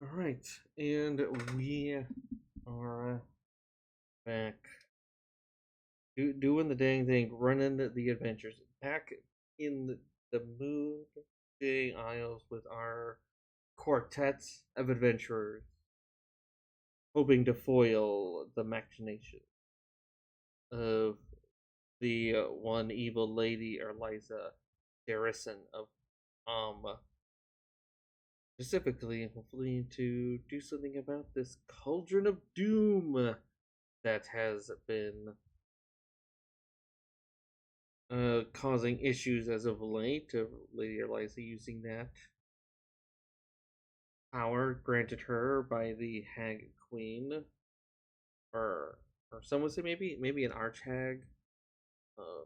All right, and we are back doing the dang thing, running the adventures back in the Moonshae Isles with our quartet of adventurers, hoping to foil the machinations of the one evil lady, Eliza Garrison of specifically, hopefully, to do something about this cauldron of doom that has been causing issues as of late. Lady Eliza using that power granted her by the Hag Queen, or some would say maybe an Archhag. Uh,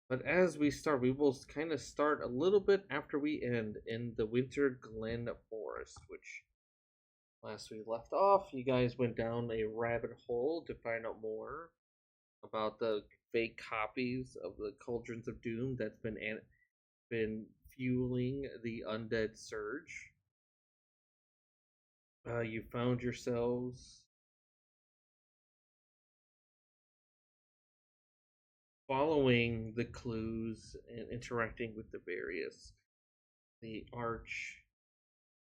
but as we start, we will kind of start a little bit after we end in the Winter Glen Forest, which last we left off, you guys went down a rabbit hole to find out more about the fake copies of the Cauldrons of Doom that's been fueling the undead surge. You found yourselves following the clues and interacting with the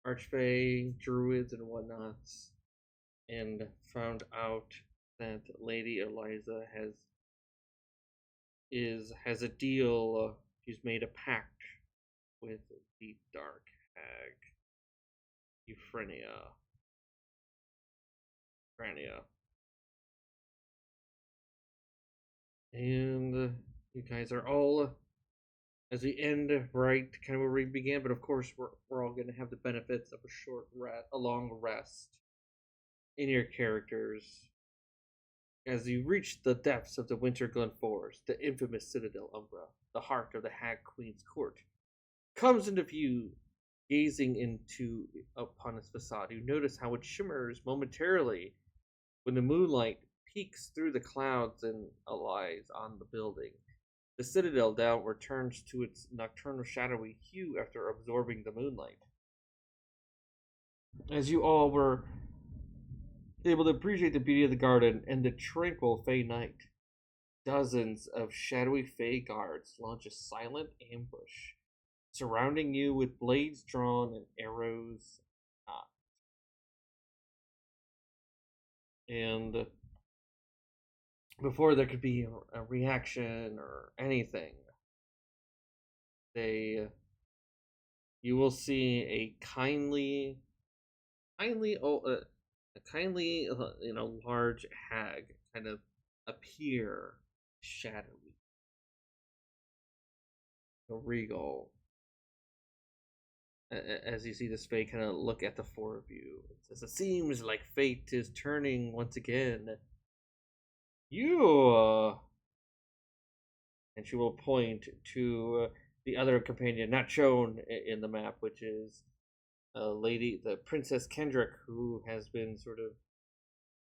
archfey, druids, and whatnots, and found out that Lady Eliza has a deal. She's made a pact with the Dark Hag, Euphranea. And you guys are all, as we end right kind of where we began, but of course we're all going to have the benefits of a long rest in your characters as you reach the depths of the Winter Glen Forest. The infamous Citadel Umbra, the heart of the Hag Queen's court, comes into view. Gazing upon its facade, you notice how it shimmers momentarily when the moonlight peeks through the clouds and alights on the building. The citadel down returns to its nocturnal shadowy hue after absorbing the moonlight. As you all were able to appreciate the beauty of the garden and the tranquil Fey night, dozens of shadowy Fey guards launch a silent ambush, surrounding you with blades drawn and arrows knocked. And before there could be a reaction or anything, you will see a kindly, large hag kind of appear, shadowy, regal. As you see this fate kind of look at the four of you, it says, "It seems like fate is turning once again. You," and she will point to the other companion not shown in the map, which is the Princess Kendrick, who has been sort of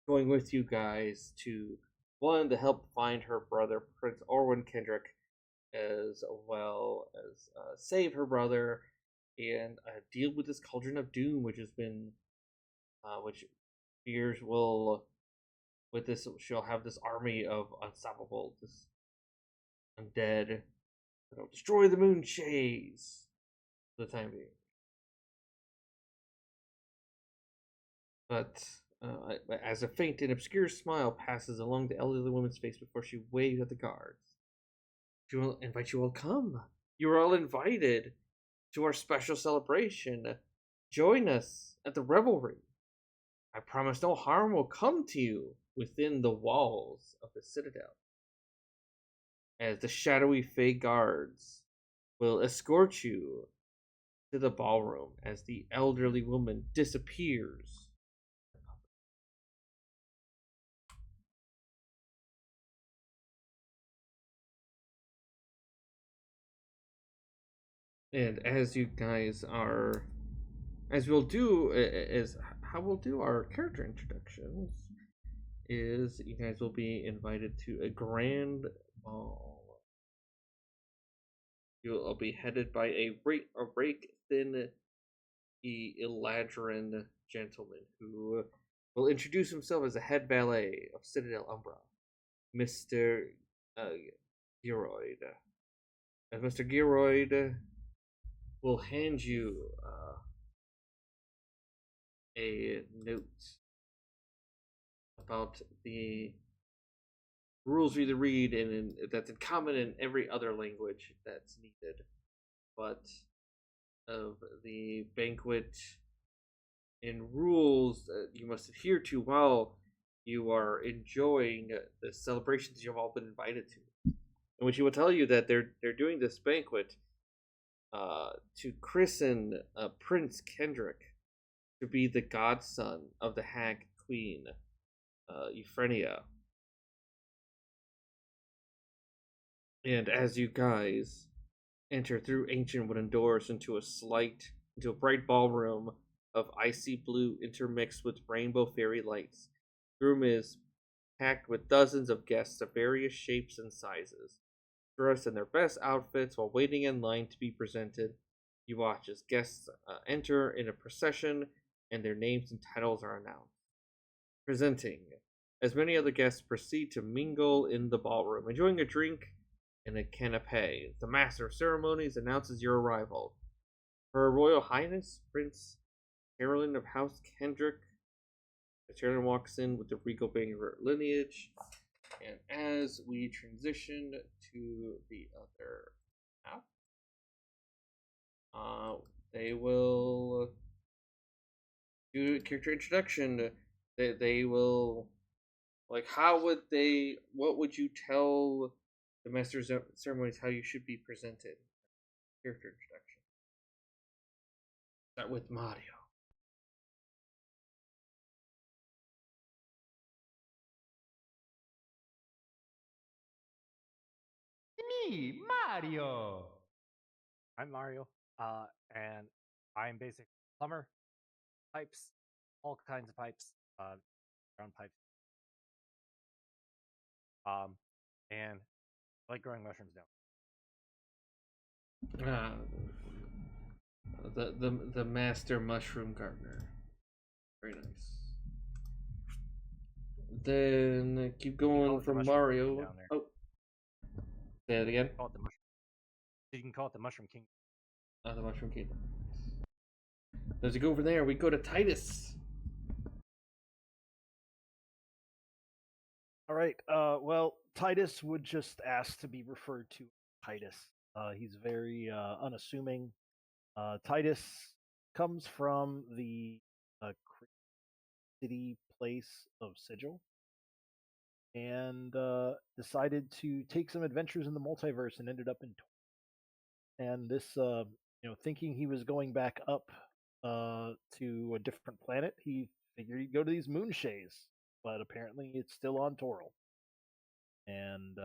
going with you guys to help find her brother Prince Orwin Kendrick, as well as save her brother and deal with this Cauldron of Doom, which has been which fears will with this she'll have this army of unstoppable this undead that'll destroy the Moonshaes for the time being. But as a faint and obscure smile passes along the elderly woman's face before she waves at the guards, she will invite you all. Come, you are all invited to our special celebration. Join us at the revelry. I promise no harm will come to you within the walls of the citadel, as the shadowy Fey guards will escort you to the ballroom as the elderly woman disappears. And as you guys are, as we'll do, is how we'll do our character introductions, is you guys will be invited to a grand ball. You'll be headed by a rake thin Eladrin gentleman who will introduce himself as the head valet of Citadel Umbra, Mr. Geroid. And Mr. Geroid will hand you a note about the rules for you to read, and that's in common in every other language that's needed, but of the banquet and rules that you must adhere to while you are enjoying the celebrations you've all been invited to. In which he will tell you that they're doing this banquet to christen Prince Kendrick to be the godson of the Hag Queen, Euphrenia. And as you guys enter through ancient wooden doors into a bright ballroom of icy blue intermixed with rainbow fairy lights, the room is packed with dozens of guests of various shapes and sizes, dressed in their best outfits while waiting in line to be presented. You watch as guests enter in a procession, and their names and titles are announced. Presenting, as many other guests proceed to mingle in the ballroom, enjoying a drink and a canapé. The Master of Ceremonies announces your arrival. Her Royal Highness, Prince Carolyn of House Kendrick. Carolyn walks in with the regal Banger lineage. And as we transition to the other app, they will do a character introduction. They will, like, what would you tell the Master's Ceremonies how you should be presented? Character introduction. Start with Mario. Me, Mario. I'm Mario, and I'm basic plumber, pipes, all kinds of pipes, ground pipes, and I like growing mushrooms now. The Master Mushroom Gardener. Very nice. Then keep going from Mario. Oh, say it again. You can call it the Mushroom King. The Mushroom Kingdom. As we go over there, we go to Titus. All right. Well, Titus would just ask to be referred to Titus. He's very unassuming. Titus comes from the city place of Sigil, and decided to take some adventures in the multiverse, and ended up in. And this, thinking he was going back up to a different planet, he figured he'd go to these Moonshaes, but apparently it's still on Tortle. And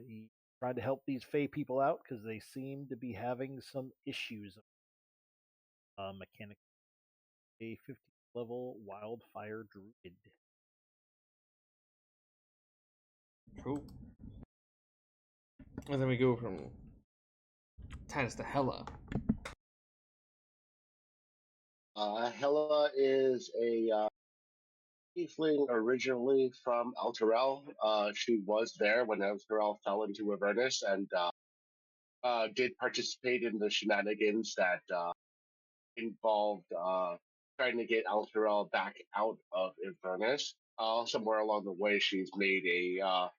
he tried to help these Fae people out because they seem to be having some issues. Mechanic, a 50 level Wildfire Druid. Cool. And then we go from Titus to Hela. Hela is a Tiefling originally from Elturel. She was there when Elturel fell into Avernus, and did participate in the shenanigans that involved trying to get Elturel back out of Avernus. Somewhere along the way, she's made a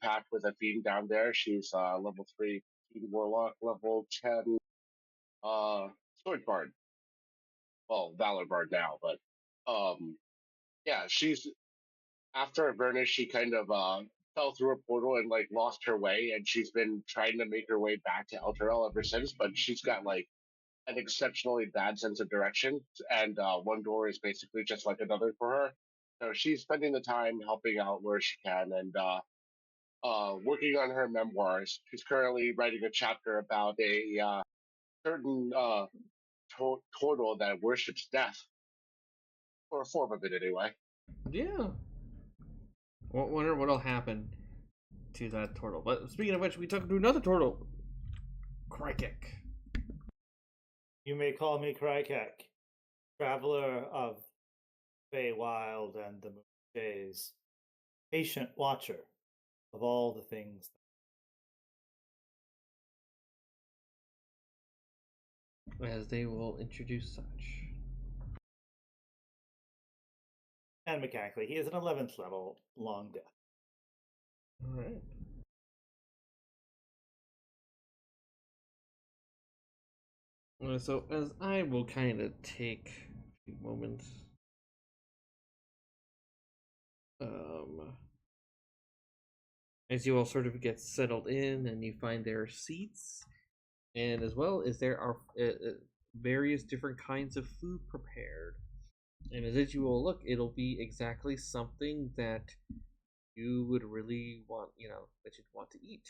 pact with a Fiend down there. She's level 3 Warlock, level 10 Sword Bard. Well, Valor Bard now, but yeah, she's after Avernus, she kind of fell through a portal and lost her way, and she's been trying to make her way back to Elturel ever since. But she's got an exceptionally bad sense of direction, and one door is basically just like another for her. So she's spending the time helping out where she can, and working on her memoirs. She's currently writing a chapter about a certain Tortle that worships death, or a form of it anyway. Yeah. Wonder what'll happen to that Tortle. But speaking of which, we talk to another Tortle, Krikec. You may call me Krikec. traveler of Feywild and the Moonshaes, patient watcher of all the things. As they will introduce such. And mechanically, he is an 11th level long death. Alright. So as I will kind of take a few moments, as you all sort of get settled in and you find their seats, and as well as there are various different kinds of food prepared, and as you all look, it'll be exactly something that you would really want, that you'd want to eat.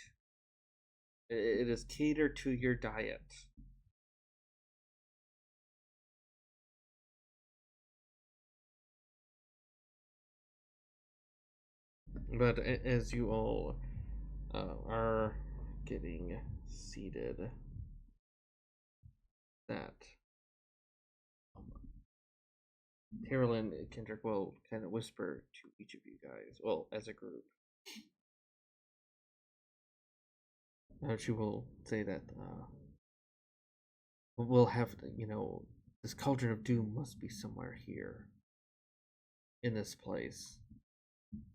It is catered to your diet. But as you all are getting seated, that Carolyn and Kendrick will kind of whisper to each of you guys, well, as a group. She will say that we'll have, this cauldron of doom must be somewhere here in this place.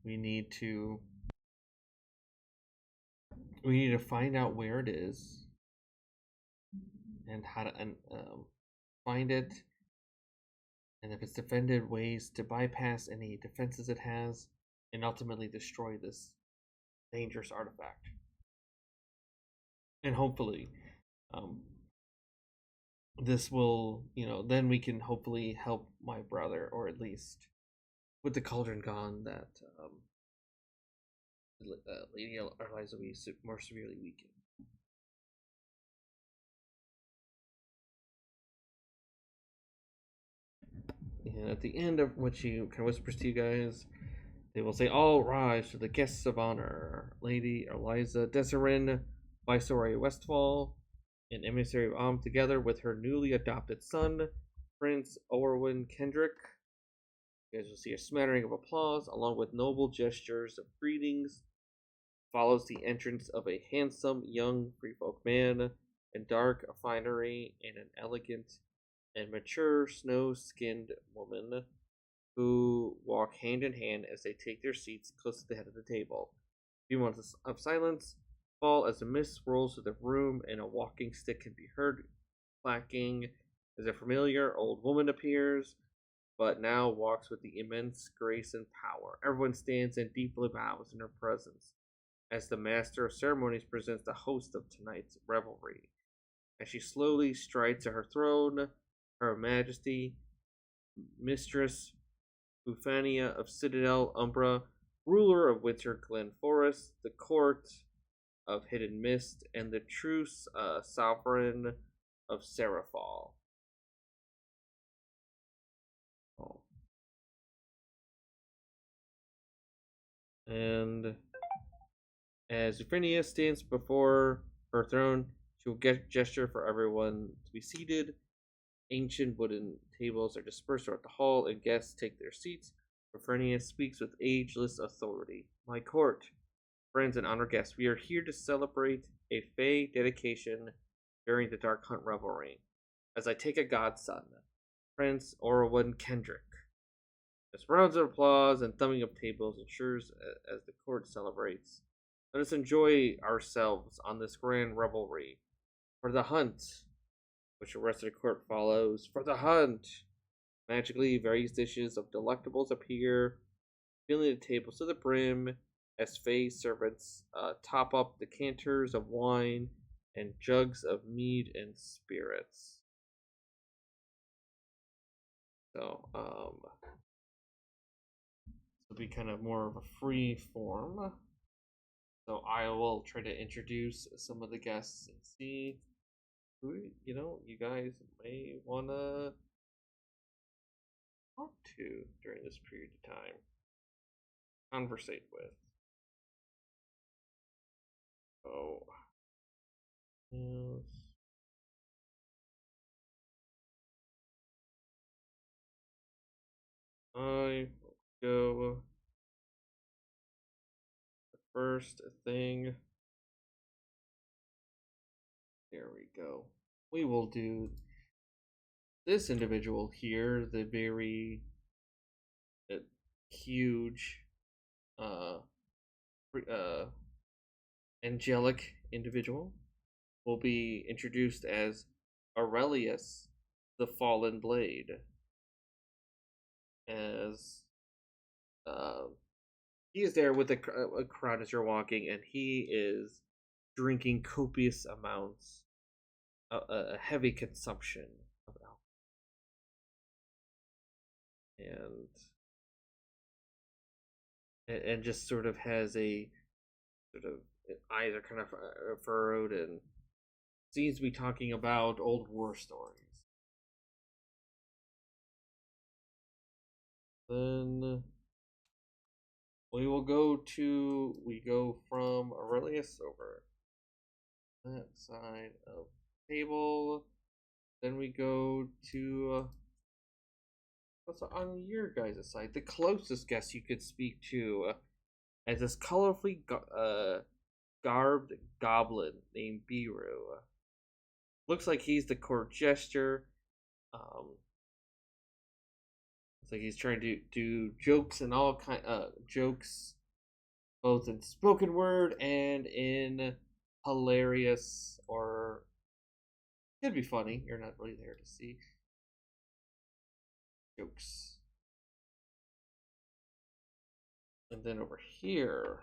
We need to find out where it is and how to find it, and if it's defended, ways to bypass any defenses it has, and ultimately destroy this dangerous artifact. And hopefully, this will, then we can hopefully help my brother, or at least with the cauldron gone, that Lady Eliza will be more severely weakened. And at the end of what she kind of whispers to you guys, they will say, "All rise to the guests of honor, Lady Eliza Desiryn, Viceroy Westfall, an emissary of Am, together with her newly adopted son, Prince Orwin Kendrick." You guys will see a smattering of applause, along with noble gestures of greetings. Follows the entrance of a handsome young freefolk man in dark finery and an elegant and mature snow-skinned woman, who walk hand in hand as they take their seats close to the head of the table. A few moments of silence fall as the mist rolls through the room and a walking stick can be heard clacking as a familiar old woman appears, but now walks with the immense grace and power. Everyone stands and deeply bows in her presence as the Master of Ceremonies presents the host of tonight's revelry. As she slowly strides to her throne, Her Majesty, Mistress Bufania of Citadel Umbra, ruler of Winter Glen Forest, the Court of Hidden Mist, and the true sovereign of Serafall. Oh. And as Euphenia stands before her throne, she will gesture for everyone to be seated. Ancient wooden tables are dispersed throughout the hall, and guests take their seats. Euphenia speaks with ageless authority. "My court, friends and honored guests, we are here to celebrate a Fey dedication during the Dark Hunt revelry. As I take a godson, Prince Orwin Kendrick." As rounds of applause and thumbing of tables ensures as the court celebrates. Let us enjoy ourselves on this grand revelry. For the hunt, which the rest of the court follows. For the hunt! Magically, various dishes of delectables appear, filling the tables to the brim as Fey servants top up decanters of wine and jugs of mead and spirits. So, it'll be kind of more of a free form. So I will try to introduce some of the guests and see who, you guys may want to talk to during this period of time. Conversate with. Oh. Yes. go. The first thing. There we go. We will do this individual here, the very huge, angelic individual, will be introduced as Aurelius, the Fallen Blade. As he is there with a crowd as you're walking, and he is drinking copious amounts, a heavy consumption of alcohol, and just sort of has a sort of eyes are kind of furrowed and seems to be talking about old war stories. Then we go from Aurelius over that side of the table. Then we go to what's on your guys' side? The closest guest you could speak to, as this colorfully garbed goblin named Biru. Looks like he's the court jester. It's like he's trying to do jokes and all jokes, both in spoken word and in hilarious, or could be funny. You're not really there to see jokes. And then over here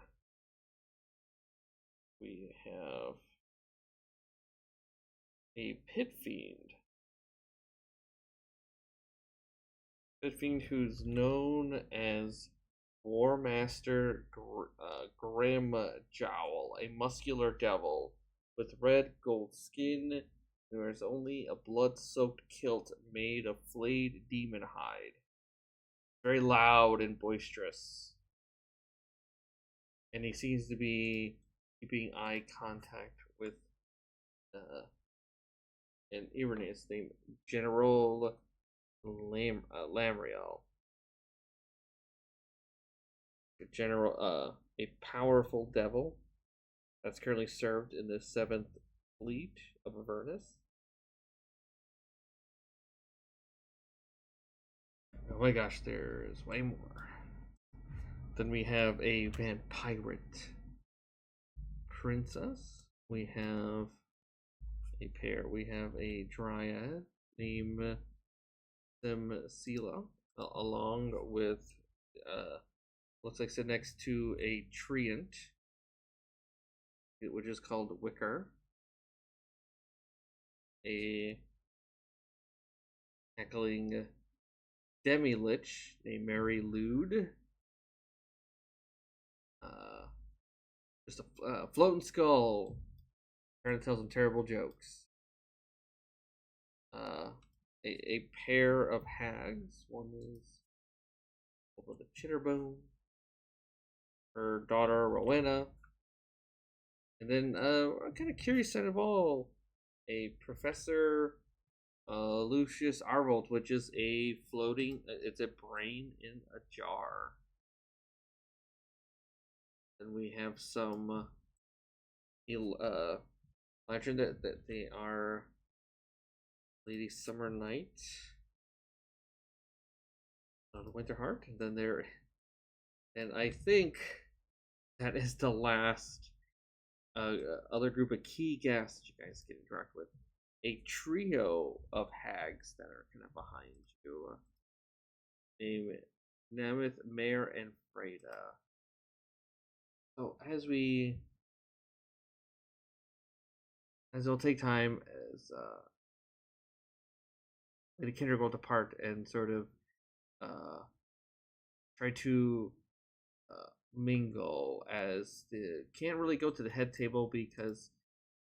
we have a pit fiend. Pit fiend who's known as War Master Grim Jowl, a muscular devil with red gold skin who wears only a blood-soaked kilt made of flayed demon hide. Very loud and boisterous. And he seems to be keeping eye contact with an Irenaeus named General Lamriel. A powerful devil that's currently served in the 7th Fleet of Avernus. Oh my gosh, there's way more. Then we have a vampire princess. We have a pair. We have a dryad named Sila, along with looks like sit next to a treant, which is called Wicker. A heckling demi-lich named Mary Lude. Just a floating skull trying to tell some terrible jokes. A pair of hags. One is over the Chitterbone, her daughter Rowena, and then I'm kind of curious out of all, a Professor Lucius Arvold, which is a floating. It's a brain in a jar. And we have some lantern that they are Lady Summer Night, the Winterheart, and then there, and I think that is the last other group of key guests you guys can interact with. A trio of hags that are kind of behind you, named Nemeth, Mare, and Freda. So as it'll take time as Lady Kendra will depart and sort of try to mingle, as can't really go to the head table because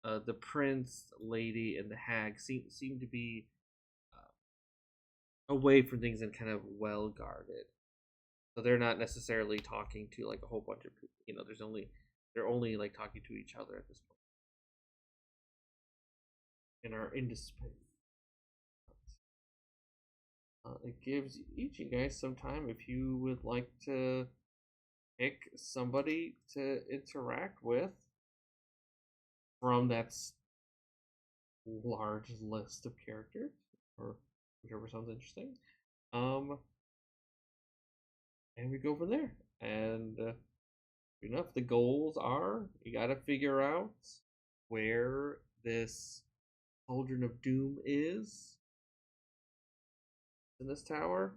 the prince, lady, and the hag seem to be away from things and kind of well guarded. So they're not necessarily talking to like a whole bunch of people. They're only like talking to each other at this point. And are in space. it gives each of you guys some time if you would like to pick somebody to interact with from that large list of characters, or whichever sounds interesting. And we go from there. And enough, the goals are you got to figure out where this Cauldron of Doom is in this tower,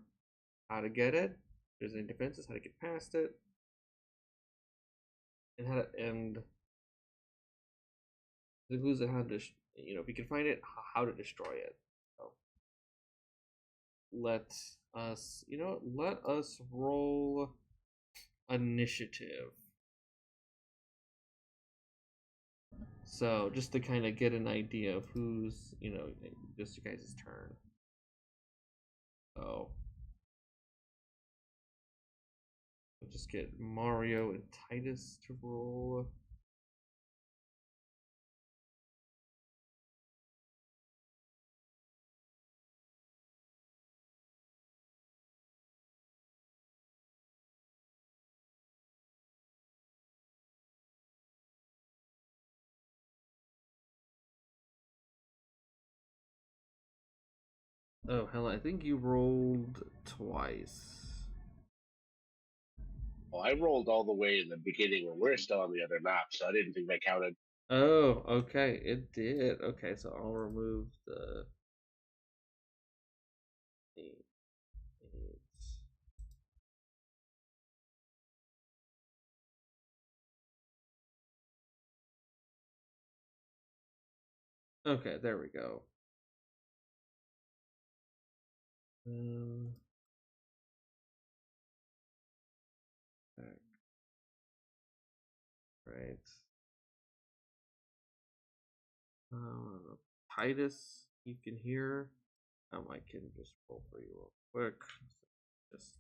how to get it, if there's any defenses, how to get past it, and how to end. It includes how to, if you can find it, how to destroy it. So let us roll initiative. So just to kind of get an idea of who's, just you guys' turn. So we'll just get Mario and Titus to roll. Oh, Hela, I think you rolled twice. Well, I rolled all the way in the beginning, and we're still on the other map, so I didn't think that counted. Oh, okay, it did. Okay, so I'll remove the 8. Okay, there we go. Right. Titus, you can hear. I can just roll for you real quick. Just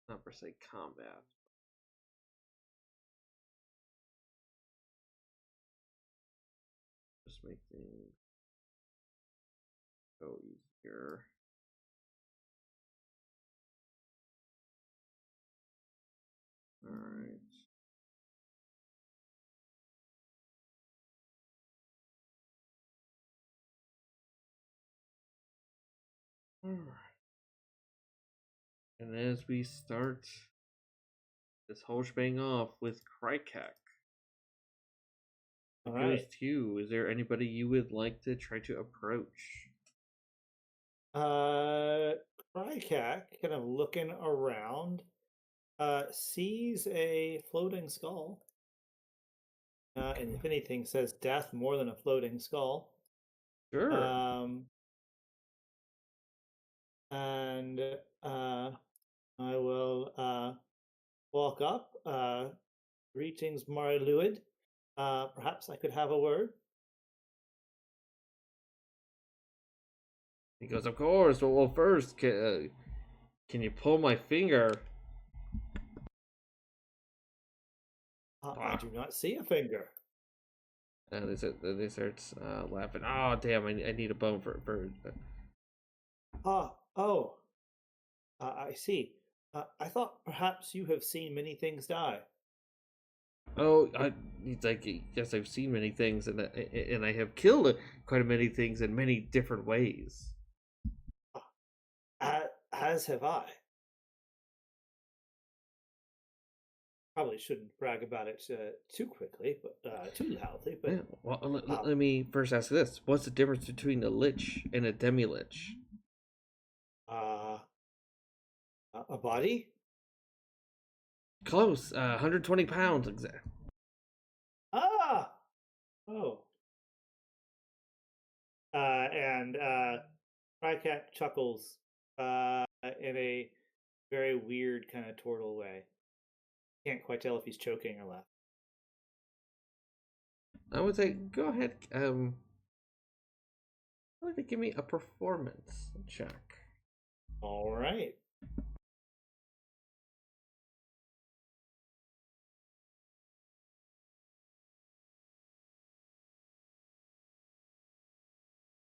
not per se combat. Just make things go easier. All right. All right. And as we start this whole shebang off with Krikec, it goes to you. Is there anybody you would like to try to approach? Krikec, kind of looking around, sees a floating skull. And if anything, says death more than a floating skull. Sure. And I will walk up. Greetings, Mariluid. Perhaps I could have a word. He goes, of course. Well, first, can you pull my finger? I do not see a finger. And they start laughing. Oh, damn! I need a bone for. I see. I thought perhaps you have seen many things die. Oh, he's like, yes, I've seen many things, and I have killed quite many things in many different ways. As have I. Probably shouldn't brag about it too quickly, but too loudly. But yeah, well, let me first ask this: what's the difference between a lich and a demi-lich? A body? Close. 120 pounds exact. Ah! Oh. And Krikec chuckles in a very weird kind of Tortle way. Can't quite tell if he's choking or laughing. I would say, go ahead. I'd like to give me a performance check. All right.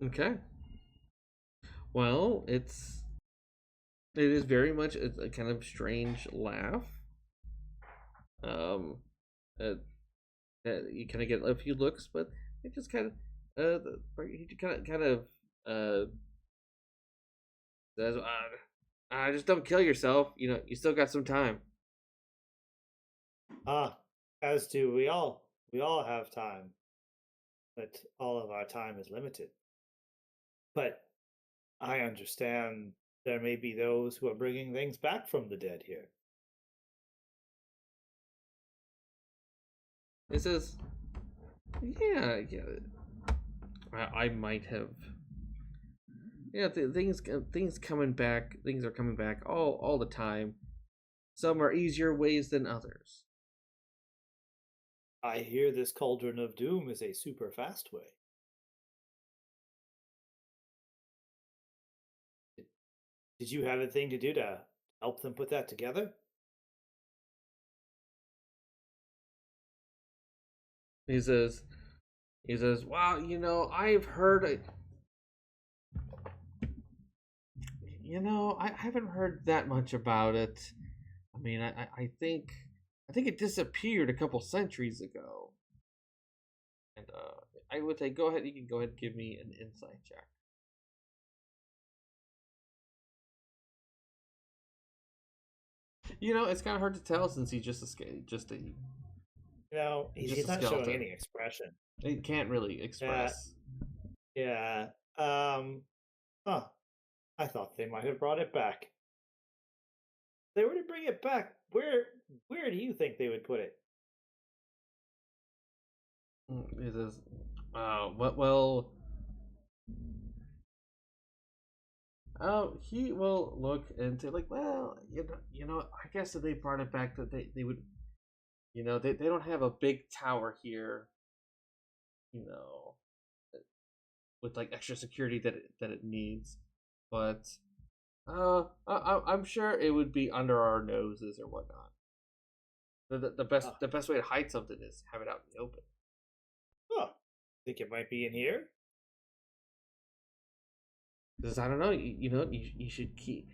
Okay. Well, it is very much a kind of strange laugh. Um, uh, you kind of get a few looks, but it just kind of he kind of says, "Just don't kill yourself. You know, you still got some time." As do we all. We all have time, but all of our time is limited. But I understand there may be those who are bringing things back from the dead here. It says, "Yeah, I might have." Yeah, things coming back. Things are coming back all the time. Some are easier ways than others. I hear this Cauldron of Doom is a super fast way. Did you have a thing to do to help them put that together? He says, "Wow, you know, I've heard. You know, I haven't heard that much about it. I mean, I think it disappeared a couple centuries ago." And I would say, go ahead. You can go ahead and give me an insight check. You know, it's kind of hard to tell since he just escaped. He's not showing any expression. He can't really express. Yeah. I thought they might have brought it back. If they were to bring it back, where do you think they would put it? It is, well, he will look into like, well, you know, I guess if they brought it back, that they would, you know, they don't have a big tower here, you know, with like extra security that it needs, but I'm sure it would be under our noses or whatnot. The best way to hide something is have it out in the open. Oh, think it might be in here? Because I don't know, you know, you should keep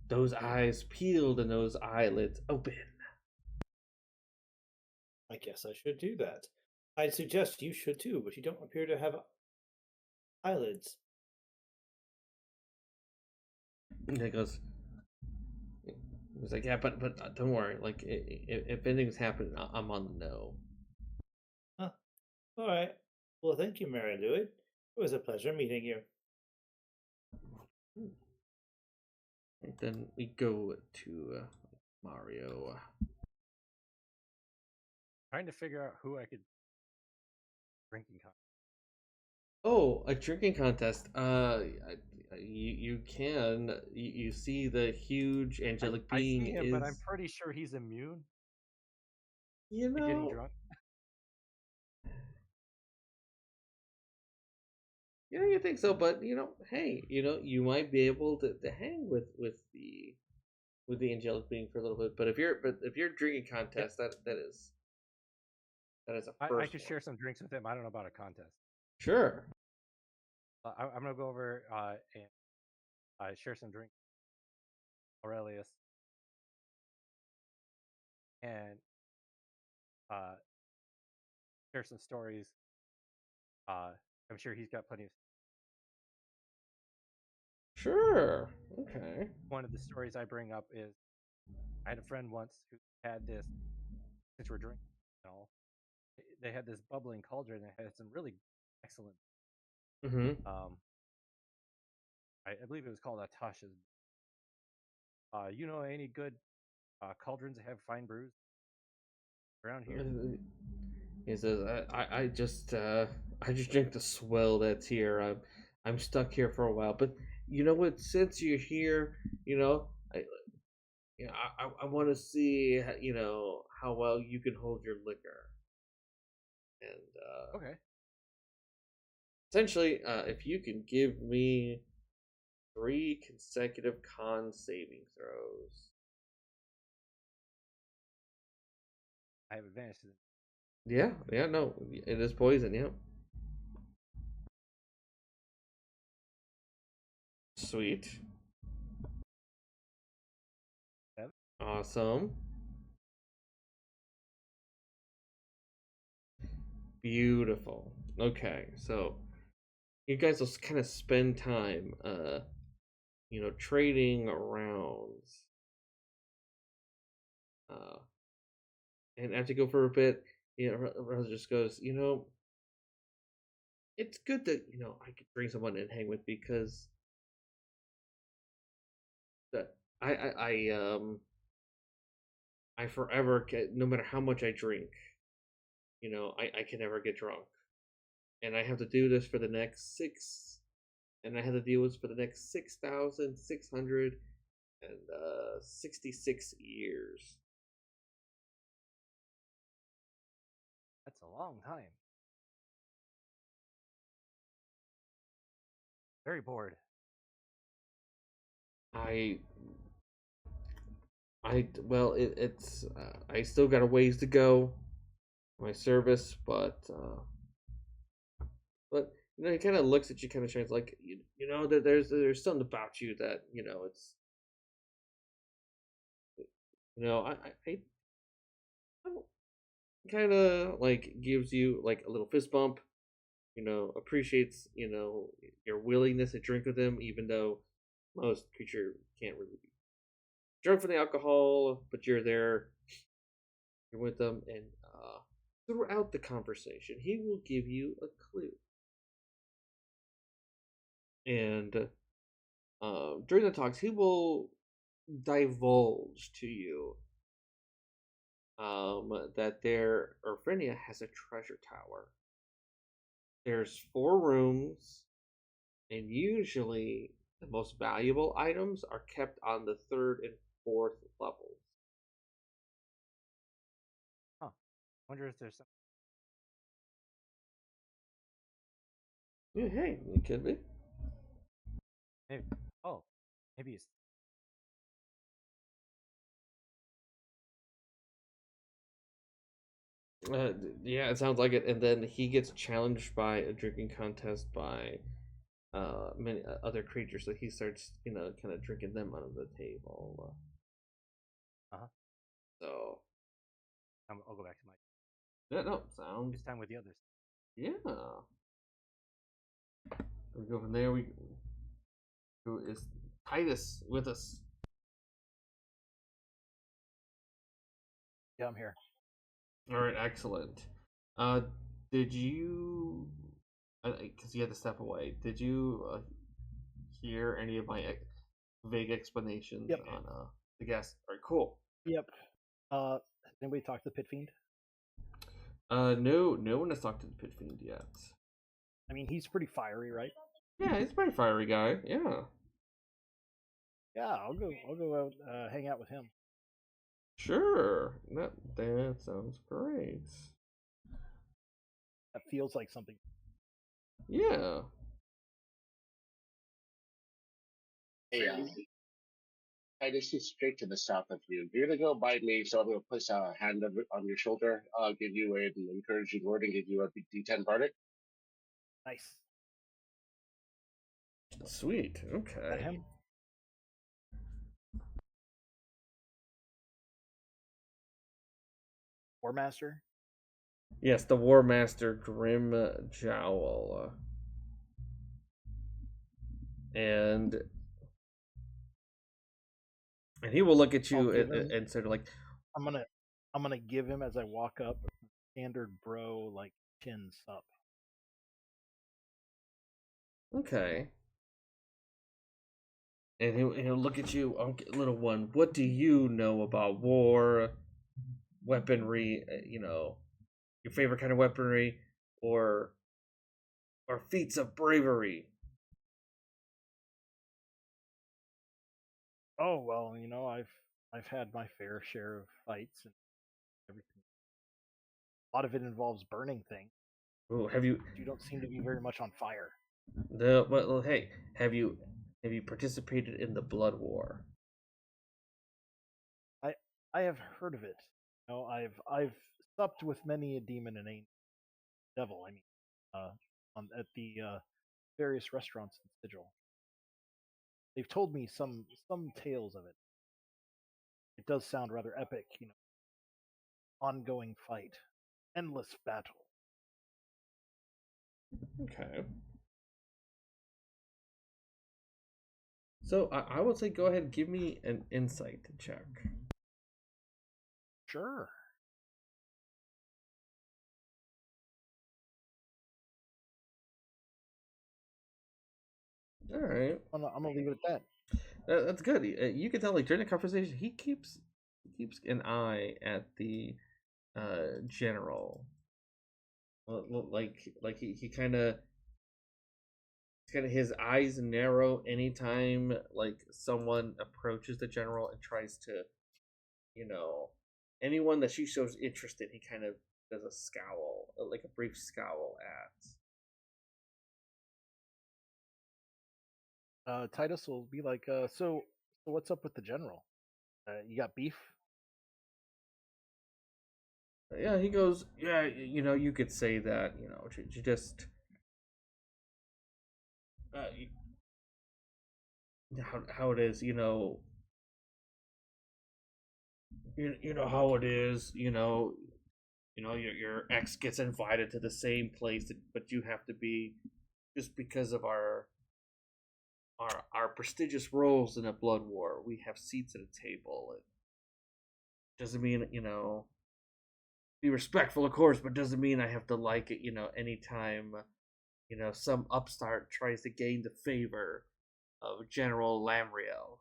those eyes peeled and those eyelids open. I guess I should do that. I'd suggest you should too, but you don't appear to have eyelids. And he goes, he's like, yeah, but don't worry. Like, if anything's happening, I'm on the know. Huh. All right. Well, thank you, Mary Louie. It was a pleasure meeting you. And then we go to Mario. Trying to figure out who I could drinking contest. Oh, a drinking contest. You can. You see the huge angelic being. I see him, is... but I'm pretty sure he's immune You to know, getting drunk. you know, you think so, but you know, hey, you know, you might be able to hang with the angelic being for a little bit. But if you're drinking contest, that is a first. I could share some drinks with him. I don't know about a contest. Sure. I'm gonna go over and share some drinks. Aurelius and share some stories. I'm sure he's got plenty of. Sure. Okay. One of the stories I bring up is I had a friend once who had this. Since we're drinking, you know, they had this bubbling cauldron that had some really excellent. Mm-hmm. I believe it was called Atasha's. You know any good cauldrons that have fine brews around here? He says, I just drink the swill that's here. I'm stuck here for a while, but you know what? Since you're here, you know, I want to see, you know, how well you can hold your liquor. And Okay. Essentially, if you can give me 3 consecutive con saving throws. I have advantage to them. Yeah, no, it is poison. Yeah. Sweet. Yep. Awesome. Beautiful. Okay, so you guys will kind of spend time, trading rounds. And after you go for a bit, Rosa just goes, it's good that, I could bring someone and hang with because that I forever get, no matter how much I drink, I can never get drunk. And I have to do this for the next and I have to deal with this for the next 6,666 years. That's a long time. Very bored. It's I still got a ways to go, my service, but he kind of looks at you, kind of shines like that there's something about you that it's I kind of like gives you like a little fist bump, appreciates your willingness to drink with him, even though most creature can't really be drunk from the alcohol, but you're there, you're with them, and throughout the conversation, he will give you a clue. And during the talks, he will divulge to you that Orphenia has a treasure tower. There's 4 rooms, and usually the most valuable items are kept on the 3rd and 4th levels. Huh. Wonder if there's some. Yeah, hey, it could be. Maybe. Oh, maybe it's. Yeah, it sounds like it. And then he gets challenged by a drinking contest by many other creatures, so he starts, kind of drinking them under the table. So. I'll go back to my. Yeah, no, sounds. This time with the others. Yeah. We go from there. Who is Titus with us? Yeah, I'm here. All right, excellent. Did you? Because you had to step away. Did you hear any of my vague explanations on the guest? All right, cool. Yep. Has anybody talked to the Pit Fiend? No one has talked to the Pit Fiend yet. I mean, he's pretty fiery, right? Yeah, he's a pretty fiery guy. Yeah. Yeah, I'll go out, hang out with him. Sure. That sounds great. That feels like something. Yeah. Hey, Titus is straight to the south of you. You're gonna go by me, so I'm gonna place a hand on your shoulder, give you an encouraging word, and give you a D10 verdict. Nice. Sweet. Okay. Is that him? War Master? Yes, the War Master Grim Jowl. And he will look at you and sort of like, I'm gonna give him, as I walk up, standard bro, like chins up. okay. And he'll look at you, little one. What do you know about war, weaponry? Your favorite kind of weaponry, or feats of bravery. Oh well, I've had my fair share of fights and everything. A lot of it involves burning things. Oh, have you? You don't seem to be very much on fire. No, well, hey, have you participated in the Blood War? I have heard of it. I've supped with many a demon and a devil. I mean, at the various restaurants in Sigil. they've told me some tales of it. It does sound rather epic, ongoing fight, endless battle. Okay. So I would say go ahead and give me an insight check. Sure. All right. I'm gonna leave it at that. That's good. You can tell, like, during the conversation, he keeps an eye at the general. Like he kind of his eyes narrow anytime like someone approaches the general and tries to, anyone that she shows interest in, he kind of does a scowl, like a brief scowl at. Titus will be like, so what's up with the general? You got beef? Yeah, he goes, yeah, you could say that, she just, how it is, you know how it is, your ex gets invited to the same place, but you have to be, just because of our prestigious roles in a blood war, we have seats at a table. It doesn't mean, be respectful, of course, but doesn't mean I have to like it, anytime, some upstart tries to gain the favor of General Lamriel.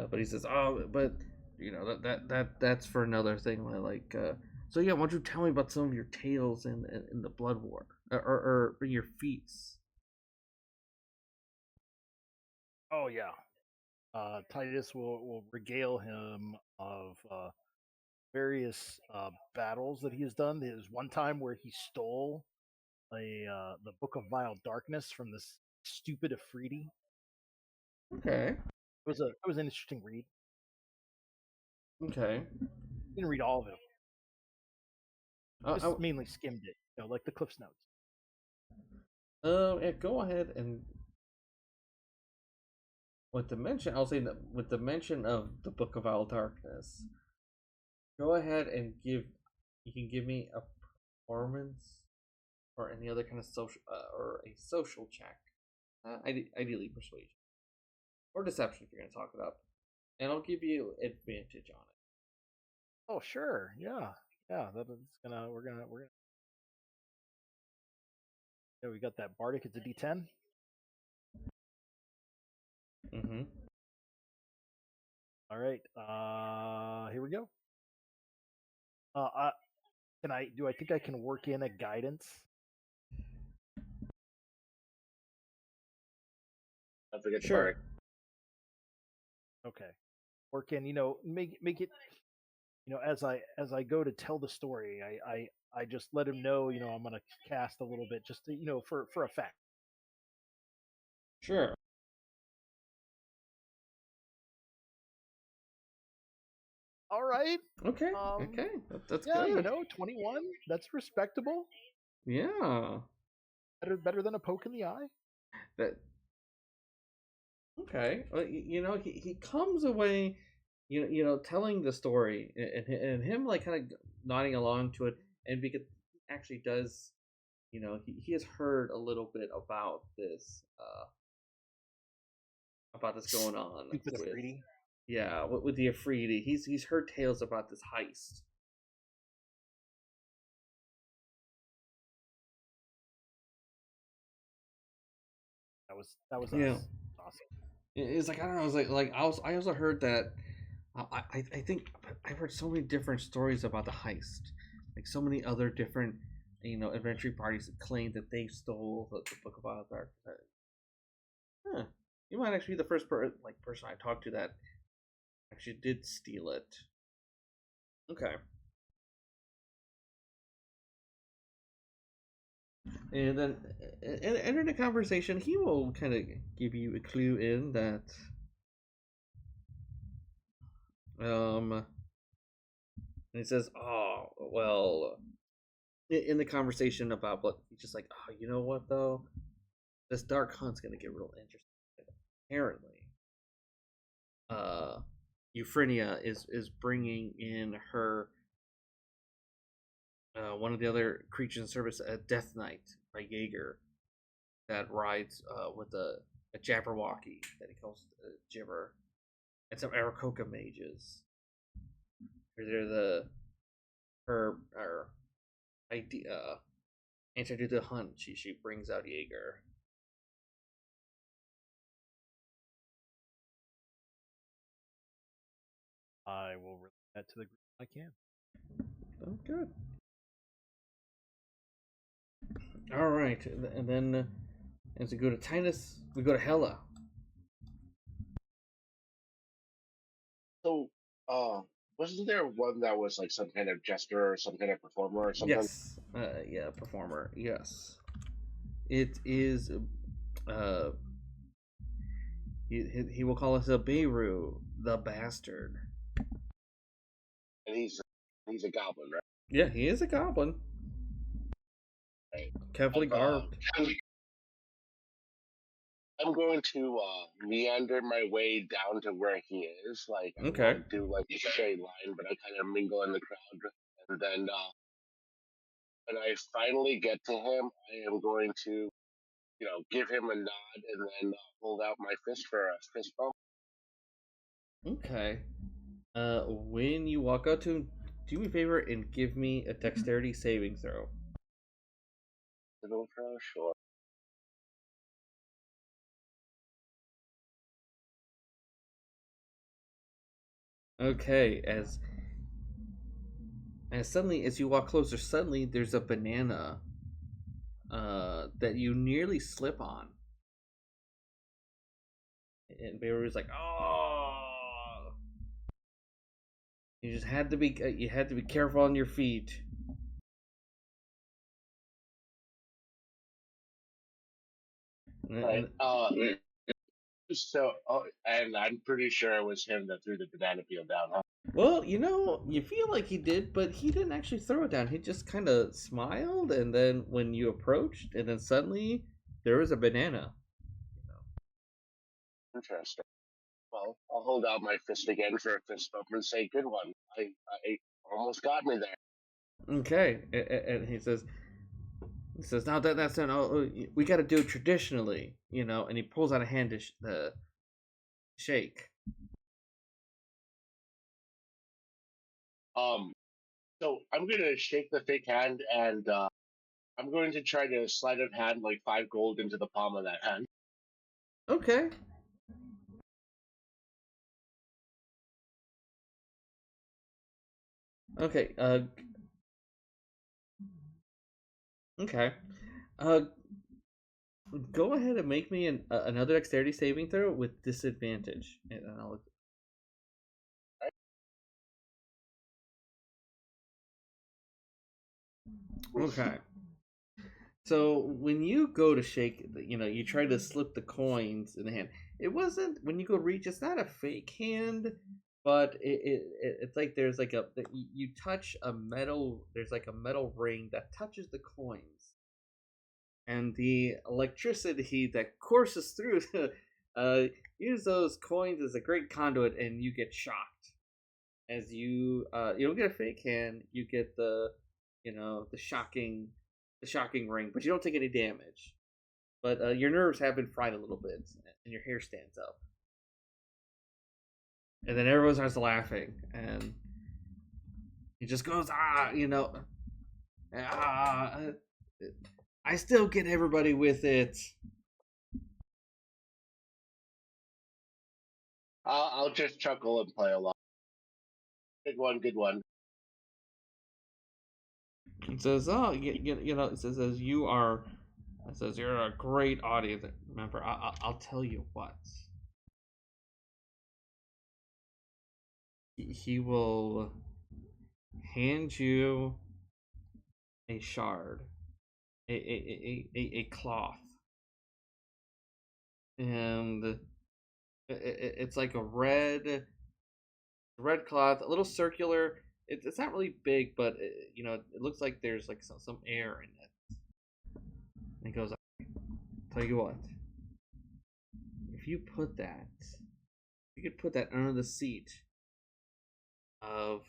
But he says, "Oh, but that's for another thing." Like, so yeah, why don't you tell me about some of your tales in the Blood War, or your feats? Oh yeah. Titus will regale him of various battles that he has done. There's one time where he stole the Book of Vile Darkness from this stupid Afridi. Okay. It was an interesting read. Okay. Didn't read all of it. Just mainly skimmed it, like the Cliff's Notes. Yeah, go ahead and with the mention, I'll say that with the mention of the Book of Vile Darkness, go ahead and you can give me a performance or any other kind of social or a social check, ideally persuasion or deception if you're going to talk it up, and I'll give you advantage on it. Oh sure, yeah. We're gonna. Yeah, we got that Bardic. It's a D10. Mm-hmm. All right. Here we go. Do I think I can work in a guidance? Don't forget Sure. Okay. Work in, make it, as I go to tell the story, I just let him know, I'm gonna cast a little bit just to, for effect. Sure. All right. Okay. Okay. That's yeah, good. 21. That's respectable. Yeah. Better than a poke in the eye. That. Okay. Well, he comes away, telling the story, and him like kind of nodding along to it, and because he actually does, he has heard a little bit about this going on with Afridi. Yeah, with the Afridi. He's heard tales about this heist. That was Yeah. awesome. It's like, I don't know. It's like I also heard that. I think I've heard so many different stories about the heist. Like so many other different adventure parties that claim that they stole the Book of Vile Darkness. Huh. You might actually be the first person I talked to that actually did steal it. Okay. And then, and in the conversation, he will kind of give you a clue in that, and he says, "Oh, well," in the conversation about what he's just like, "Oh, you know what though, this Dark Hunt's gonna get real interesting." Apparently, Euphrynia is bringing in her one of the other creatures in service, a Death Knight by Jaeger, that rides with a Jabberwocky that he calls Gibber, and some Aarakocra mages. They're her idea answer to the hunt. She brings out Jaeger. I will relate that to the group if I can. Oh, good. All right, and then as we go to Titus, we go to Hela. So, wasn't there one that was like some kind of jester or some kind of performer or something? Yes, yeah, performer. Yes, it is. He will call us a Beirut, the bastard. And he's a goblin, right? Yeah, he is a goblin. Right. Carefully garbed. I'm going to meander my way down to where he is. Like, I Okay. won't do like a straight line, but I kind of mingle in the crowd. And then when I finally get to him, I am going to, give him a nod and then hold out my fist for a fist bump. Okay. When you walk out to him, do me a favor and give me a dexterity saving throw. Little throw, sure. Okay, as suddenly as you walk closer, suddenly there's a banana that you nearly slip on. And Beirut's like, "Oh!" You just had to be careful on your feet. Right. So, and I'm pretty sure it was him that threw the banana peel down, huh? Well, you feel like he did, but he didn't actually throw it down. He just kind of smiled, and then when you approached, and then suddenly there was a banana. Interesting. Well, I'll hold out my fist again for a fist bump and say, "Good one. I almost got me there." Okay, and he says, "No, that's not. We got to do it traditionally, And he pulls out a hand to shake. So I'm gonna shake the fake hand, and I'm going to try to sleight of hand like 5 gold into the palm of that hand. Okay. Okay. Okay. Go ahead and make me another dexterity saving throw with disadvantage, and I'll. Okay. So when you go to shake, you try to slip the coins in the hand. It wasn't when you go reach. It's not a fake hand, but it's like there's like you touch a metal. There's like a metal ring that touches the coins, and the electricity that courses through use those coins as a great conduit, and you get shocked. As you don't get a fake hand, you get the shocking ring, but you don't take any damage. But your nerves have been fried a little bit, and your hair stands up. And then everyone starts laughing, and he just goes, I still get everybody with it. I'll just chuckle and play along. Good one, good one. It says, it says you are. It says you're a great audience member. I'll tell you what. He will hand you a shard, a cloth, and it's like a red cloth, a little circular. It's not really big, but it looks like there's like some air in it. And he goes, "Tell you what, if you could put that under the seat of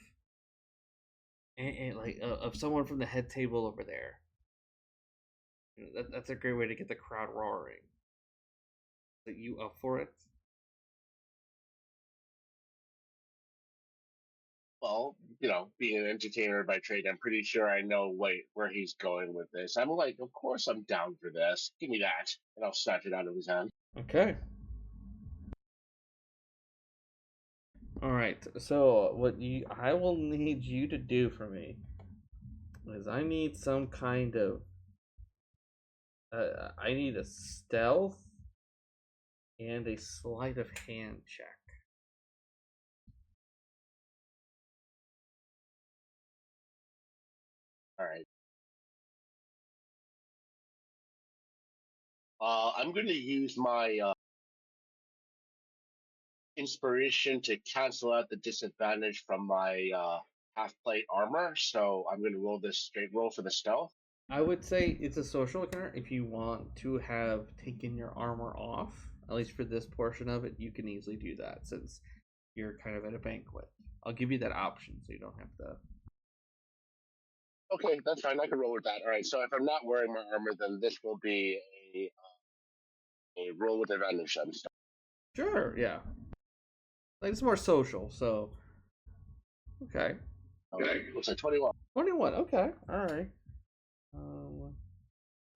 of someone from the head table over there. That's a great way to get the crowd roaring. Are you up for it?" Well, being an entertainer by trade, I'm pretty sure I know where he's going with this. I'm like, of course I'm down for this. Give me that. And I'll snatch it out of his hand. Okay. All right. So I will need you to do for me is I need some kind of I need a stealth and a sleight of hand check. All right. I'm going to use my inspiration to cancel out the disadvantage from my half plate armor. So I'm going to roll this straight roll for the stealth. I would say it's a social encounter. If you want to have taken your armor off, at least for this portion of it, you can easily do that since you're kind of at a banquet. I'll give you that option so you don't have to. Okay, that's fine. I can roll with that. All right. So if I'm not wearing my armor, then this will be a roll with advantage. Sure, yeah. Like it's more social, so okay. Okay, looks like 21. 21. Okay, all right.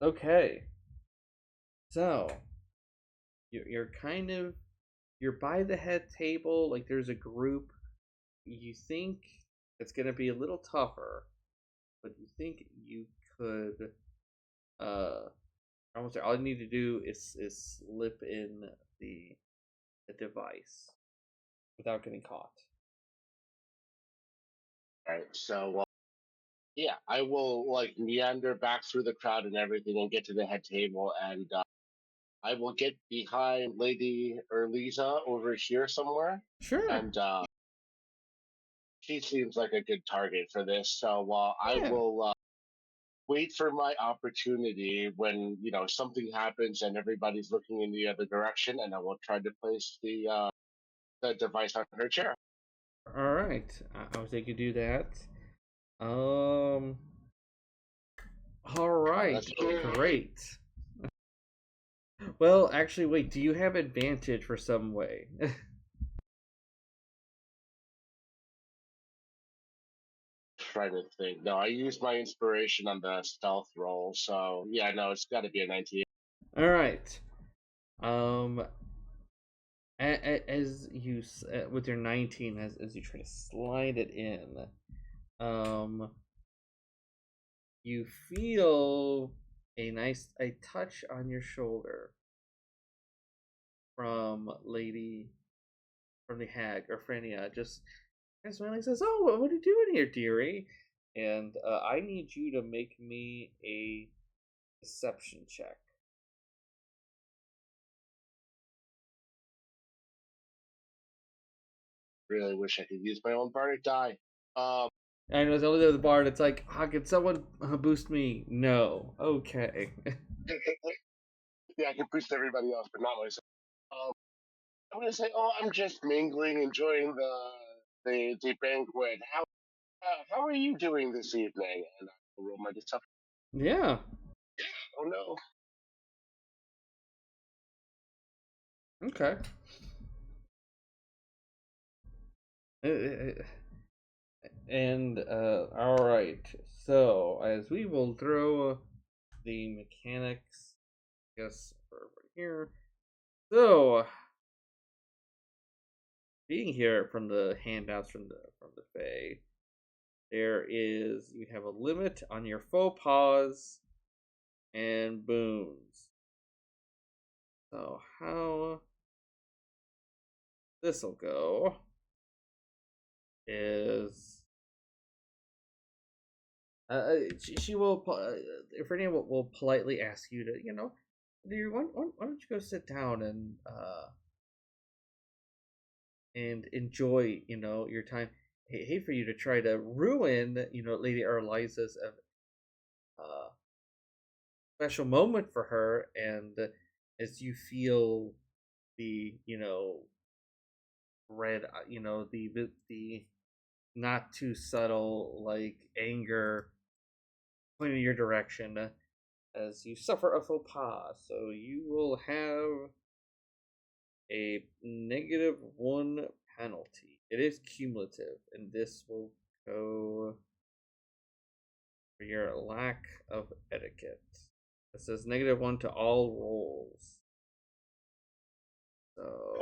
Okay. So you're by the head table. Like there's a group. You think it's gonna be a little tougher, but you think you could. Almost all you need to do is slip in the device without getting caught. All right. So yeah, I will meander back through the crowd and everything and get to the head table, and I will get behind Lady Erliza over here somewhere. Sure. And she seems like a good target for this. So I Yeah. will wait for my opportunity when something happens and everybody's looking in the other direction, and I will try to place the device on her chair. All right. I was able to do that. All right. Great. Well, actually, wait. Do you have advantage for some way? Trying to think. No, I used my inspiration on the stealth roll, so yeah, no, it's got to be a 19. All right. As you with your 19, as you try to slide it in, you feel a touch on your shoulder from the hag or Frenia. Just smiling, says, "Oh, what are you doing here, dearie?" And I need you to make me a deception check. Really wish I could use my own bardic die. I know it's only the bard. It's like, can someone boost me? No. Okay. Yeah, I can boost everybody else, but not myself. I'm gonna say, I'm just mingling, enjoying the banquet. How are you doing this evening? And I'll roll my deception. Yeah. Oh no. Okay. And all right. So as we will throw the mechanics, I guess for over here. So being here from the handouts from the Fae, you have a limit on your faux pas and boons. So how this'll go is She will. Fernia will politely ask you to, dear, why don't you go sit down and enjoy, your time. Hate for you to try to ruin, Lady Arliza's special moment for her, and as you feel the, red, the not too subtle like anger pointing your direction as you suffer a faux pas. So you will have a -1 penalty. It is cumulative, and this will go for your lack of etiquette. It says -1 to all rolls. So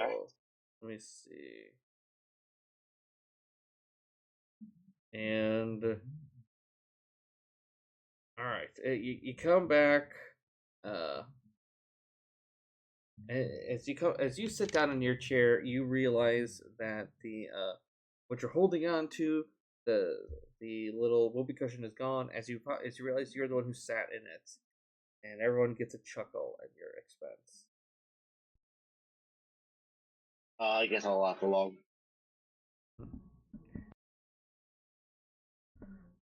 let me see. And all right, you come back. As you sit down in your chair, you realize that the what you're holding on to, the little whoopee cushion is gone. As you realize you're the one who sat in it, and everyone gets a chuckle at your expense. I guess I'll laugh along.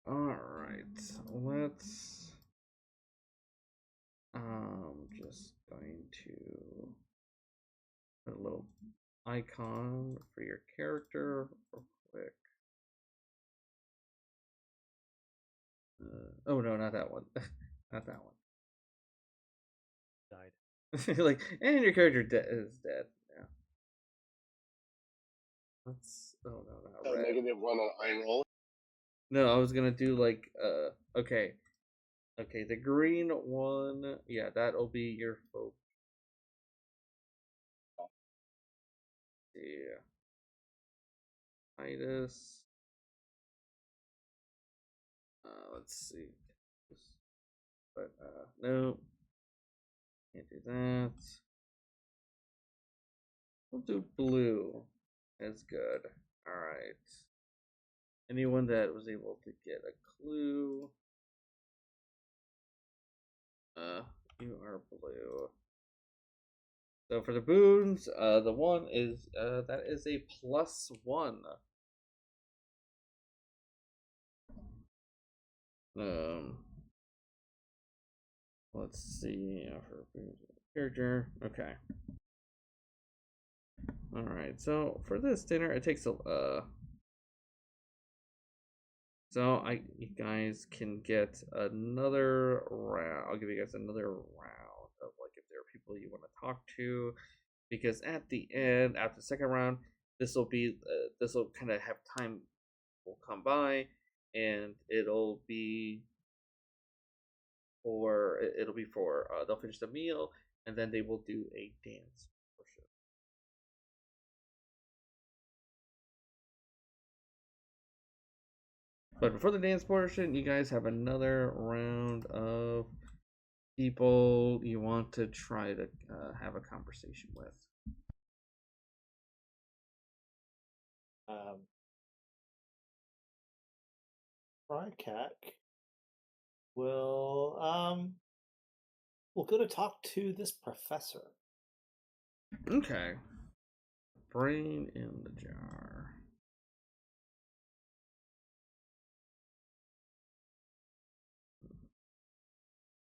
All right, let's. Just going to put a little icon for your character real quick. Oh no, not that one. Not that one. Died. Like, and your character is dead. Yeah. Let's. Oh no, not red. -1 on iron roll. No, I was gonna do like okay. Okay, the green one, yeah, that'll be your folk. Yeah. Titus. Let's see. But no. Can't do that. We'll do blue. That's good. Alright. Anyone that was able to get a clue. You are blue. So for the boons, the one is that is a +1. Let's see for character. Okay. All right. So for this dinner, it takes a So you guys can get another round. I'll give you guys another round of like if there are people you want to talk to, because at the end, after the second round, this will kind of have time will come by, and it'll be for they'll finish the meal, and then they will do a dance portion. But before the dance portion, you guys have another round of people you want to try to have a conversation with. Krikec will we'll go to talk to this professor. Okay. Brain in the jar.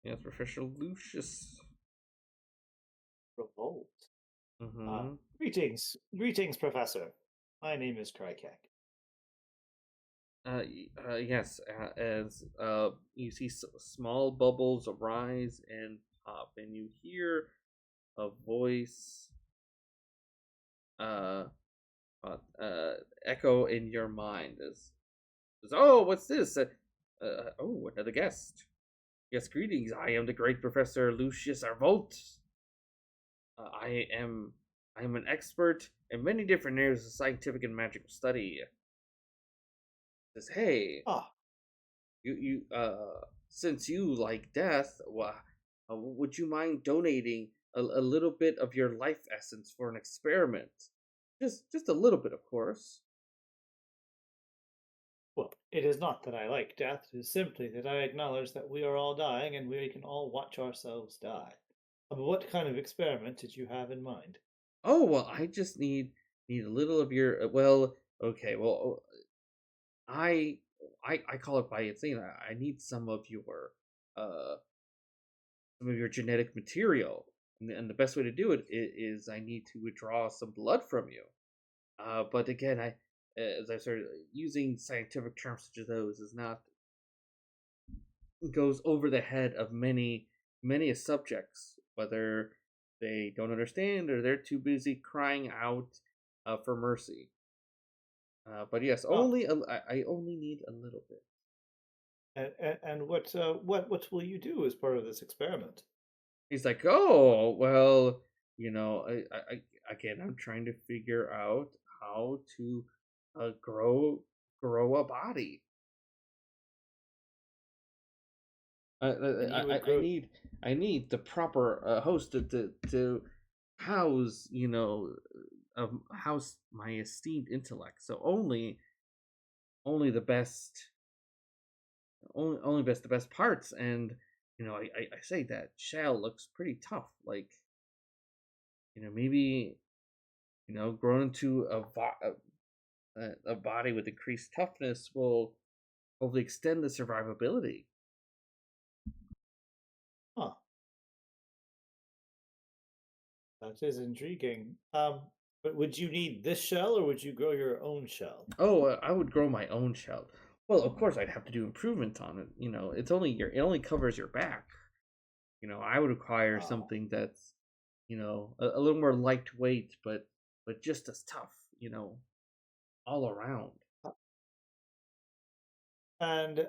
Yes, Professor Lucius. Revolt. Mm-hmm. Greetings, Professor. My name is Krikec. Yes, as you see small bubbles rise and pop, and you hear a voice echo in your mind as oh, what's this? Oh, another guest. Yes, greetings. I am the great Professor Lucius Arvolt. I am an expert in many different areas of scientific and magical study. Says, hey, you since you like death, would you mind donating a little bit of your life essence for an experiment? Just a little bit, of course. Well, it is not that I like death, it is simply that I acknowledge that we are all dying and we can all watch ourselves die. What kind of experiment did you have in mind? Oh well, I just need a little of your. Well, okay. Well, I I call it by its name. I need uh some of your genetic material, and the best way to do it is I need to withdraw some blood from you. But again, I as I started using scientific terms such as those is not goes over the head of many subjects, whether they don't understand or they're too busy crying out for mercy. But yes, Oh, I only need a little bit. and what will you do as part of this experiment? He's like, oh well, again, I'm trying to figure out how to grow a body. And you would I grow. need the proper host to house house my esteemed intellect. So only the best the best parts. And I say that shell looks pretty tough. Like maybe grown into a body with increased toughness will hopefully extend the survivability. Huh, that is intriguing. But would you need this shell or would you grow your own shell? Oh, I would grow my own shell. Well, of course, I'd have to do improvements on it. It only covers your back. I would require Oh. something that's a little more lightweight, but just as tough. All around. And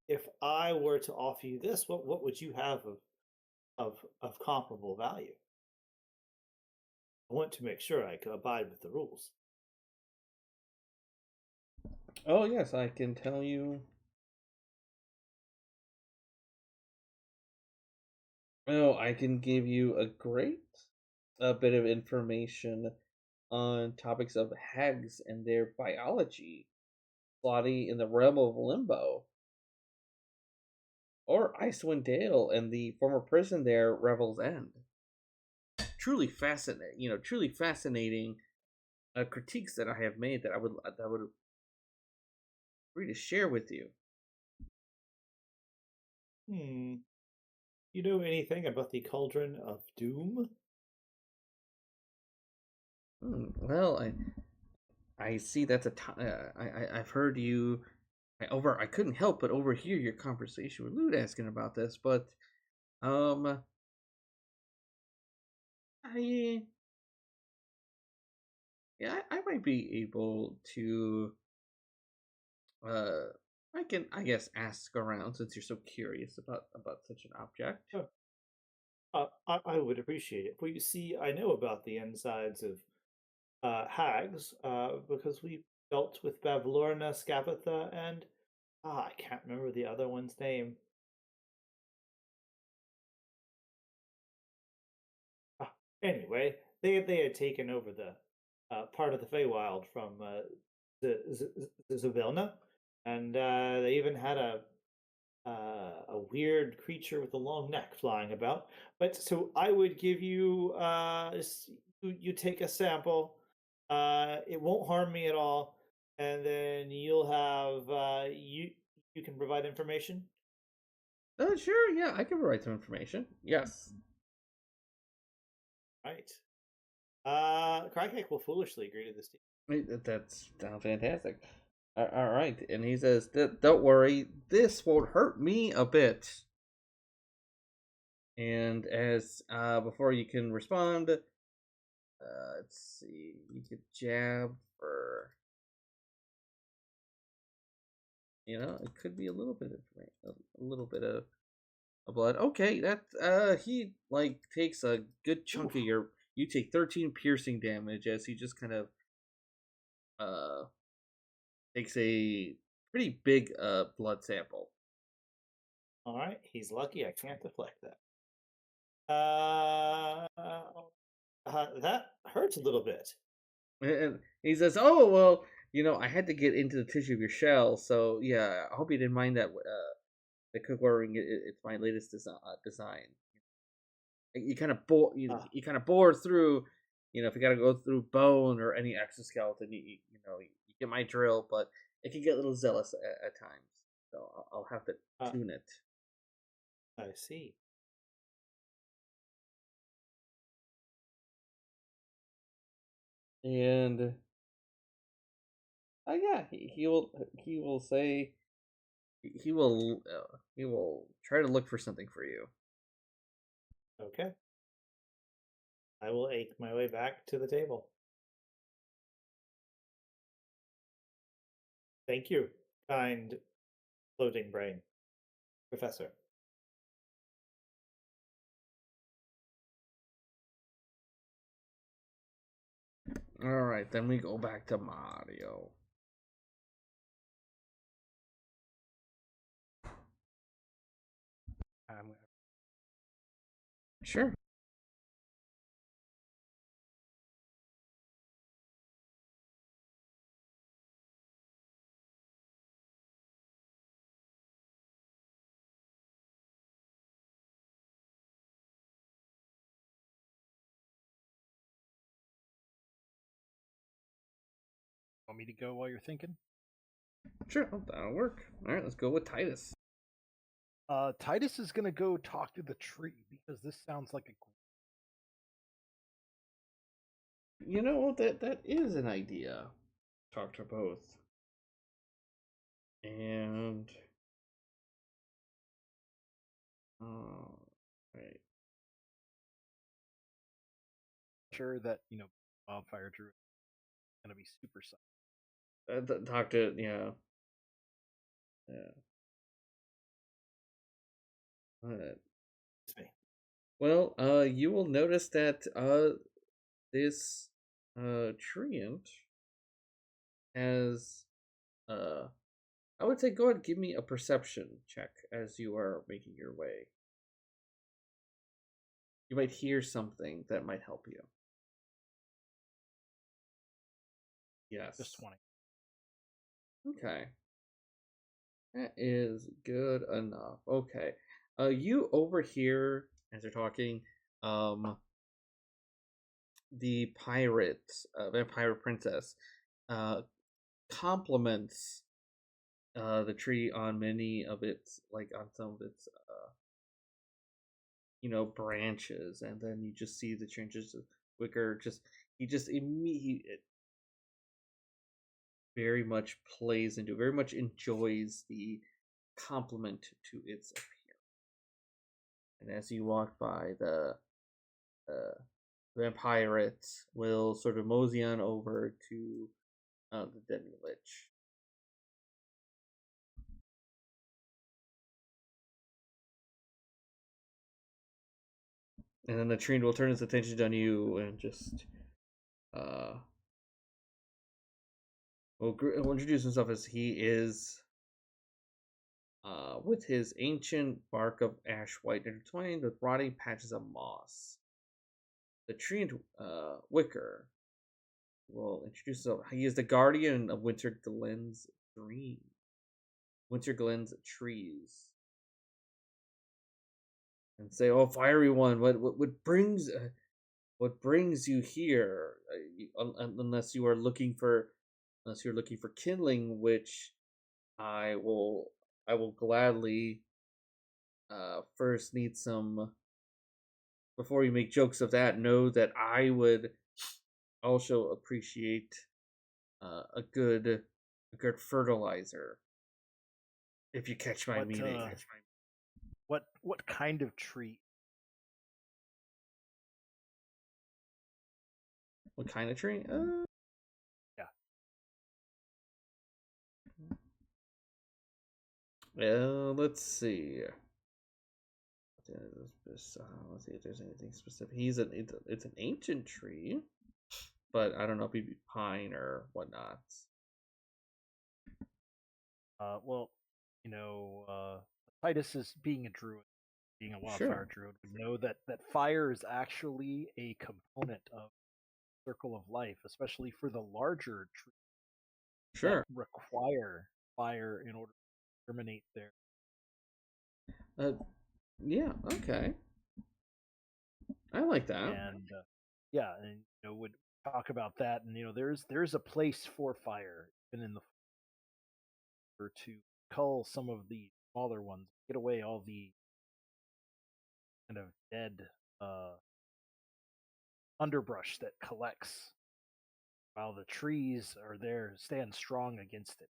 if I were to offer you this, what would you have of comparable value? I want to make sure I can abide with the rules. Oh yes, I can tell you. Oh, I can give you a great bit of information on topics of hags and their biology, Slotty in the realm of limbo, or Icewind Dale and the former prison there, Revel's End. Truly fascinating critiques that I have made that I would agree to share with you. Hmm. You know anything about the Cauldron of Doom? Well, I see that's I've heard you. I couldn't help but overhear your conversation with Lute asking about this, but um, I yeah, I might be able to uh, I guess ask around since you're so curious about such an object. Oh, I would appreciate it. For you see, I know about the insides of hags because we dealt with Bavlorna, Scavatha, and I can't remember the other one's name. Ah, anyway, they had taken over the part of the Feywild from the Zavilna, and they even had a weird creature with a long neck flying about. But so I would give you you take a sample. It won't harm me at all, and then you'll have you can provide information. Sure, yeah, I can provide some information. Yes. Right. Krikec will foolishly agree to this deal. That sounds fantastic. All right, and he says, "Don't worry, this won't hurt me a bit." And as before you can respond, let's see, you could jab for it could be a little bit of a little bit of blood. Okay, that he like takes a good chunk of Oof. your. You take 13 piercing damage as he just kind of uh takes a pretty big blood sample. All right, he's lucky I can't deflect that. That hurts a little bit. And he says, "Oh well, I had to get into the tissue of your shell, so yeah, I hope you didn't mind that. The cookware ring, it's my latest design. You kind of bore, you kind of bore through. If you got to go through bone or any exoskeleton, you get my drill, but it can get a little zealous at times. So I'll have to tune it. I see. And yeah, he will say he will try to look for something for you. Okay. I will ache my way back to the table. Thank you, kind floating brain, Professor. All right, then we go back to Mario. Sure. Want me to go while you're thinking? Sure, that'll work. All right, let's go with Titus. Titus is going to go talk to the tree because this sounds like a. That is an idea. Talk to both. And right. Sure that Wildfire Druid is going to be super psyched. Talk to yeah. Well, you will notice that this treant has I would say go ahead and give me a perception check as you are making your way. You might hear something that might help you. Yes. Just 20. Okay. That is good enough. Okay. You overhear as you're talking, the pirate, vampire princess, compliments the tree on many of its, on some of its, branches, and then you just see the changes of Wicker. He just immediately very much plays into, very much enjoys the compliment to its appearance. And as you walk by, the vampirate will sort of mosey on over to the demi-lich. And then the tree will turn its attention on you and just will introduce himself as he is with his ancient bark of ash white intertwined with rotting patches of moss. The tree and Wicker will introduce himself. He is the guardian of Winter Glen's trees. And say, "Oh, fiery one, what brings you here? Unless you're looking for kindling, which I will gladly first need some. Before you make jokes of that, know that I would also appreciate a good fertilizer. If you catch my meaning." What kind of tree? What kind of tree? Yeah. Well, let's see. Let's see if there's anything specific. It's an ancient tree, but I don't know if he'd be pine or whatnot. Well, Titus is being a druid, being a wildfire druid, would know that fire is actually a component of Circle of Life, especially for the larger tree. Sure. require fire in order to terminate their. Yeah. Okay. I like that. And yeah, and would talk about that, and there's a place for fire even in the or to cull some of the smaller ones, get away all the kind of dead underbrush that collects while the trees are there, stand strong against it.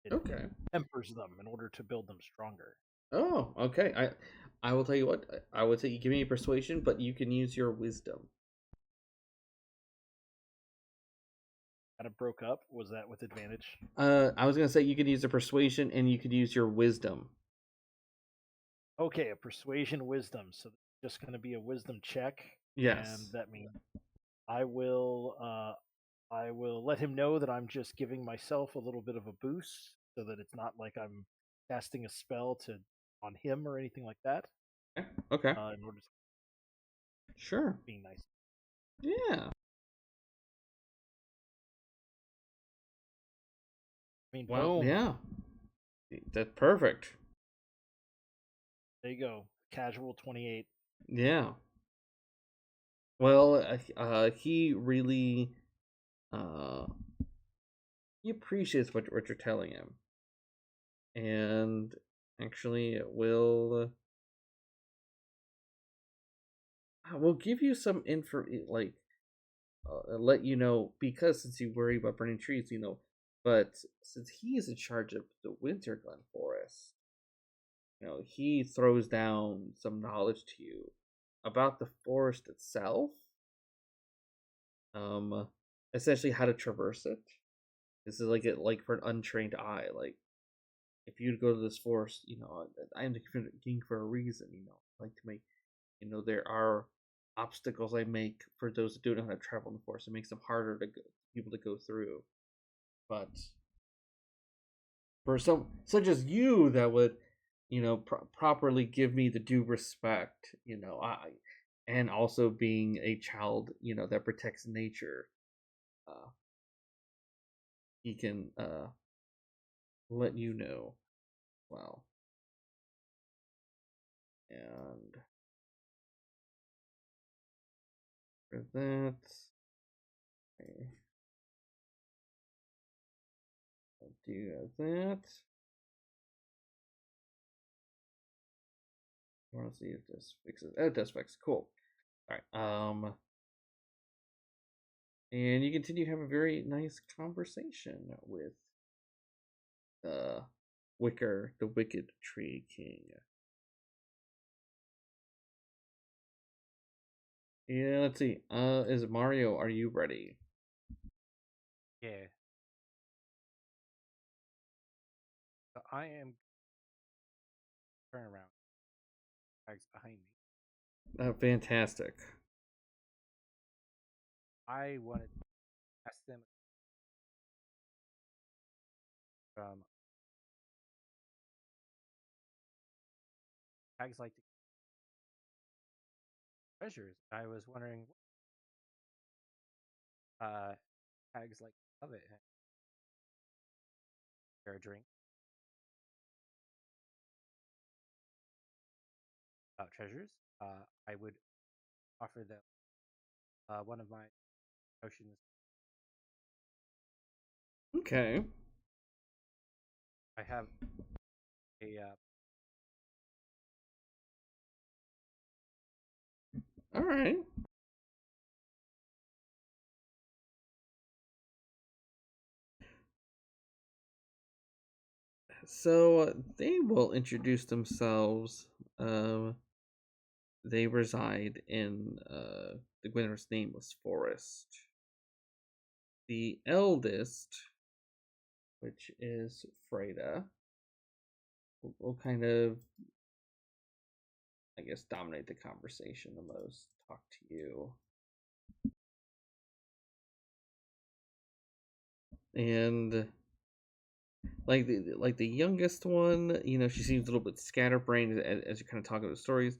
It Okay. tempers them in order to build them stronger. Oh, okay. I will tell you what. I would say you give me a persuasion, but you can use your wisdom. Kind of broke up. Was that with advantage? I was gonna say you could use a persuasion and you could use your wisdom. Okay, a persuasion wisdom. So it's just going to be a wisdom check. Yes. And that means I will let him know that I'm just giving myself a little bit of a boost, so that it's not like I'm casting a spell on him or anything like that. Okay. In order to Sure. be nice. Yeah. I mean, Well, boom. yeah. That's perfect. There you go. Casual 28. Yeah. Well, he really, he appreciates what you're telling him, and actually, it will give you some info, like, let you know, because since you worry about burning trees, but since he is in charge of the Winter Glen Forest, he throws down some knowledge to you about the forest itself. Essentially how to traverse it. This is like for an untrained eye. Like, if you go to this forest, I am the king for a reason. I like to make, there are obstacles I make for those that don't know how to travel in the forest. It makes them harder to people to go through. But for some such as you, that would, properly give me the due respect, and also being a child, that protects nature, he can let you know. Well, and for that, I'll do that. I want to see if this fixes. Oh, it does fix. Cool. All right. And you continue to have a very nice conversation with the the Wicked Tree King. Yeah, let's see. Is Mario? Are you ready? Yeah. So I am turn around. Bags behind me. Fantastic. I wanted to ask them tags like to treasures. I was wondering, tags like love it. Share a drink about treasures. I would offer them one of my potions. Okay. I have a All right. So they will introduce themselves. They reside in the Gwynner's Nameless Forest. The eldest, which is Freda, will kind of, I guess, dominate the conversation the most. Talk to you. And like the youngest one, she seems a little bit scatterbrained as you kind of talk about the stories.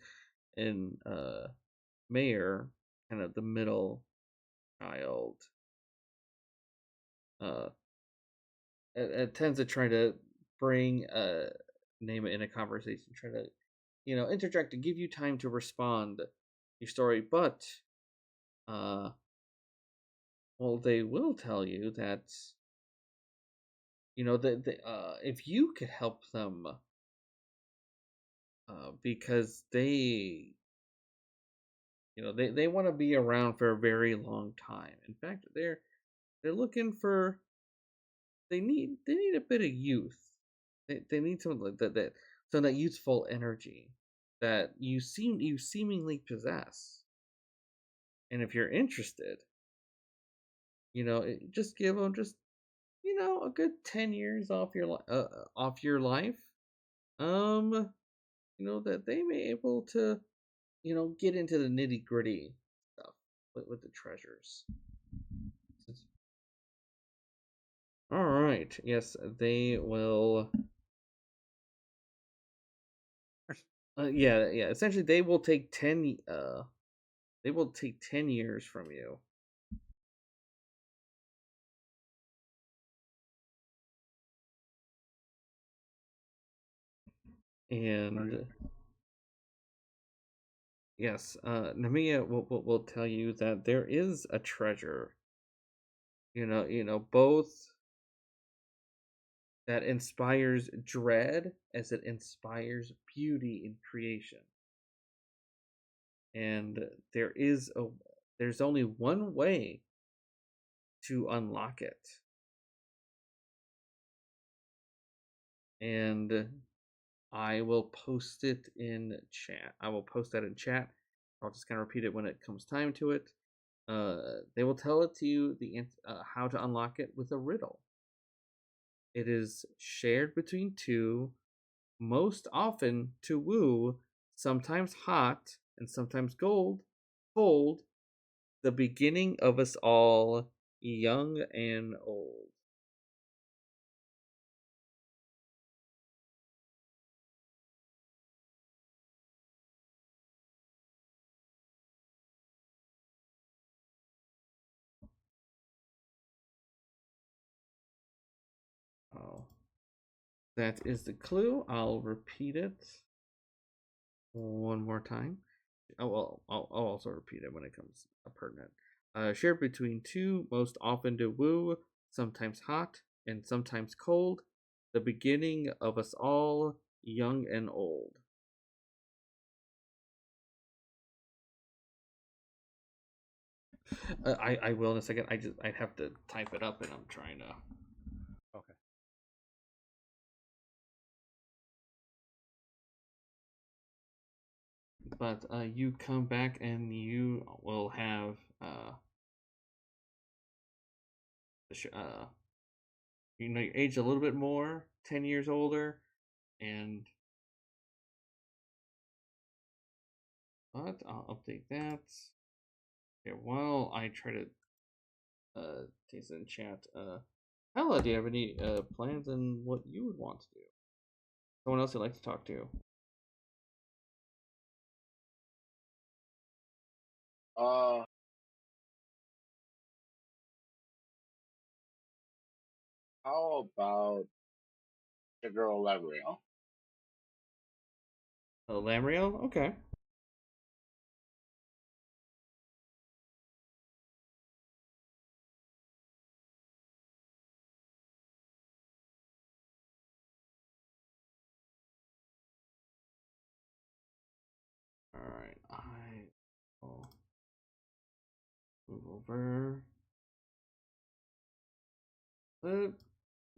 And Mayor, kind of the middle child, tends to try to bring Nema in a conversation, try to interject and give you time to respond to your story, but well, they will tell you that if you could help them, because they they want to be around for a very long time. In fact, they're looking for they need a bit of youth. They need some like that some of that youthful energy that you seemingly possess. And if you're interested, just give them just a good 10 years off your life. That they may able to get into the nitty-gritty stuff with the treasures. All right. Yes, they will. Yeah. Essentially, they will take 10. They will take 10 years from you. And yes, Namiya will tell you that there is a treasure. Both that inspires dread as it inspires beauty in creation. And there's only one way to unlock it. And I will post it in chat. I will post that in chat. I'll just kind of repeat it when it comes time to it. They will tell it to you how to unlock it with a riddle. It is shared between two, most often to woo, sometimes hot and sometimes cold, the beginning of us all, young and old. Oh, that is the clue. I'll repeat it one more time. Oh, well, I'll also repeat it when it comes pertinent. Shared between two, most often to woo, sometimes hot and sometimes cold, the beginning of us all, young and old. I will in a second. I'd have to type it up, and I'm trying to. Okay. But you come back and you will have your age a little bit more, 10 years older, and but I'll update that. Okay, while I try to taste it in chat, Hela, do you have any plans on what you would want to do? Someone else you'd like to talk to? How about General Lamriel? Lamriel? Okay. Alright, I will move over.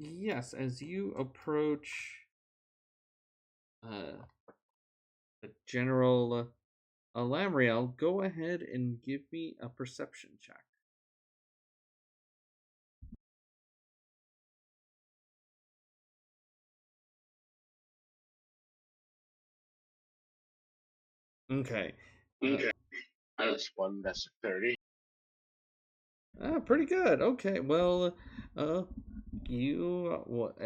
Yes, as you approach the General Lamriel, go ahead and give me a perception check. Okay. Okay. That's one. That's 30. Pretty good. Okay, well,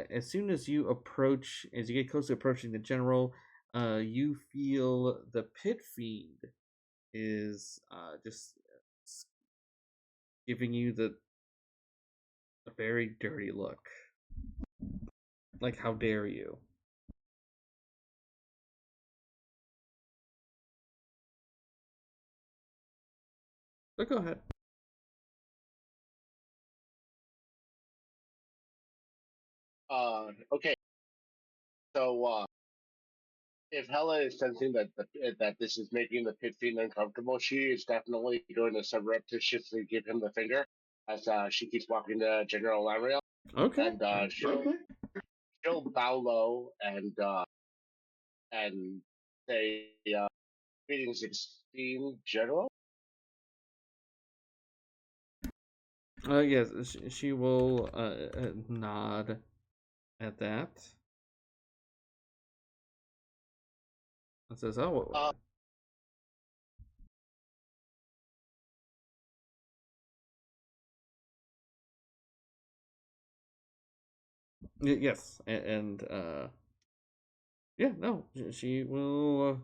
as soon as you get close to approaching the general, you feel the pit fiend is just giving you a very dirty look. Like, how dare you? But go ahead. Okay. So, if Hela is sensing that this is making the Pit Fiend uncomfortable, she is definitely going to surreptitiously give him the finger as she keeps walking to General Lamriel, Okay. and she'll bow low and say, "Greetings, esteemed General." Yes, she will nod at that. And says, "Oh, yes," and yeah, no, she will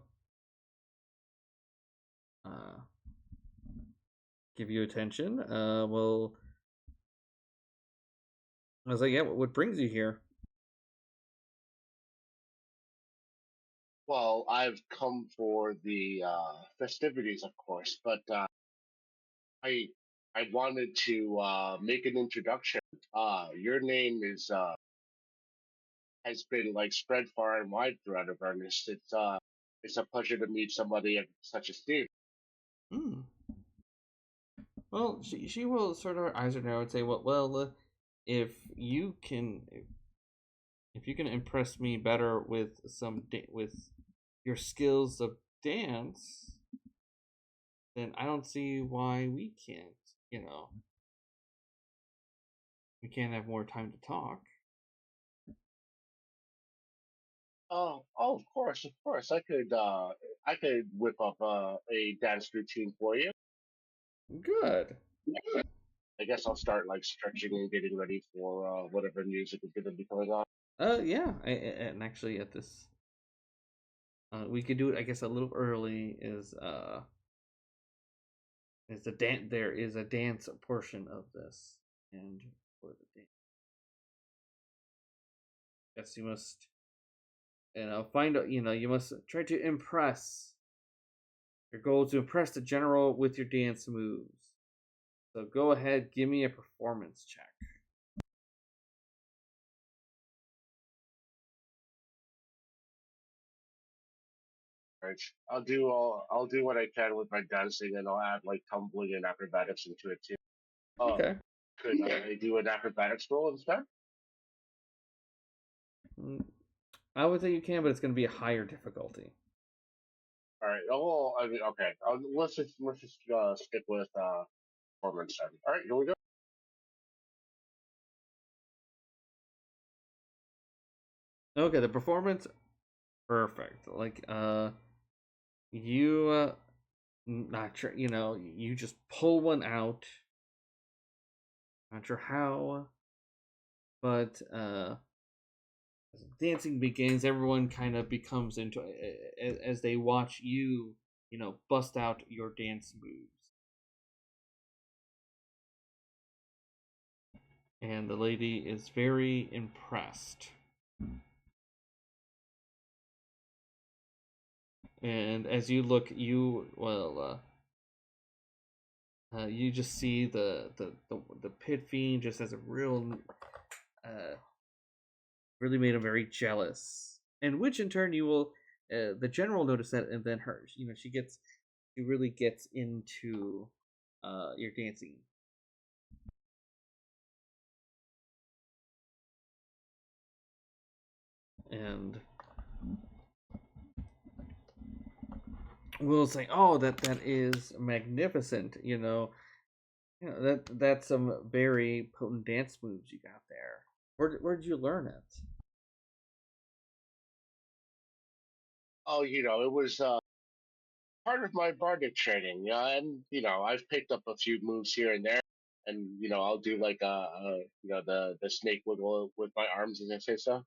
give you attention. Well, I was like, "Yeah, what brings you here?" Well, I've come for the festivities, of course, but I I wanted to make an introduction. Your name is has been like spread far and wide throughout Avernus. It's a pleasure to meet somebody of such esteem. Hmm. Well, she will sort of her eyes are narrow and say, "Well, if you can if you can impress me better with with your skills of dance, then I don't see why we can't. You know, we can't have more time to talk." Of course, of course. I could whip up a dance routine for you. Good. I guess I'll start like stretching and getting ready for whatever music is going to be coming on. Yeah. And actually, at this, we could do it. I guess a little early is the dance. There is a dance portion of this, and for the dance, yes, you must. Find out. You must try to impress. Your goal is to impress the general with your dance moves. So go ahead, give me a performance check. Right. I'll do what I can with my dancing, and I'll add like tumbling and acrobatics into it too. Oh, Okay. could I do an acrobatics roll instead? Mm, I would say you can, but it's going to be a higher difficulty. All right. Oh, well, I mean, okay. Let's just stick with performance then. All right, here we go. Okay, the performance, perfect. Like, you, not sure, you just pull one out. Not sure how, but as dancing begins, everyone kind of becomes into as they watch you, bust out your dance moves. And the lady is very impressed. And as you look, you just see the pit fiend just as a real, really made him very jealous. And which in turn you will, the general notice that, and then her, she really gets into, your dancing. And we'll say, "Oh, that is magnificent." That's some very potent dance moves you got there. Where did you learn it? Oh, it was part of my bardic training. Yeah, and I've picked up a few moves here and there, and I'll do like the snake wiggle with my arms as I say so.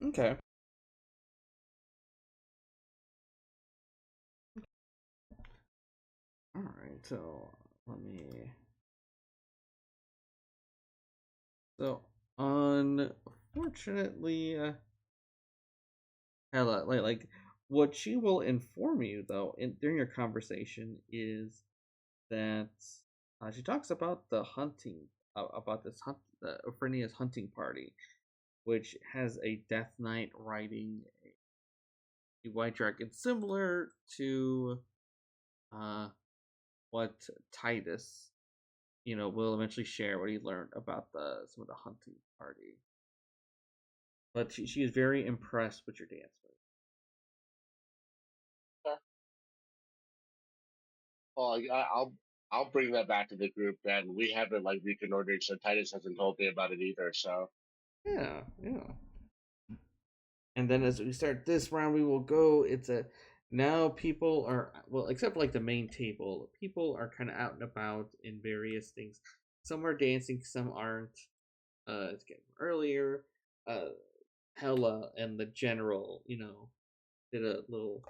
Okay. All right. So let me. So unfortunately, Hela, like what she will inform you though during your conversation is that she talks about the hunting, about this the Ophrinia's hunting party, which has a Death Knight riding a white dragon, similar to what Titus, will eventually share what he learned about some of the hunting party. But she is very impressed with your dance move. Okay. Well, I'll bring that back to the group, and we haven't reconnoitered, so Titus hasn't told me about it either. So Yeah. And then as we start this round, we will go. Now people are, well, except for the main table, people are kind of out and about in various things. Some are dancing, some aren't. It's getting earlier. Hela and the general, did a little.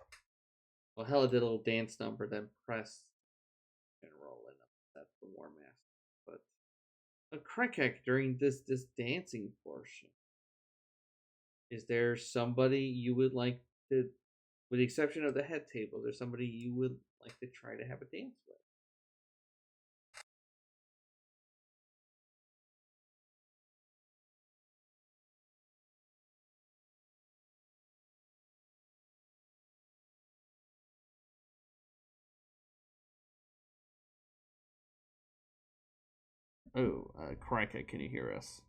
Well, Hela did a little dance number, then pressed general and upset the war master. But a Krikec during this dancing portion. Is there somebody you would like to, with the exception of the head table, is there somebody you would like to try to have a dance with? Oh, Krikec, can you hear us?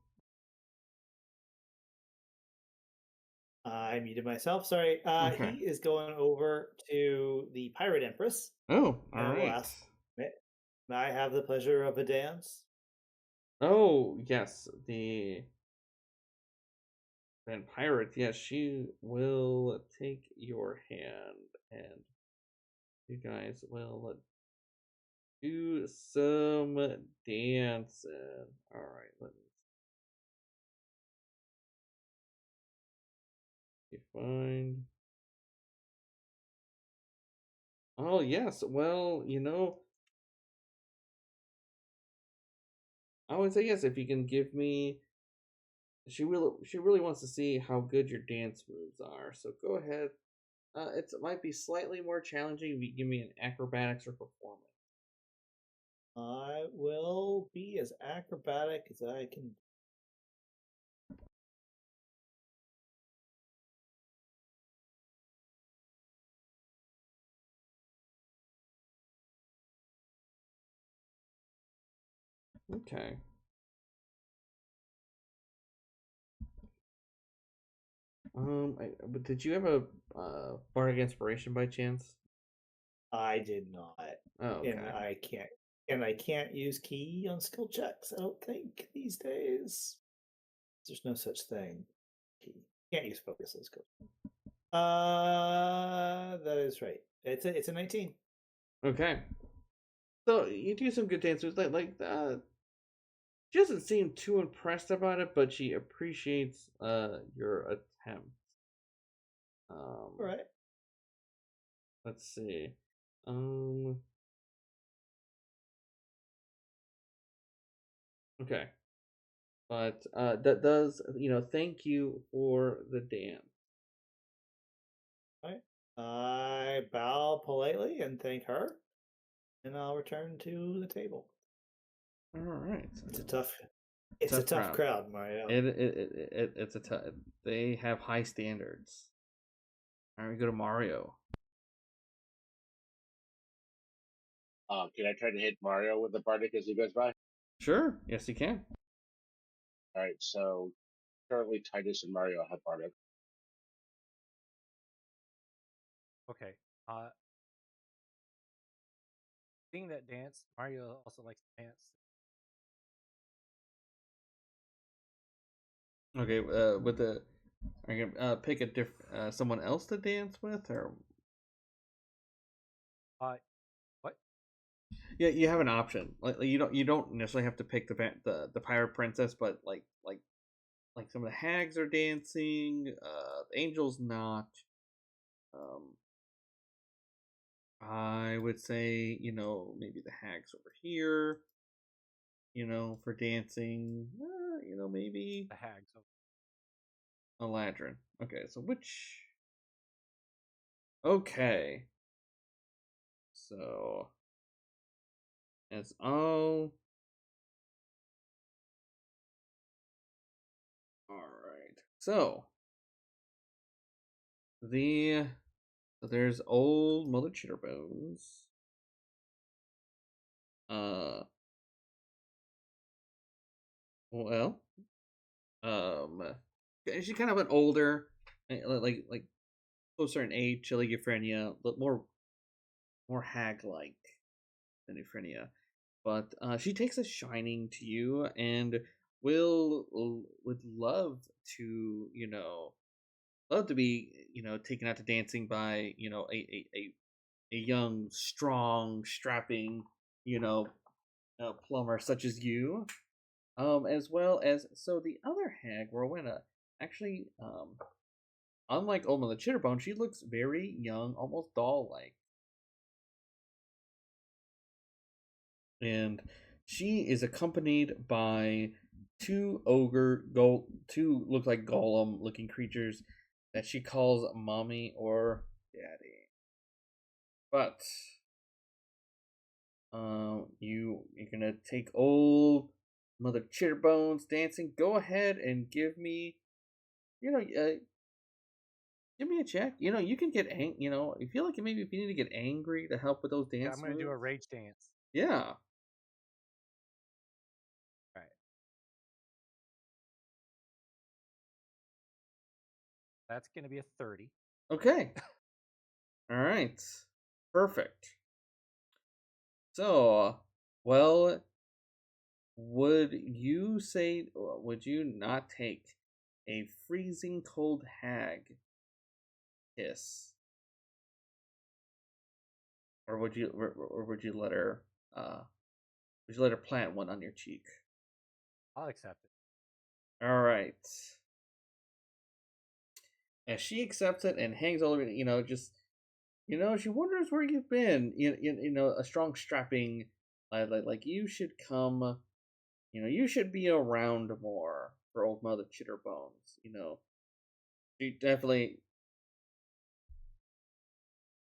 I muted myself. Sorry. Okay. He is going over to the Pirate Empress. Oh, all and will right. ask, may I have the pleasure of a dance? Oh, yes, the Van Pirate. Yes, she will take your hand, and you guys will do some dancing. All right, let me find. Oh yes, well, I would say yes if you can give me. She really wants to see how good your dance moves are. So go ahead. It might be slightly more challenging if you give me an acrobatics or performance. I will be as acrobatic as I can. Okay. But did you have a bardic inspiration by chance? I did not. Oh, okay. And I can't use key on skill checks, I don't think, these days. There's no such thing. Key. Can't use focus on skill. That is right. It's a 19. Okay. So you do some good dances. She doesn't seem too impressed about it, but she appreciates your attempt. All right. Let's see. Okay. But that does, thank you for the dance. All right. I bow politely and thank her, and I'll return to the table. All right. It's a tough crowd, Mario. It's a tough. They have high standards. All right, we go to Mario. can I try to hit Mario with the Bardic as he goes by? Sure. Yes, you can. All right. So currently, Titus and Mario have Bardic. Okay. Seeing that dance, Mario also likes to dance. Okay. Are you gonna pick a someone else to dance with, or? What? Yeah, you have an option. You don't necessarily have to pick the pirate princess, but like some of the hags are dancing. The angels not. I would say maybe the hags over here. for dancing. Maybe The hags. a ladrin. Okay, so which? Okay, so as all right. So there's old Mother Chitterbones. Well, she's kind of an older, like closer in age to like Euphrasia, but more hag-like than Euphrasia. But she takes a shining to you and would love to be taken out to dancing by a young, strong, strapping plumber such as you. As well as the other hag, Rowena, actually, unlike Old Mother Chitterbone, she looks very young, almost doll-like, and she is accompanied by two look like golem-looking creatures that she calls mommy or daddy. But you're gonna take old Mother Chitterbones dancing. Go ahead and give me, give me a check. You can get I feel like maybe if you need to get angry to help with those dance Yeah, I'm gonna do a moves. rage dance. Yeah. Right. That's gonna be a 30. Okay. All right. Perfect. So, well, would you not take a freezing cold hag kiss, or would you let her plant one on your cheek? I'll accept it. All right. And she accepts it and hangs all over. She wonders where you've been. A strong, strapping, like you should come. You should be around more for old Mother Chitterbones. She definitely.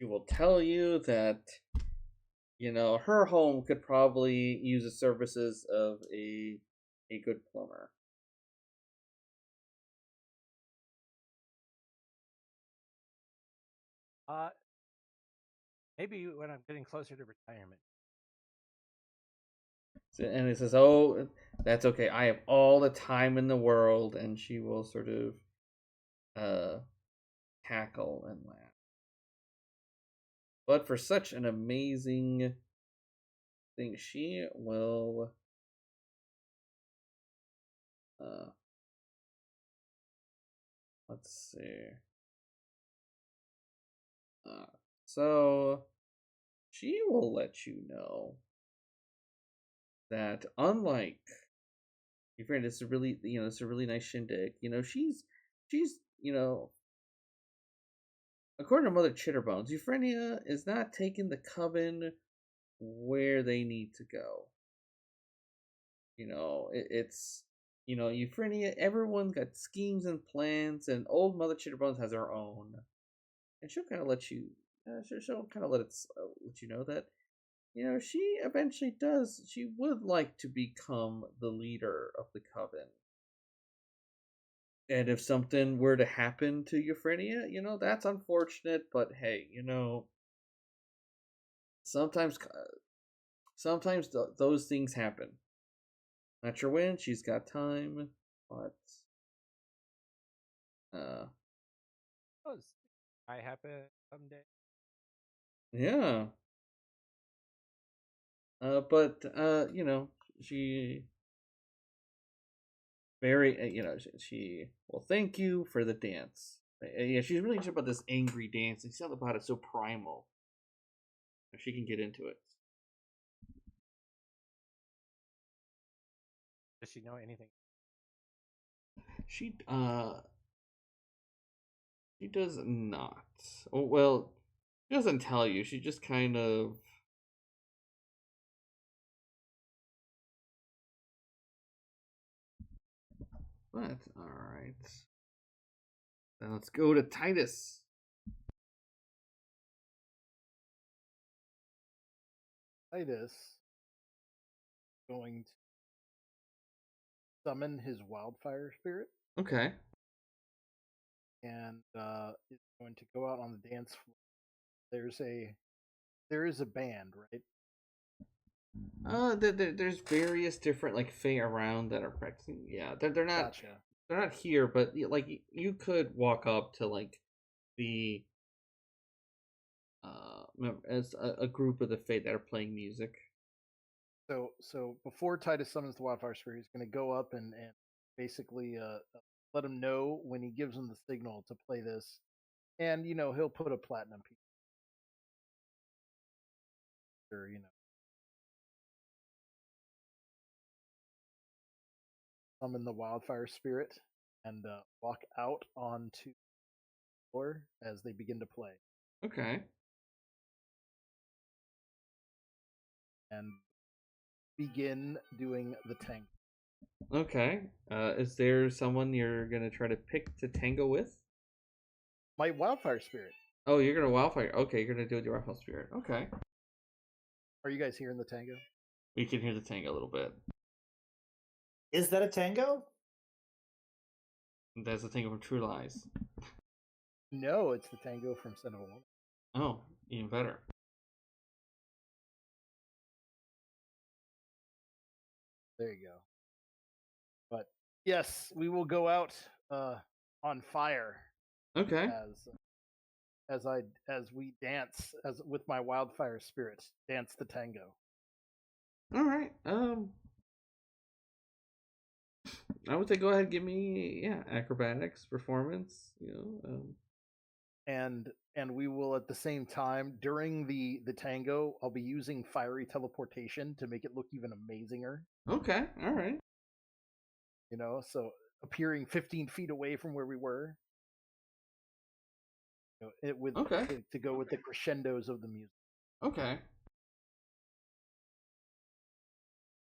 She will tell you that her home could probably use the services of a good plumber. Maybe when I'm getting closer to retirement. And it says, "Oh, that's okay. I have all the time in the world," and she will sort of cackle and laugh. But for such an amazing thing, she will let's see. So she will let you know that unlike your friend, it's a really nice shindig. She's according to Mother Chitterbones, Euphrasia is not taking the coven where they need to go. It's Euphrasia. Everyone's got schemes and plans, and old Mother Chitterbones has her own, and she'll kind of let you. She'll kind of let you know that she eventually does. She would like to become the leader of the coven. And if something were to happen to Euphrasia, that's unfortunate, but hey, sometimes those things happen. Not sure when, she's got time, but I happen someday. yeah. But she very she will thank you for the dance. Yeah, she's really interested about this angry dance. And something about it so primal. If she can get into it. Does she know anything? She does not. Oh, well, she doesn't tell you. She just kind of But all right. Then let's go to Titus. Titus going to summon his wildfire spirit Okay. and is going to go out on the dance floor. There is a band, right? There's various different like Fae around that are practicing. Yeah, they're not Gotcha. they're not here, but like you could walk up to like the as a group of the Fae that are playing music. So before Titus summons the wildfire spirit, he's going to go up and basically let him know when he gives him the signal to play this, and he'll put a platinum piece. Or summon the wildfire spirit and walk out onto the floor as they begin to play. Okay. And begin doing the tango. Okay. Is there someone you're gonna try to pick to tango with? My wildfire spirit. Oh, you're gonna wildfire. Okay, you're gonna do it with your wildfire spirit. Okay. Are you guys hearing the tango? We can hear the tango a little bit. Is that a tango? That's the tango from True Lies. No, it's the tango from Son of a Woman. Oh, even better. There you go. But yes, we will go out on fire. Okay. As we dance as with my wildfire spirit, dance the tango. All right. I would say go ahead and give me acrobatics performance. And we will at the same time during the tango, I'll be using fiery teleportation to make it look even amazinger. Okay. All right. So appearing 15 feet away from where we were. To go with the crescendos of the music. Okay.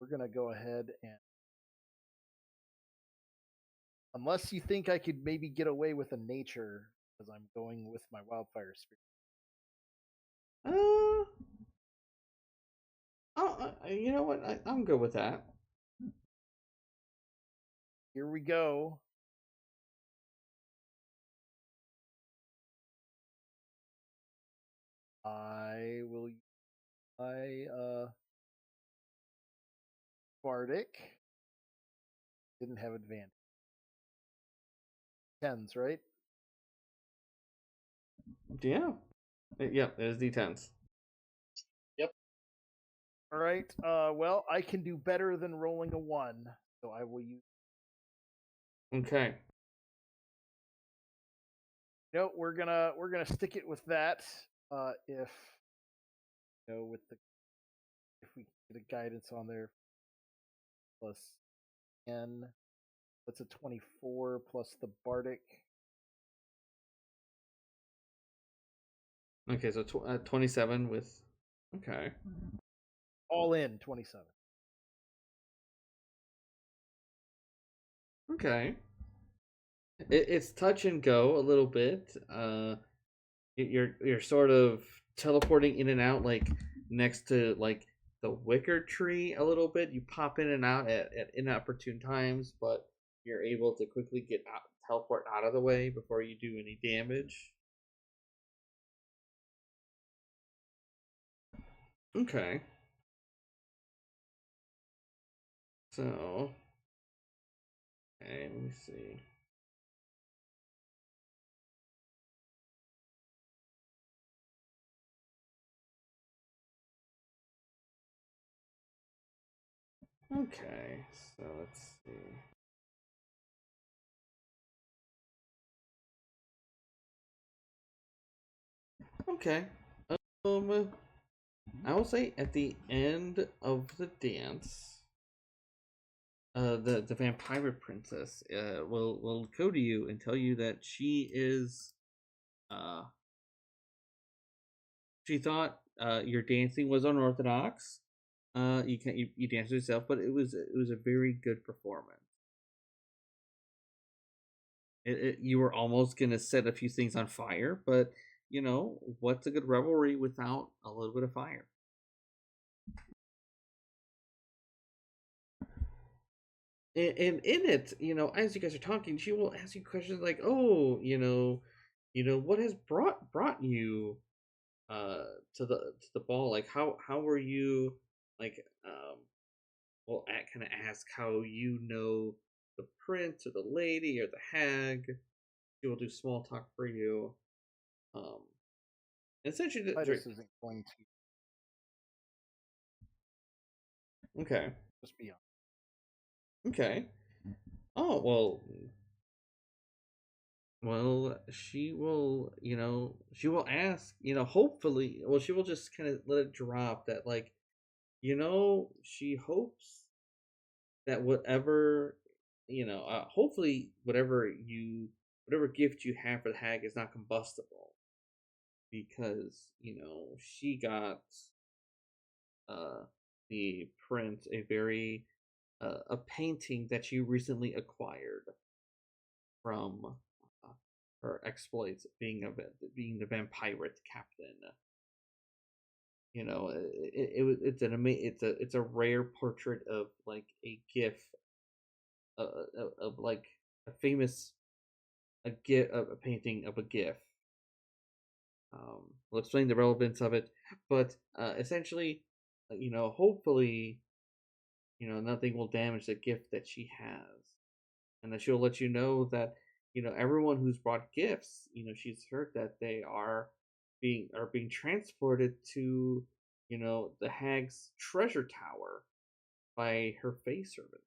We're gonna go ahead and, unless you think I could maybe get away with a nature, because I'm going with my wildfire spirit. You know what? I'm good with that. Here we go. I will use my Bardic. Didn't have advantage. 10s, right? Yeah. Yep, there's D10s. Yep. All right. Well, I can do better than rolling a 1, so I will use. Okay. No, we're gonna stick it with that. If if we get a guidance on there, plus 10, that's a 24 plus the Bardic. Okay, so 27 with. Okay. All in 27. Okay. It's touch and go a little bit. You're sort of teleporting in and out, like next to like the wicker tree a little bit. You pop in and out at inopportune times, but you're able to quickly teleport out of the way before you do any damage. Okay. So, okay, let me see. Okay, so let's see. Okay. I will say at the end of the dance, the vampire princess will go to you and tell you that she is she thought your dancing was unorthodox. You danced yourself, but it was a very good performance. You were almost gonna set a few things on fire, but what's a good revelry without a little bit of fire? And in it, as you guys are talking, she will ask you questions like, "Oh, what has brought you to the ball? Like, how were you like well, kind of ask how the prince or the lady or the hag. She will do small talk for you. Um, essentially, Titus isn't going to okay, just be on. okay. Oh well, she will ask, hopefully, well, she will just kind of let it drop that, like, she hopes that hopefully whatever gift you have for the hag is not combustible, because she got uh the prince a painting that she recently acquired from uh, her exploits being the vampire captain. It's a rare portrait of like a gif of like a famous a painting of a gif. We'll explain the relevance of it, but essentially, hopefully, nothing will damage the gift that she has, and that she'll let you know that everyone who's brought gifts, she's heard that they are being transported to the hag's treasure tower by her face servant.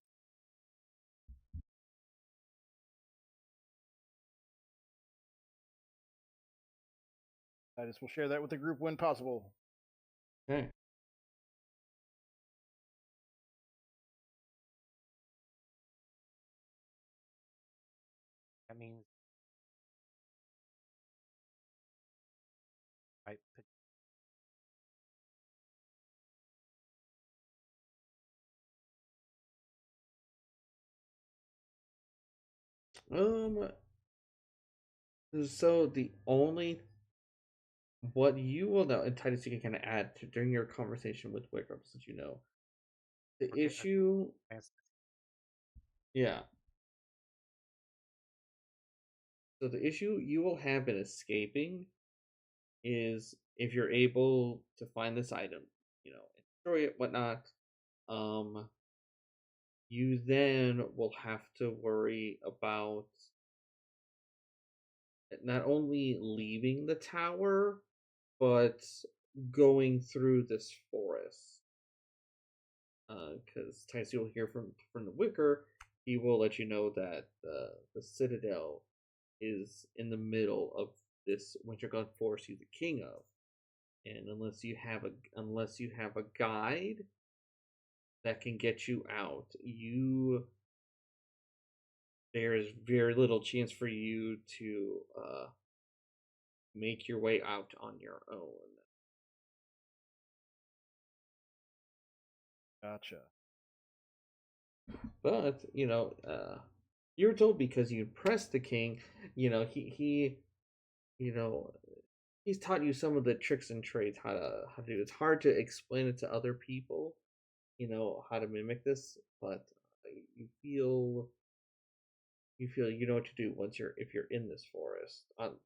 Titus will share that with the group when possible. Okay. That means I put So the only what you will know, and Titus, you can kind of add to during your conversation with Wickham, since the okay. issue. Yeah. So the issue you will have in escaping is if you're able to find this item, destroy it, whatnot. Um, you then will have to worry about not only leaving the tower, but going through this forest. Because Titus, you'll hear from the Wicker, he will let you know that the Citadel is in the middle of this Wintergaunt forest he's the king of, and unless you have a guide that can get you out, there is very little chance for you to make your way out on your own. Gotcha. But you're told because you impressed the king. You know he's taught you some of the tricks and trades how to do. It's hard to explain it to other people. How to mimic this, but you feel you know what to do if you're in this forest. But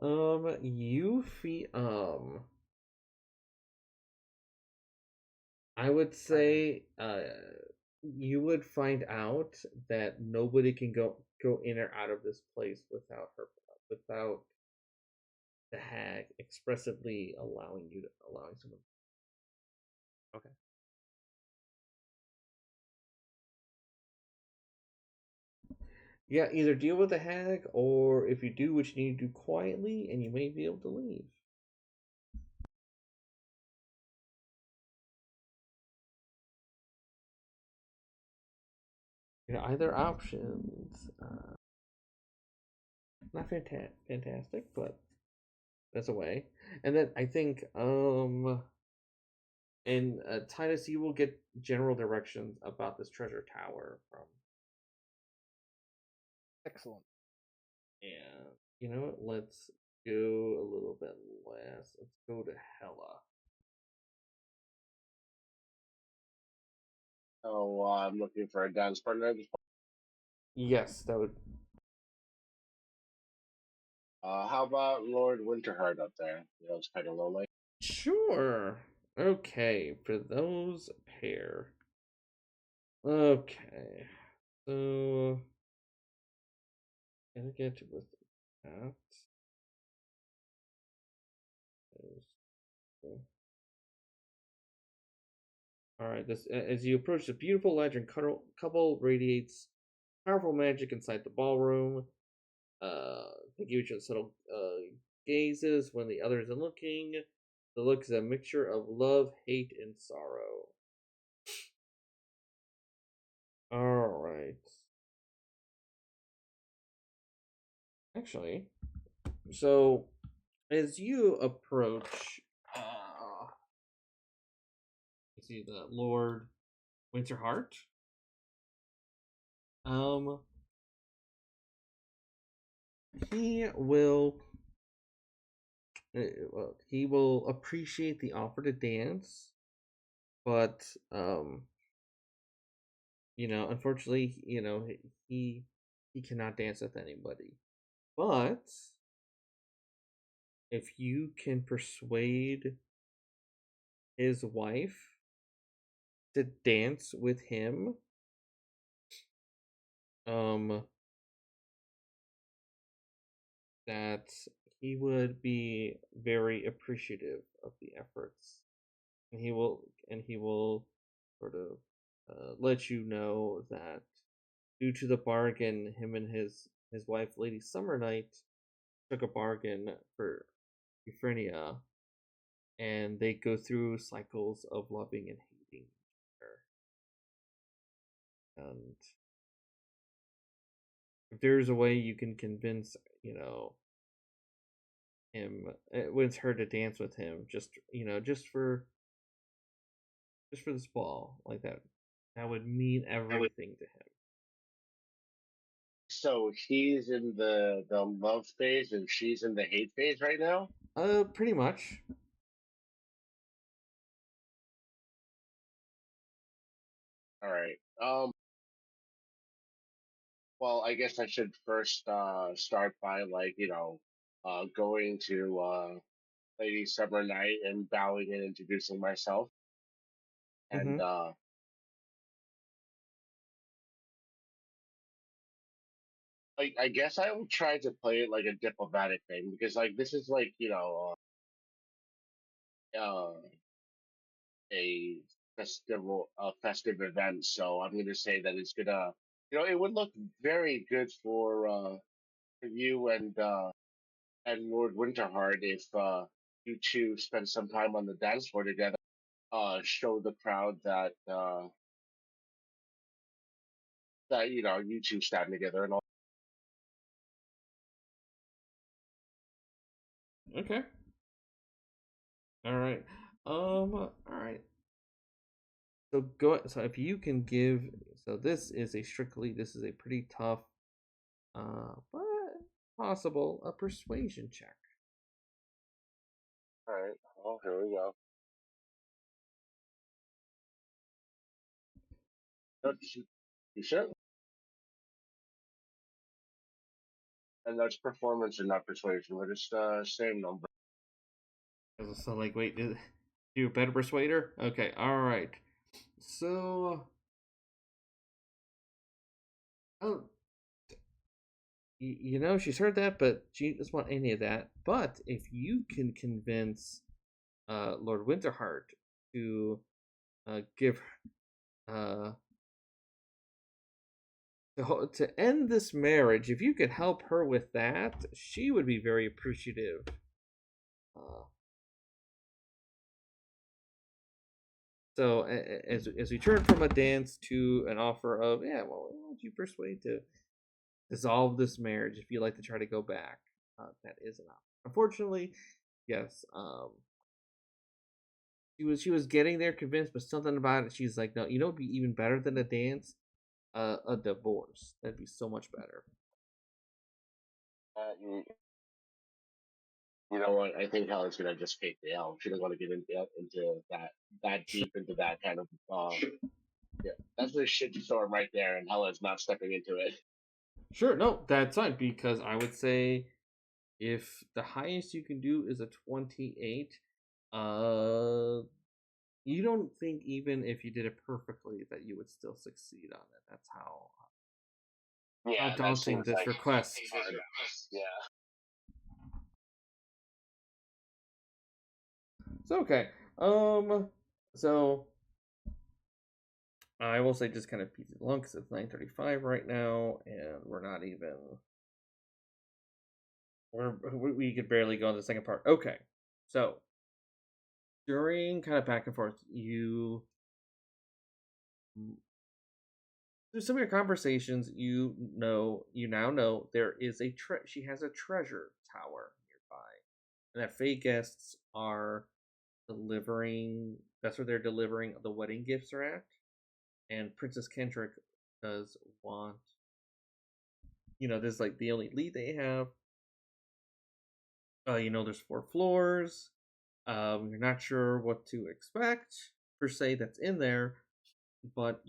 um, you feel I would say you would find out that nobody can go in or out of this place without the hag expressively allowing someone. Okay. Yeah, either deal with the hag, or if you do what you need to do quietly, and you may be able to leave. Either options. Not fantastic, but that's a way. And then I think and Titus, you will get general directions about this treasure tower from. Excellent. And you know what? Let's go a little bit less. Let's go to Hela. Oh, I'm looking for a dance partner. Yes, that would. How about Lord Winterheart up there? You know, it's kind of lonely. Sure. Okay, for those pair. Okay. So gonna get with that. All right. This as you approach the beautiful legend couple radiates powerful magic inside the ballroom. They give each other subtle gazes when the other isn't looking. The look is a mixture of love, hate, and sorrow. All right. Actually, so as you approach, you see the Lord Winterheart. He will. Well, he will appreciate the offer to dance, but you know, unfortunately, you know, he cannot dance with anybody. But if you can persuade his wife to dance with him, that he would be very appreciative of the efforts, and he will sort of let you know that due to the bargain, him and his wife, Lady Summer Night, took a bargain for Euphronia, and they go through cycles of loving and hating her. And if there's a way you can convince, you know, him, wins her to dance with him, just you know, just for this ball like that, that would mean everything to him. So he's in the love phase and she's in the hate phase right now? Pretty much. All right. Well, I guess I should first start by like, you know, going to Lady Summer Night and bowing and introducing myself. And Mm-hmm. I guess I will try to play it like a diplomatic thing because like this is like, you know, a festive event. So I'm gonna say that it's gonna, you know, it would look very good for you and Lord Winterheart if you two spend some time on the dance floor together. Show the crowd that that you know you two stand together and all. Okay. All right. All right. So go. So if you can give. So this is a pretty tough, but possible a persuasion check. All right. Oh, here we go. You sure? And that's performance and not persuasion. We're just same number. So like, wait, do a better persuader? Okay. All right. So. Oh, you know, she's heard that, but she doesn't want any of that. But if you can convince Lord Winterheart to give to end this marriage, if you could help her with that, she would be very appreciative. So as we turn from a dance to an offer of, yeah, well, why don't you persuade to dissolve this marriage if you'd like to try to go back? That is an option. Unfortunately, yes, she was getting there convinced, but something about it, she's like, no, you know, it'd be even better than a dance, a divorce. That'd be so much better. You know what? I think Hela's gonna just fake the L. She doesn't want to get into that deep into that kind of. Yeah, that's a shit storm right there, and Hela's not stepping into it. Sure, no, that's fine, because I would say if the highest you can do is a 28, you don't think even if you did it perfectly that you would still succeed on it. That's how Yeah, that daunting seems this like request. hard. Yeah. It's okay. So I will say just kind of piece it along because it's 9:35 right now, and we're not even. We could barely go on the second part. Okay, so during kind of back and forth, through some of your conversations, you now know there is she has a treasure tower nearby, and that Fey guests are delivering. That's where they're delivering the wedding gifts are at, and Princess Kendrick does want. This is like the only lead they have. There's 4 floors. You're not sure what to expect per se that's in there, but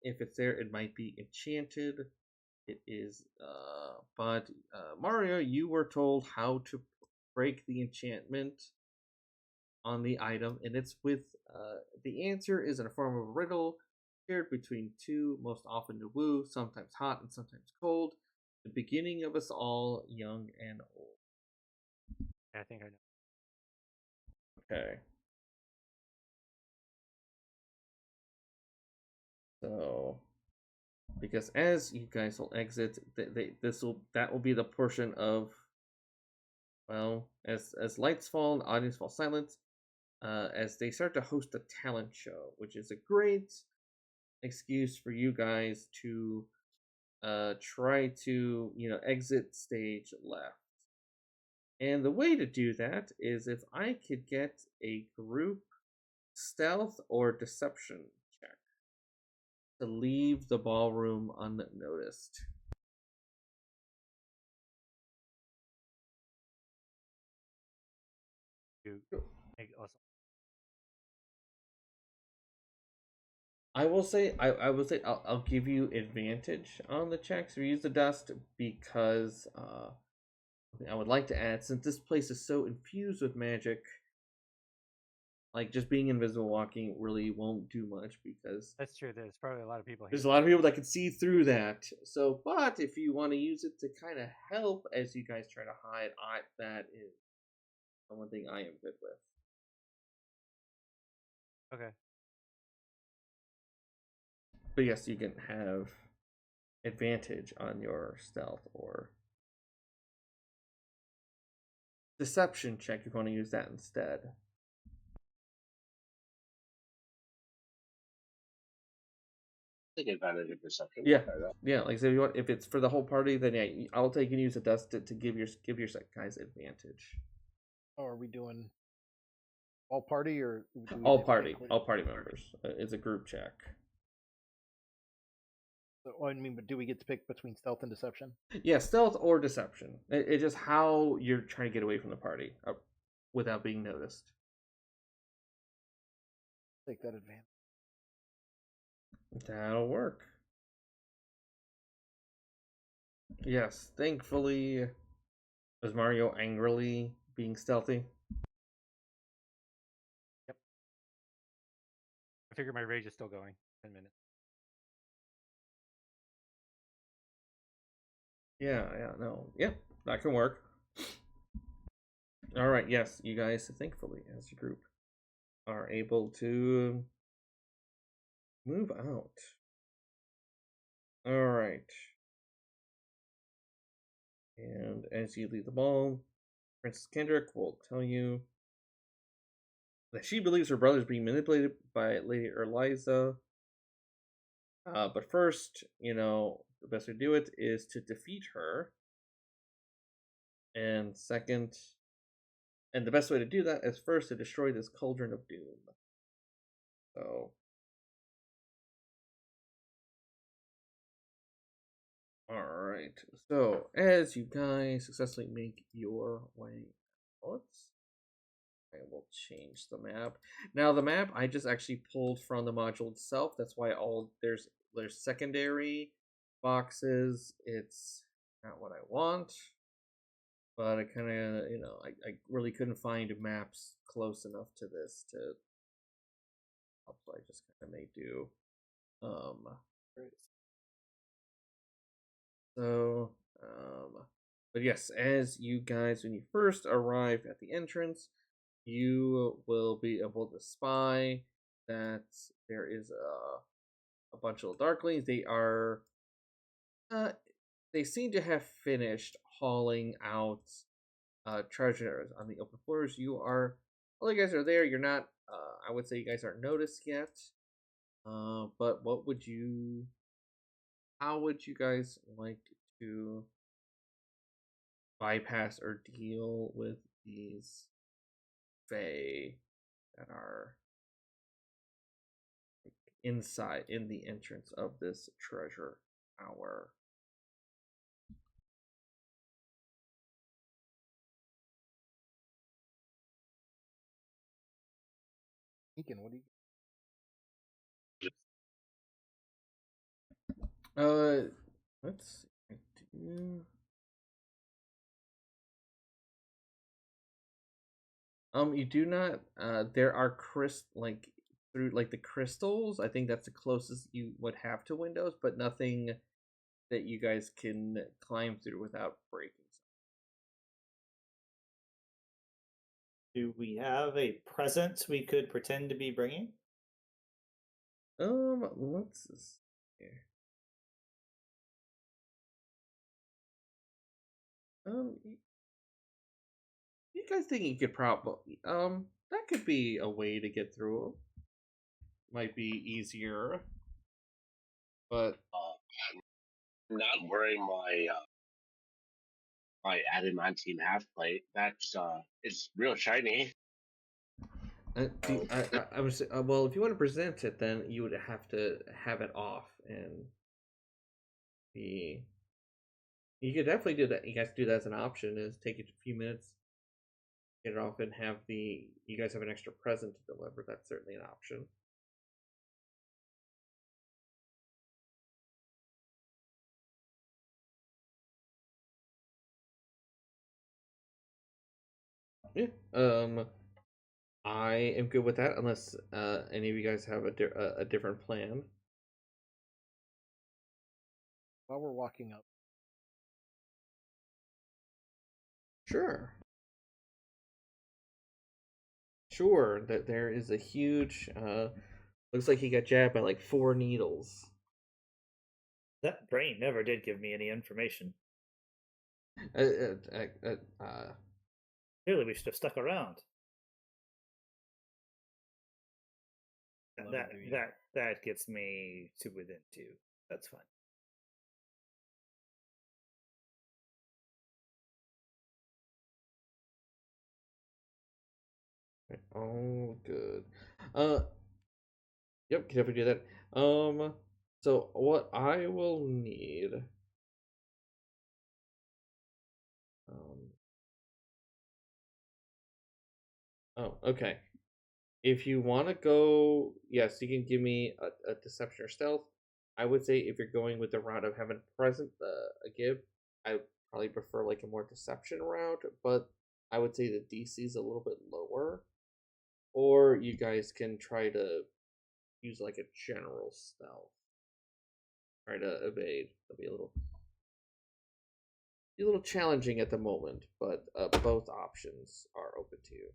if it's there, it might be enchanted. It is, but Mario, you were told how to break the enchantment on the item, and it's with the answer is in a form of a riddle shared between 2, most often to woo, sometimes hot and sometimes cold. The beginning of us all, young and old. I think I know. Okay. So, because as you guys will exit, that will be the portion of, well, as lights fall and audience fall silent, as they start to host a talent show, which is a great excuse for you guys to try to exit stage left. And the way to do that is if I could get a group stealth or deception check to leave the ballroom unnoticed. I will say I'll give you advantage on the checks or use the dust because I would like to add, since this place is so infused with magic, like just being invisible walking really won't do much because That's true. There's probably a lot of people here. there's a lot of people that can see through that. So, but if you want to use it to kind of help as you guys try to hide, that is the one thing I am good with. Okay. But yes, you can have advantage on your stealth or deception check if you want to use that instead. Take advantage of deception. Yeah, like I said, if it's for the whole party, then yeah, I'll take and use a dust to give your guys advantage. Oh, are we doing all party or all party members? It's a group check. So, I mean, but do we get to pick between stealth and deception? Yeah, stealth or deception. It's just how you're trying to get away from the party without being noticed. Take that advantage. That'll work. Yes, thankfully, was Mario angrily being stealthy? Yep. I figure my rage is still going. 10 minutes. Yeah, no. Yep, that can work. Alright, yes, you guys, thankfully, as a group, are able to move out. Alright. And as you leave the ball, Princess Kendrick will tell you that she believes her brother is being manipulated by Lady Eliza. But first, the best way to do it is to defeat her. And second, And the best way to do that is first to destroy this Cauldron of Doom. So, alright. So, as you guys successfully make your way out, I will change the map. Now, the map I just actually pulled from the module itself. That's why there's secondary boxes. It's not what I want. But I kind of, I really couldn't find maps close enough to this to. So I just kind of made do. But yes, as you guys, when you first arrive at the entrance, you will be able to spy that there is a bunch of darklings. They seem to have finished hauling out treasures on the open floors. All you guys are there. You're not. I would say you guys aren't noticed yet. But how would you guys like to bypass or deal with these fae that are inside in the entrance of this treasure tower? Deacon, what do you? Let's see. I do. You do not. There are through the crystals. I think that's the closest you would have to windows, but nothing that you guys can climb through without breaking. Do we have a present we could pretend to be bringing? Let's see. You guys think you could probably that could be a way to get through. Might be easier, but I'm not wearing my adamantine half plate. That's it's real shiny. I was well. If you want to present it, then you would have to have it off and be. You could definitely do that. You guys do that as an option. Is take it a few minutes, get it off, and you guys have an extra present to deliver. That's certainly an option. Yeah. I am good with that, unless any of you guys have a different plan. While we're walking up, Sure, that there is a huge. Looks like he got jabbed by like 4 needles. That brain never did give me any information. Clearly, we should have stuck around. That gets me to within 2. That's fine. Oh, good. Yep, can definitely do that. So what I will need. Oh, okay. If you want to go, yes, you can give me a deception or stealth. I would say if you're going with the route of having present a give, I would probably prefer like a more deception route, but I would say the DC is a little bit lower. Or you guys can try to use like a general stealth. Try to evade. It'll be a little challenging at the moment, but both options are open to you.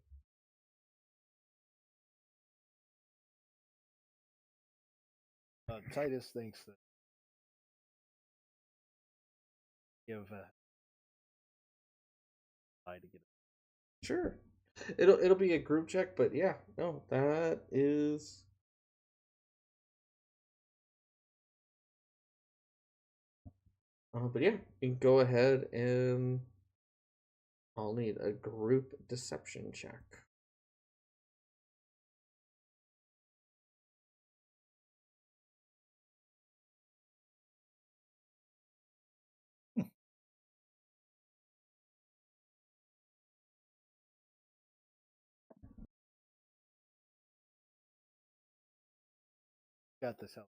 Titus thinks that give to get it. Sure. It'll be a group check, but yeah, no, that is. But yeah, you can go ahead and I'll need a group deception check. Got this out.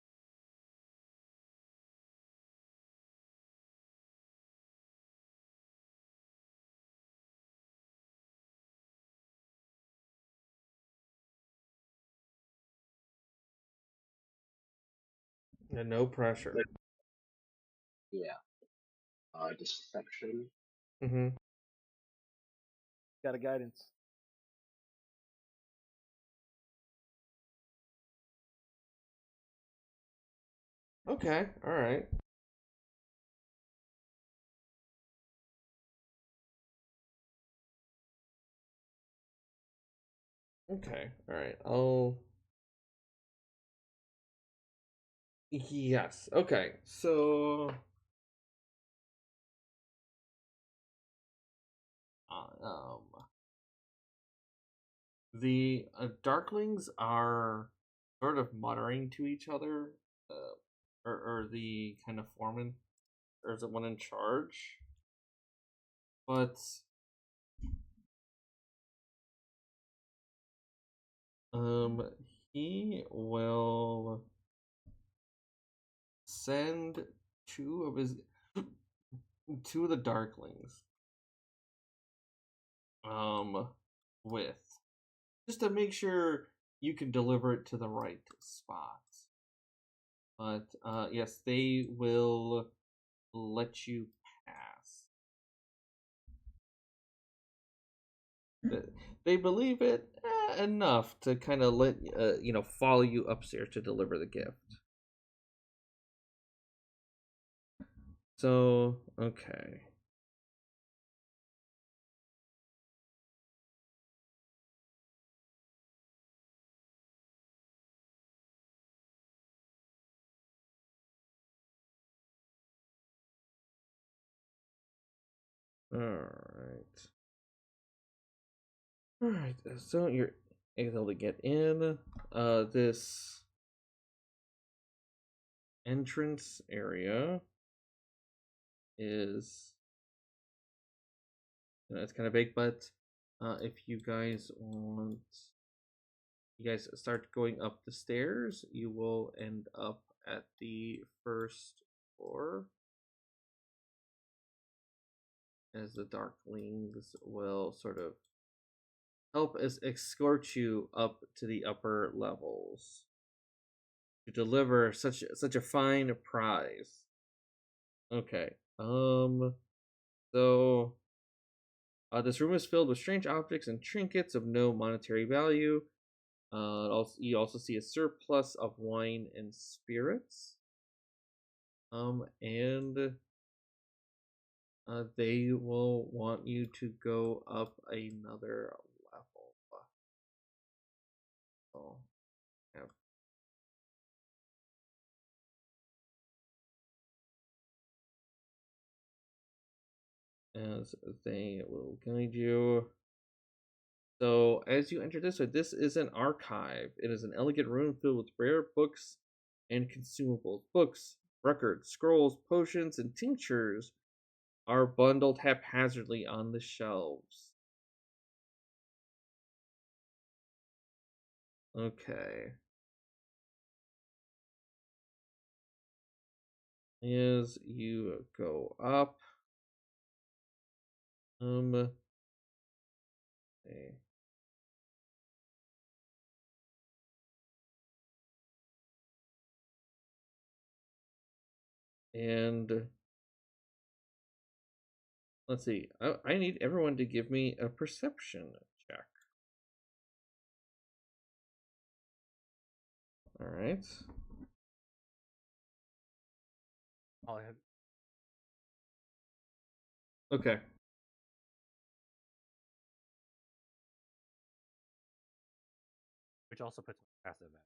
And no pressure. Yeah. Deception. Mm-hmm. Got a guidance. Okay, alright. Okay, alright. Yes, okay. So um the Darklings are sort of muttering to each other, or the kind of foreman, or is it one in charge? But he will send two of the Darklings, with just to make sure you can deliver it to the right spot. But yes, they will let you pass. They believe it enough to kind of let follow you upstairs to deliver the gift. So okay. Alright. Alright, so you're able to get in this entrance area is, it's kind of big, but if you guys start going up the stairs, you will end up at the first floor, as the Darklings will sort of help us escort you up to the upper levels to deliver such a fine prize. Okay. So this room is filled with strange objects and trinkets of no monetary value. You also see a surplus of wine and spirits. And they will want you to go up another level. Oh, yeah. As they will guide you. So, as you enter this is an archive. It is an elegant room filled with rare books and consumables. Books, records, scrolls, potions, and tinctures are bundled haphazardly on the shelves. Okay. As you go up, okay. And let's see. I need everyone to give me a perception check. All right. I'll have Okay. which also puts my passive at.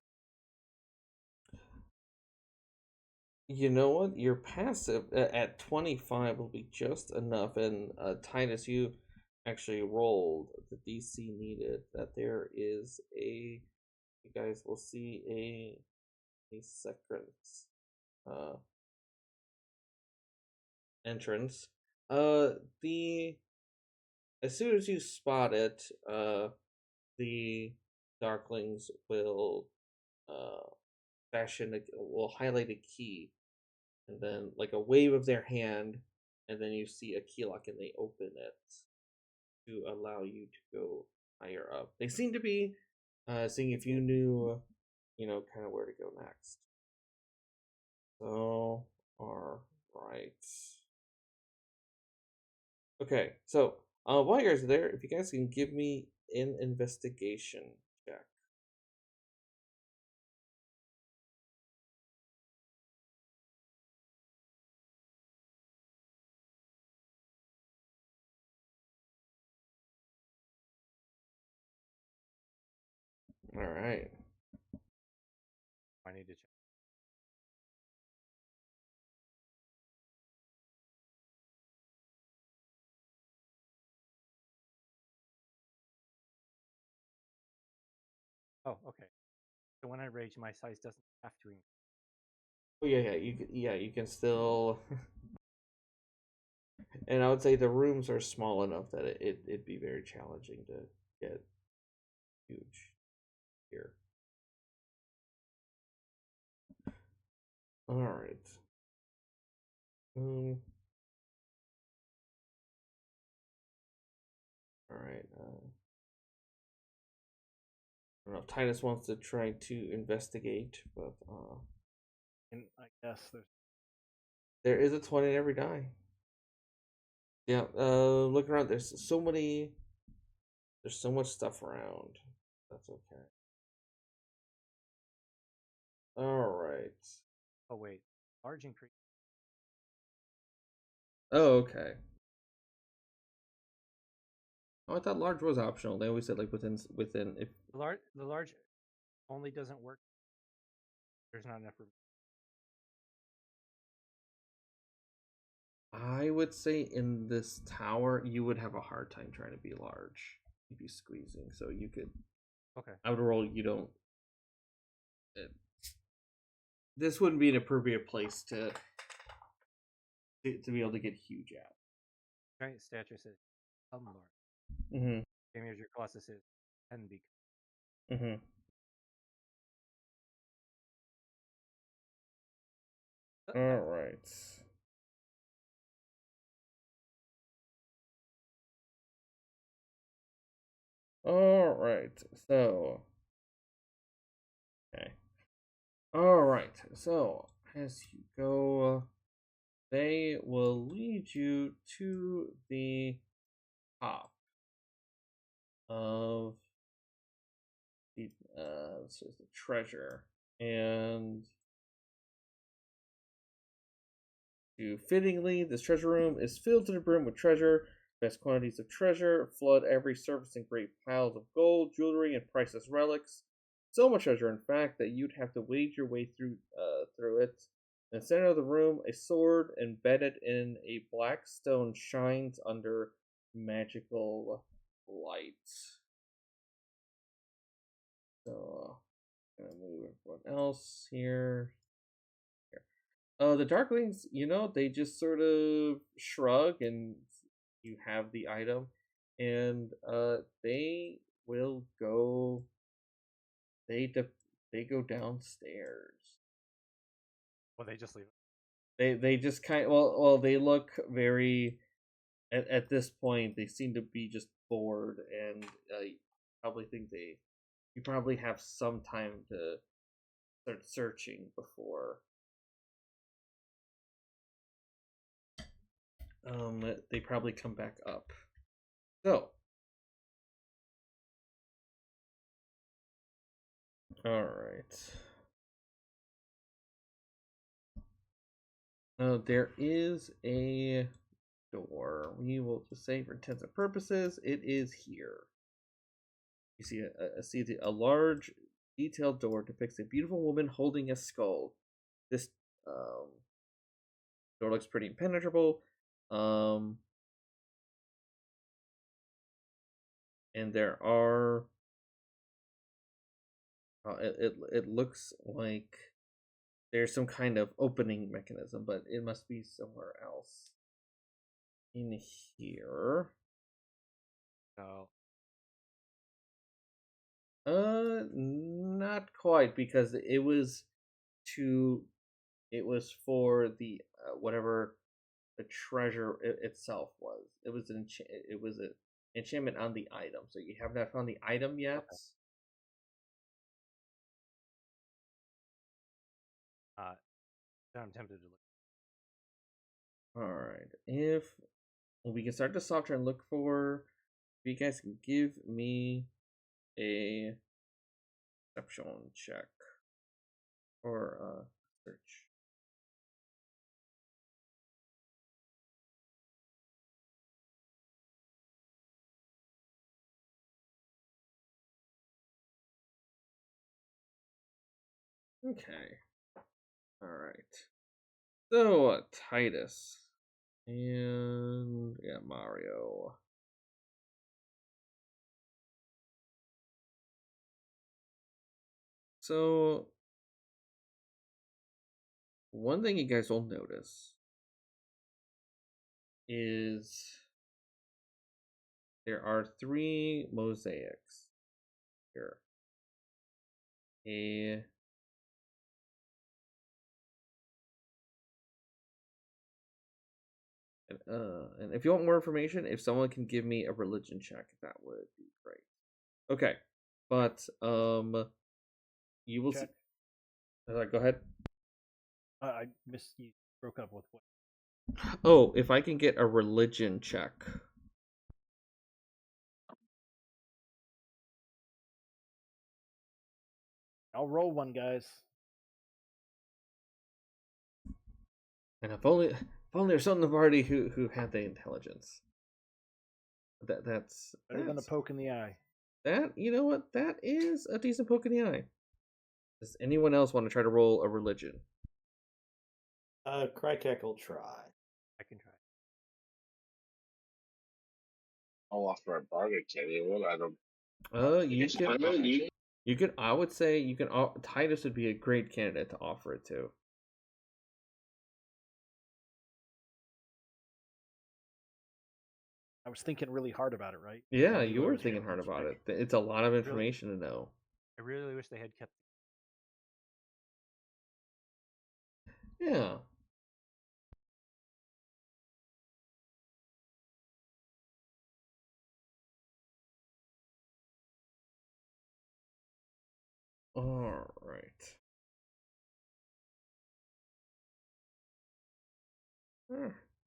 You know what? Your passive at 25 will be just enough. And Titus, you actually rolled the DC needed, that there is a, you guys will see a second entrance. The as soon as you spot it, the darklings will will highlight a key, and then like a wave of their hand, and then you see a key lock, and they open it to allow you to go higher up. They seem to be seeing if you knew, kind of where to go next. So, all right. Okay, so while you guys are there, if you guys can give me an investigation check. All right. I need to check. Oh, okay. So when I rage, my size doesn't have to increase. Oh you can still. And I would say the rooms are small enough that it'd be very challenging to get huge here. All right. All right. I don't know if Titus wants to try to investigate, but And I guess there is a 20 in every die. Yeah. Look around. There's so much stuff around. That's okay. All right. Oh wait, large increase. Oh, okay. Oh, I thought large was optional. They always said like within if The large only doesn't work. There's not enough room. I would say in this tower you would have a hard time trying to be large. You'd be squeezing, so you could. Okay. I would roll. You don't. This wouldn't be an appropriate place to be able to get huge at. Giant stature says, "Come, Lord." Mm-hmm. Damage your Colossus is 10 become. Mm-hmm. All right. All right. So. Okay. All right. So as you go, they will lead you to the top of the this is the treasure, and fittingly, this treasure room is filled to the brim with treasure, vast quantities of treasure, flood every surface in great piles of gold, jewelry, and priceless relics. So much treasure, in fact, that you'd have to wade your way through it. In the center of the room, a sword embedded in a black stone shines under magical light. So, gonna move everyone else here. The Darklings, they just sort of shrug, and you have the item, and they will go. They go downstairs. Well, they just leave it. They just kind of, well they look very. At this point, they seem to be just bored, and you probably think you probably have some time to start searching before. They probably come back up. So, all right. There is a door. We will just say, for intents and purposes, it is here. You see a large, detailed door depicts a beautiful woman holding a skull. This door looks pretty impenetrable. and there are. It looks like there's some kind of opening mechanism, but it must be somewhere else. In here. So Not quite, because it was for the whatever the treasure itself was. It was an enchantment on the item. So you have not found the item yet. Okay. I'm tempted to look. All right. If we can start to software and look for, if you guys can give me a perception check or search. Okay. All right. So Titus and yeah, Mario. So one thing you guys will notice is there are 3 mosaics here. And if you want more information, if someone can give me a religion check, that would be great. Okay, but you will Check. see. Go ahead. I missed you. Broke up with what? Oh, if I can get a religion check. I'll roll one, guys. And if only there's someone in the party who had the intelligence. That's Better than a poke in the eye. That, you know what? That is a decent poke in the eye. Does anyone else want to try to roll a religion? Krikec will try. I can try. I'll offer a bargain, can you? I don't. You can. I would say you can. Titus would be a great candidate to offer it to. I was thinking really hard about it, right? Yeah, you were thinking hard about it. It's a lot of information to know. I really wish they had kept. Yeah. All right.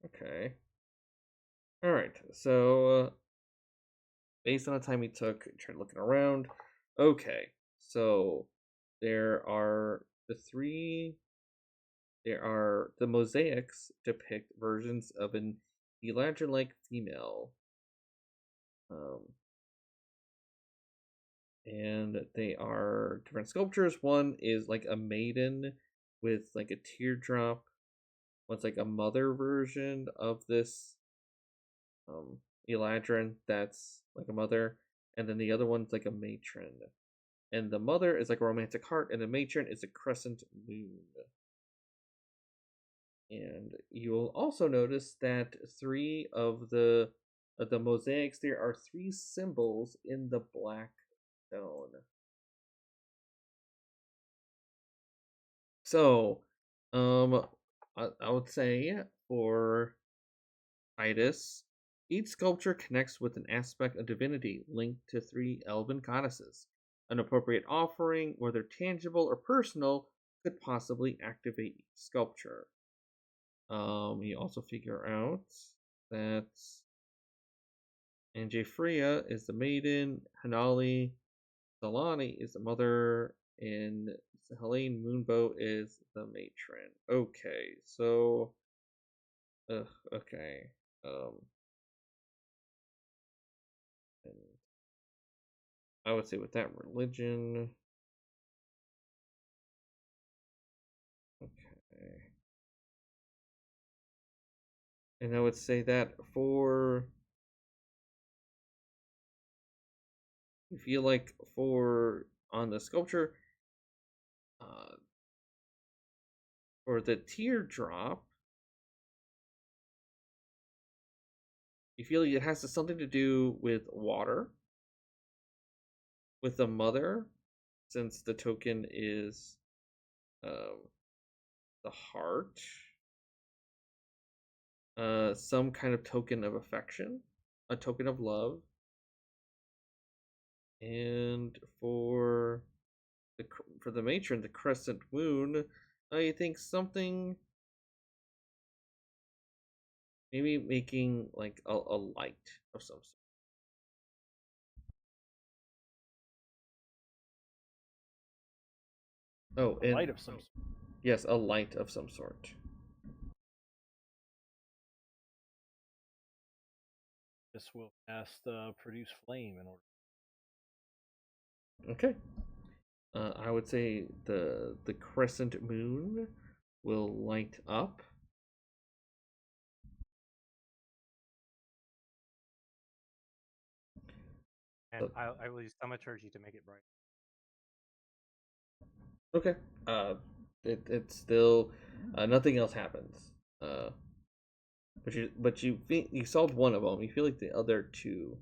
Okay. All right. So, based on the time he took, tried looking around. Okay. So there are the mosaics depict versions of an Eladrin-like female. And they are different sculptures. One is like a maiden with like a teardrop. One's like a mother version of this Eladrin that's like a mother, and then the other one's like a matron. And the mother is like a romantic heart, and the matron is a crescent moon. And you will also notice that 3 of the mosaics, there are 3 symbols in the black stone. So, I would say for Titus, each sculpture connects with an aspect of divinity linked to 3 elven goddesses. An appropriate offering, whether tangible or personal, could possibly activate each sculpture. You also figure out that Anjefria is the maiden, Hanali Salani is the mother, and Helene Moonbow is the matron. Okay, so okay. And I would say with that religion. Okay. And I would say that for You feel like on the sculpture, for the teardrop, you feel like it has something to do with water, with the mother, since the token is the heart. Some kind of token of affection, a token of love. And for the matron, the crescent moon, I think something, maybe making like a light of some sort. Oh, A light of some sort. Yes, a light of some sort. This will cast produce flame in order. Okay. I would say the crescent moon will light up. And I will use thaumaturgy to make it bright. Okay. It's still nothing else happens. But you think you solved one of them. You feel like the other two.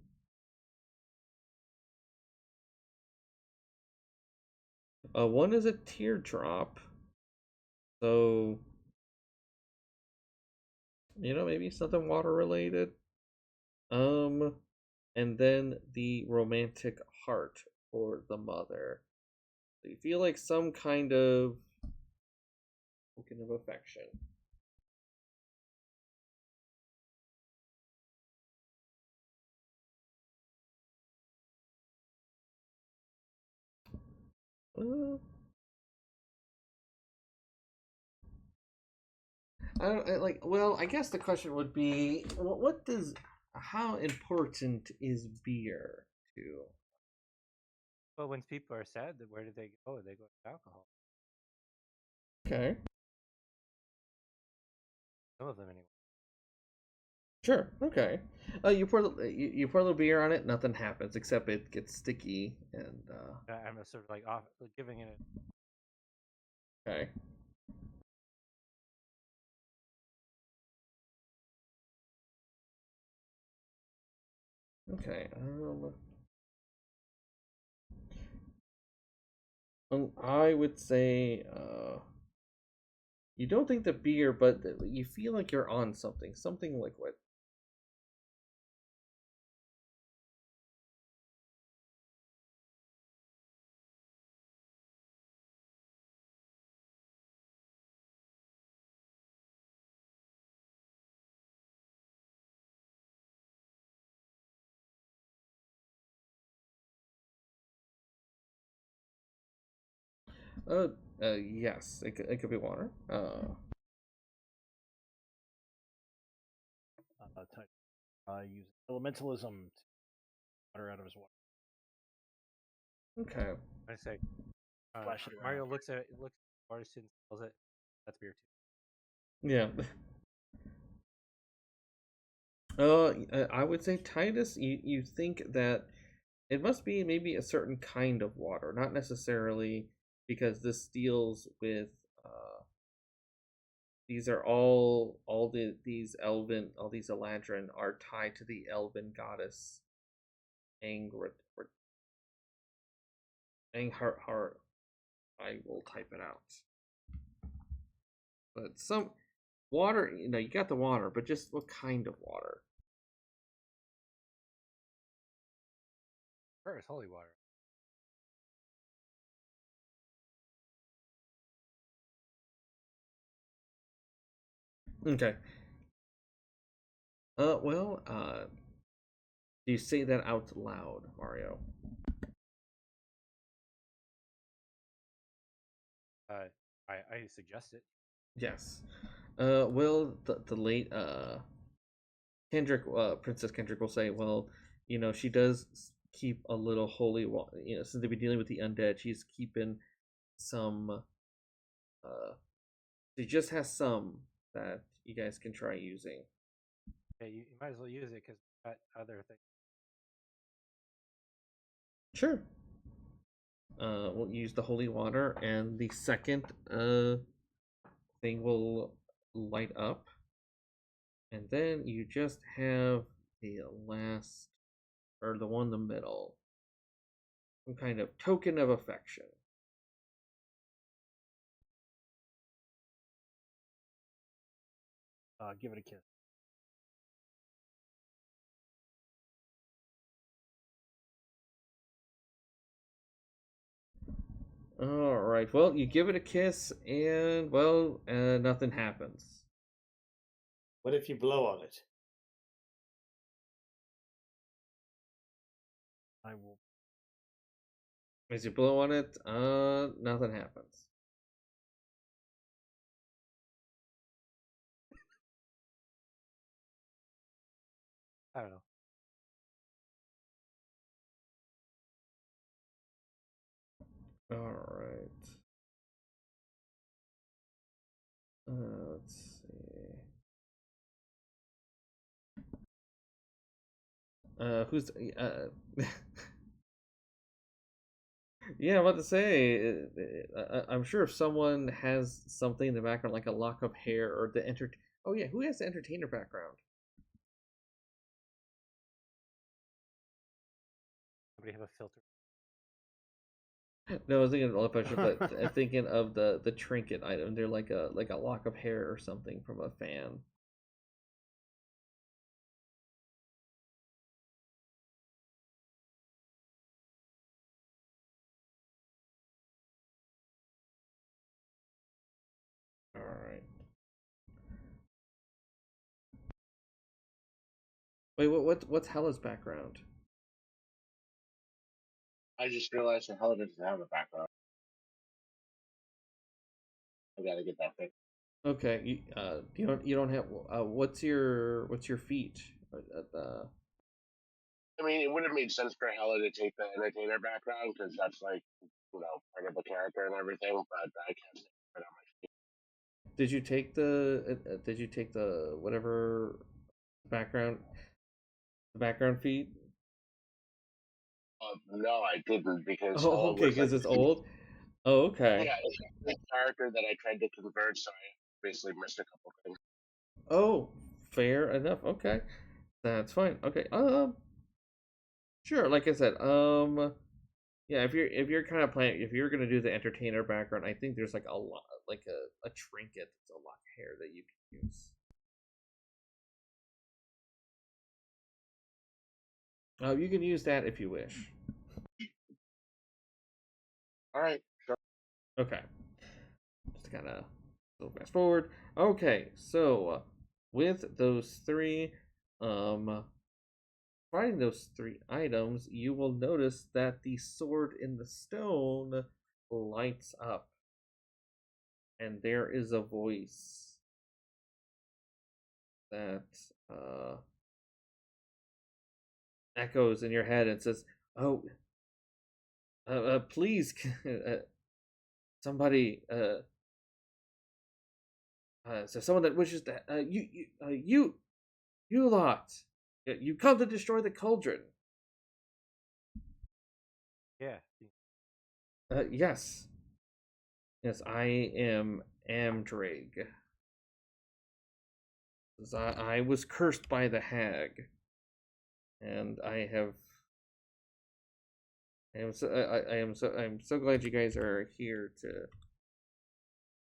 One is a teardrop. So maybe something water related. And then the romantic heart for the mother. So you feel like some kind of token of affection. I guess the question would be, how important is beer to? Well, when people are sad, where do they go? They go to alcohol. Okay. Some of them, anyway. Sure. Okay. You pour a little beer on it. Nothing happens except it gets sticky and. I'm sort of like giving it. Okay. Okay. I would say you don't think the beer, but you feel like you're on something liquid. Yes, it could be water. Use elementalism to water out of his water. Okay. I say, Splash it around. Mario looks at water and smells it. That's beer too. Yeah. I would say Titus. You think that it must be maybe a certain kind of water, not necessarily because this deals with. These are these Eladrin are tied to the elven goddess Angrid. Anghar. I will type it out. But some water, you got the water, but just what kind of water? Sure, it's holy water. Okay. Do you say that out loud, Mario? I suggest it. Yes. The late Kendrick, Princess Kendrick will say, well, she does keep a little holy water. Since they've been dealing with the undead, she's keeping some. She just has some that you guys can try using. Yeah, you might as well use it because got other things. Sure. We'll use the holy water, and the second thing will light up, and then you just have the last, or the one in the middle, some kind of token of affection. Give it a kiss. All right. Well, you give it a kiss, and well, nothing happens. What if you blow on it? I will. As you blow on it, nothing happens. I don't know. All right. Let's see. Who's yeah, I'm about to say. I'm sure if someone has something in the background, like a lock of hair or the enter. Oh yeah, who has the entertainer background? Somebody have a filter. No, I was thinking of a potion, but thinking of the trinket item. They're like a lock of hair or something from a fan. All right. Wait, what's Hela's background? I just realized that Hela doesn't have a background. I gotta get that fixed. Okay, you don't have what's your feat? I mean, it would have made sense for Hela to take the entertainer background because that's like, part of the character and everything. But I can't say right on my feet. Did you take the whatever background feat? No, I didn't because Oh, Hela okay, was like, because it's old. Oh, okay. yeah, it's a character that I tried to convert, so I basically missed a couple things. Oh, fair enough. Okay, that's fine. Okay. Sure. Like I said, yeah. If you're kind of planning, if you're gonna do the entertainer background, I think there's like a lot, like a trinket, it's a lock of hair that you can use. You can use that if you wish. All right, sure. Okay. Just kind of go fast forward. Okay, so with those three, finding those three items, you will notice that the sword in the stone lights up, and there is a voice that echoes in your head and says, "Oh, please, somebody, so someone that wishes that you lot, you come to destroy the cauldron." Yeah. Yes. Yes, I am Amdraig. I was cursed by the hag, and I am so glad you guys are here to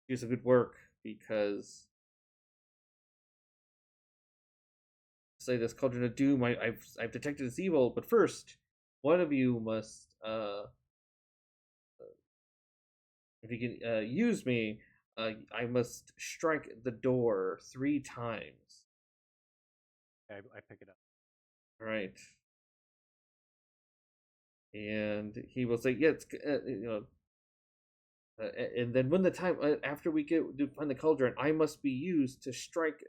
do some good work, because say this cauldron of doom, I've detected its evil, but first, one of you must if you can use me, I must strike the door 3 times. I pick it up. All right. And he will say, "Yeah, it's and then when the time after we get to find the cauldron, I must be used to strike,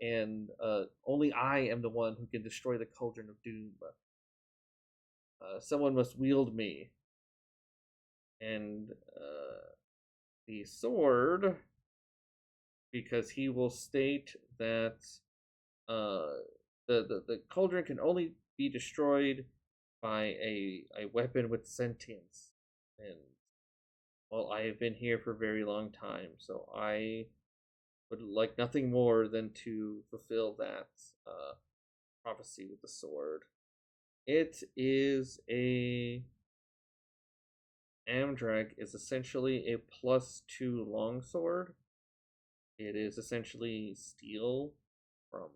and only I am the one who can destroy the cauldron of doom. Someone must wield me, and the sword, because he will state that the cauldron can only be destroyed by a weapon with sentience. And well, I have been here for a very long time, so I would like nothing more than to fulfill that prophecy with the sword. It is a Amdrag is essentially a +2 longsword. It is essentially steel from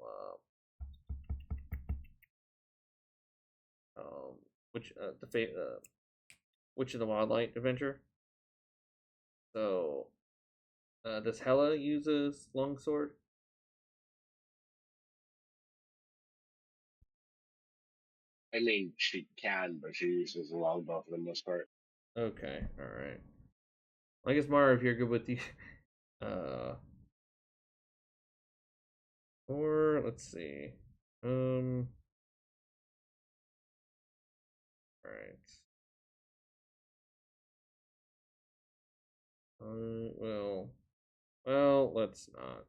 which Witch of the Wildlight adventure. So does Hela uses longsword? I mean, she can, but she uses a longbow for the most part. Okay, all right. I guess Mara, if you're good with the, or let's see, all right. Well, let's not.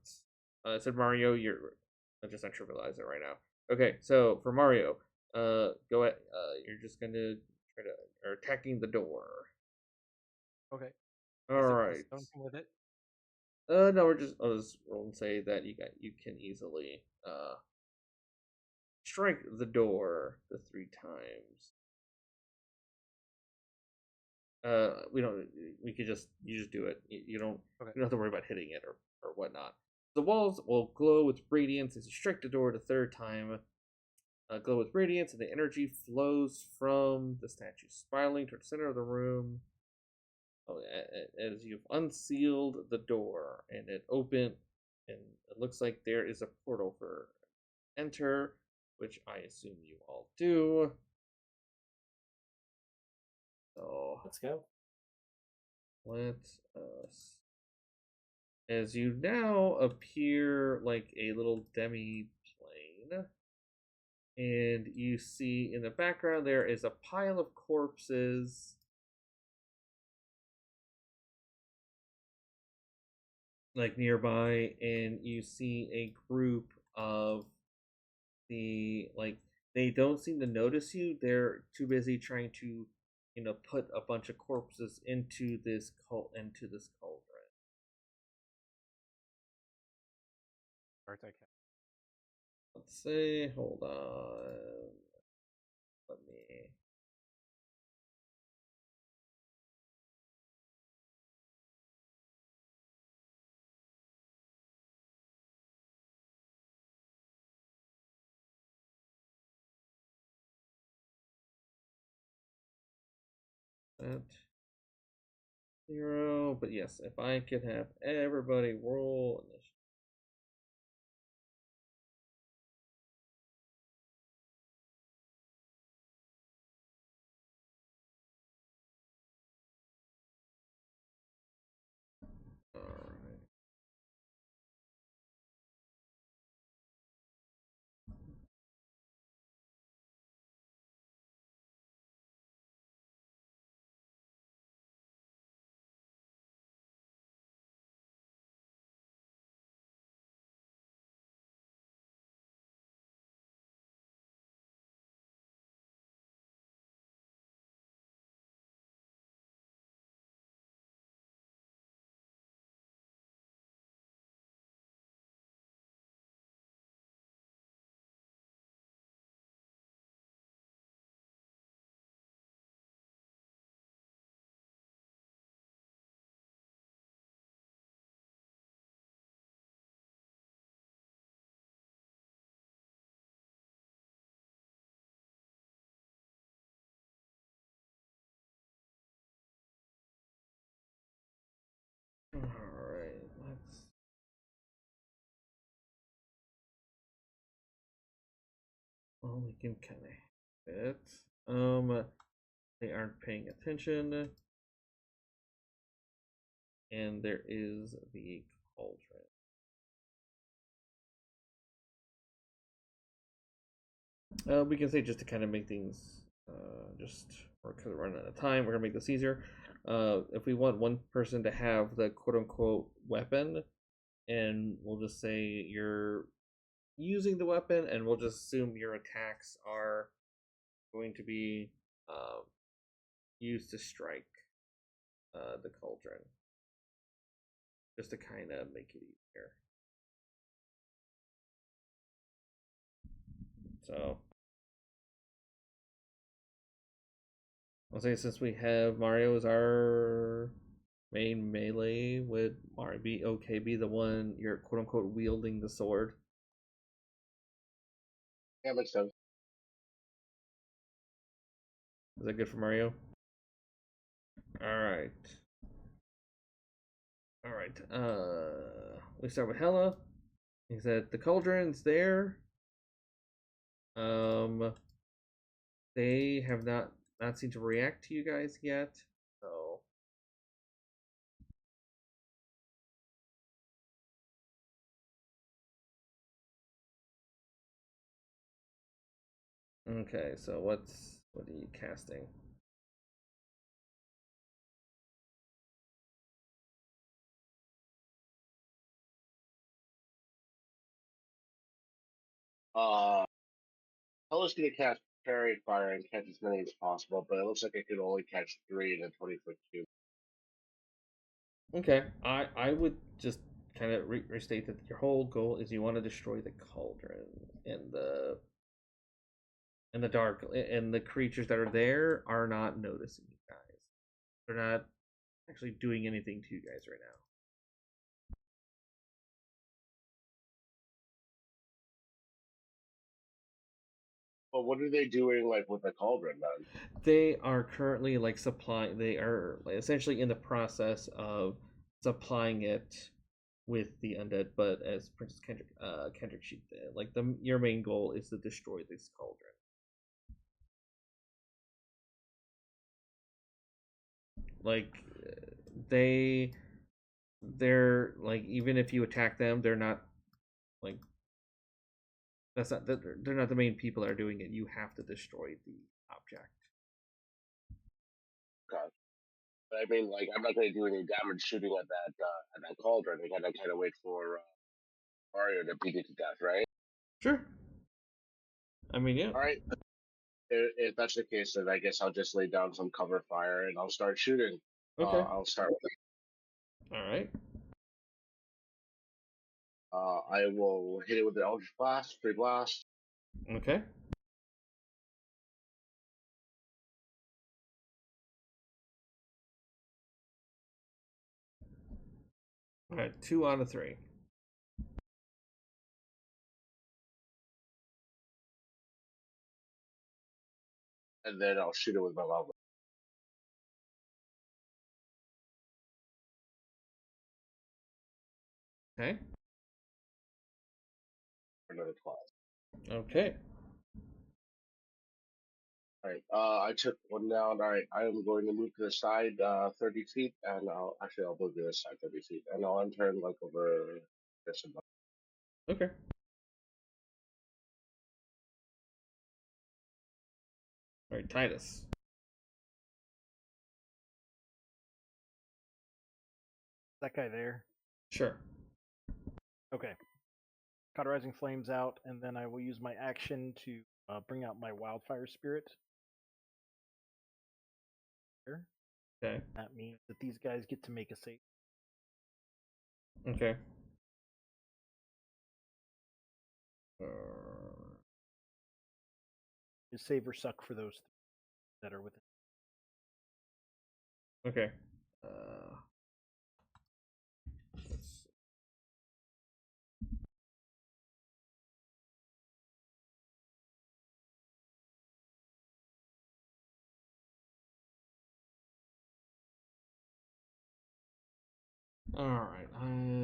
I said Mario, I just not trivialize it right now. Okay, so for Mario, go ahead. You're just gonna try to, or attacking the door. Okay. All Is it right. plus something with it? No, I'll just roll and say that you can easily strike the door the 3 times. We could just you just do it. You don't have to worry about hitting it or whatnot. The walls will glow with radiance as you strike the door the 3rd time. Glow with radiance, and the energy flows from the statue, spiraling toward the center of the room. Oh, as you've unsealed the door and it opened, and it looks like there is a portal for enter, which I assume you all do. So Let's go. Let us. As you now appear like a little demi-plane, and you see in the background there is a pile of corpses. Like nearby, and you see a group of they don't seem to notice you. They're too busy trying to, put a bunch of corpses into this cauldron. Let's see. Hold on. Let me. That 0, but yes, if I could have everybody roll initiative. Alright. Alright, let's. Well, we can kind of hit. They aren't paying attention. And there is the cauldron. We can say just to kind of make things, because we're running out of time, we're gonna make this easier. If we want one person to have the quote-unquote weapon, and we'll just say you're using the weapon, and we'll just assume your attacks are going to be used to strike the cauldron, just to kind of make it easier. So I'll say, since we have Mario as our main melee, would Mario be the one you're quote unquote wielding the sword? Yeah, makes sense. Is that good for Mario? Alright. Alright. We start with Hela. He said the cauldron's there. They have not seemed to react to you guys yet. So okay, so what are you casting? Hela's gonna cast Fairy Fire and catch as many as possible, but it looks like I could only catch 3 in a 20-foot cube. Okay, I would just kind of restate that your whole goal is you want to destroy the cauldron and the dark, and the creatures that are there are not noticing you guys. They're not actually doing anything to you guys right now. But what are they doing, like, with the cauldron then? They are currently like supplying. They are essentially in the process of supplying it with the undead. But as Princess Kendrick, she like your main goal is to destroy this cauldron. Like they're like, even if you attack them, they're not like they're not the main people that are doing it. You have to destroy the object. God. But I mean, like, I'm not gonna do any damage shooting at that cauldron. I gotta kind of wait for Mario to beat it to death, right? Sure. I mean, yeah. All right. If that's the case, then I guess I'll just lay down some cover fire and I'll start shooting. Okay. I'll start with it. All right. I will hit it with the Eldritch Blast, 3 blasts. Okay. All right. 2 out of 3. And then I'll shoot it with my lava. Okay. For another 12. Okay. All right. I took one down. All right. I am going to move to the side 30 feet, and I'll move to this side 30 feet, and I'll turn like over this and that. Okay. All right, Titus. That guy there. Sure. Okay. Cauterizing Flames out, and then I will use my action to bring out my Wildfire Spirit. Okay. That means that these guys get to make a save. Okay. Just save or suck for those that are within. Okay. All right.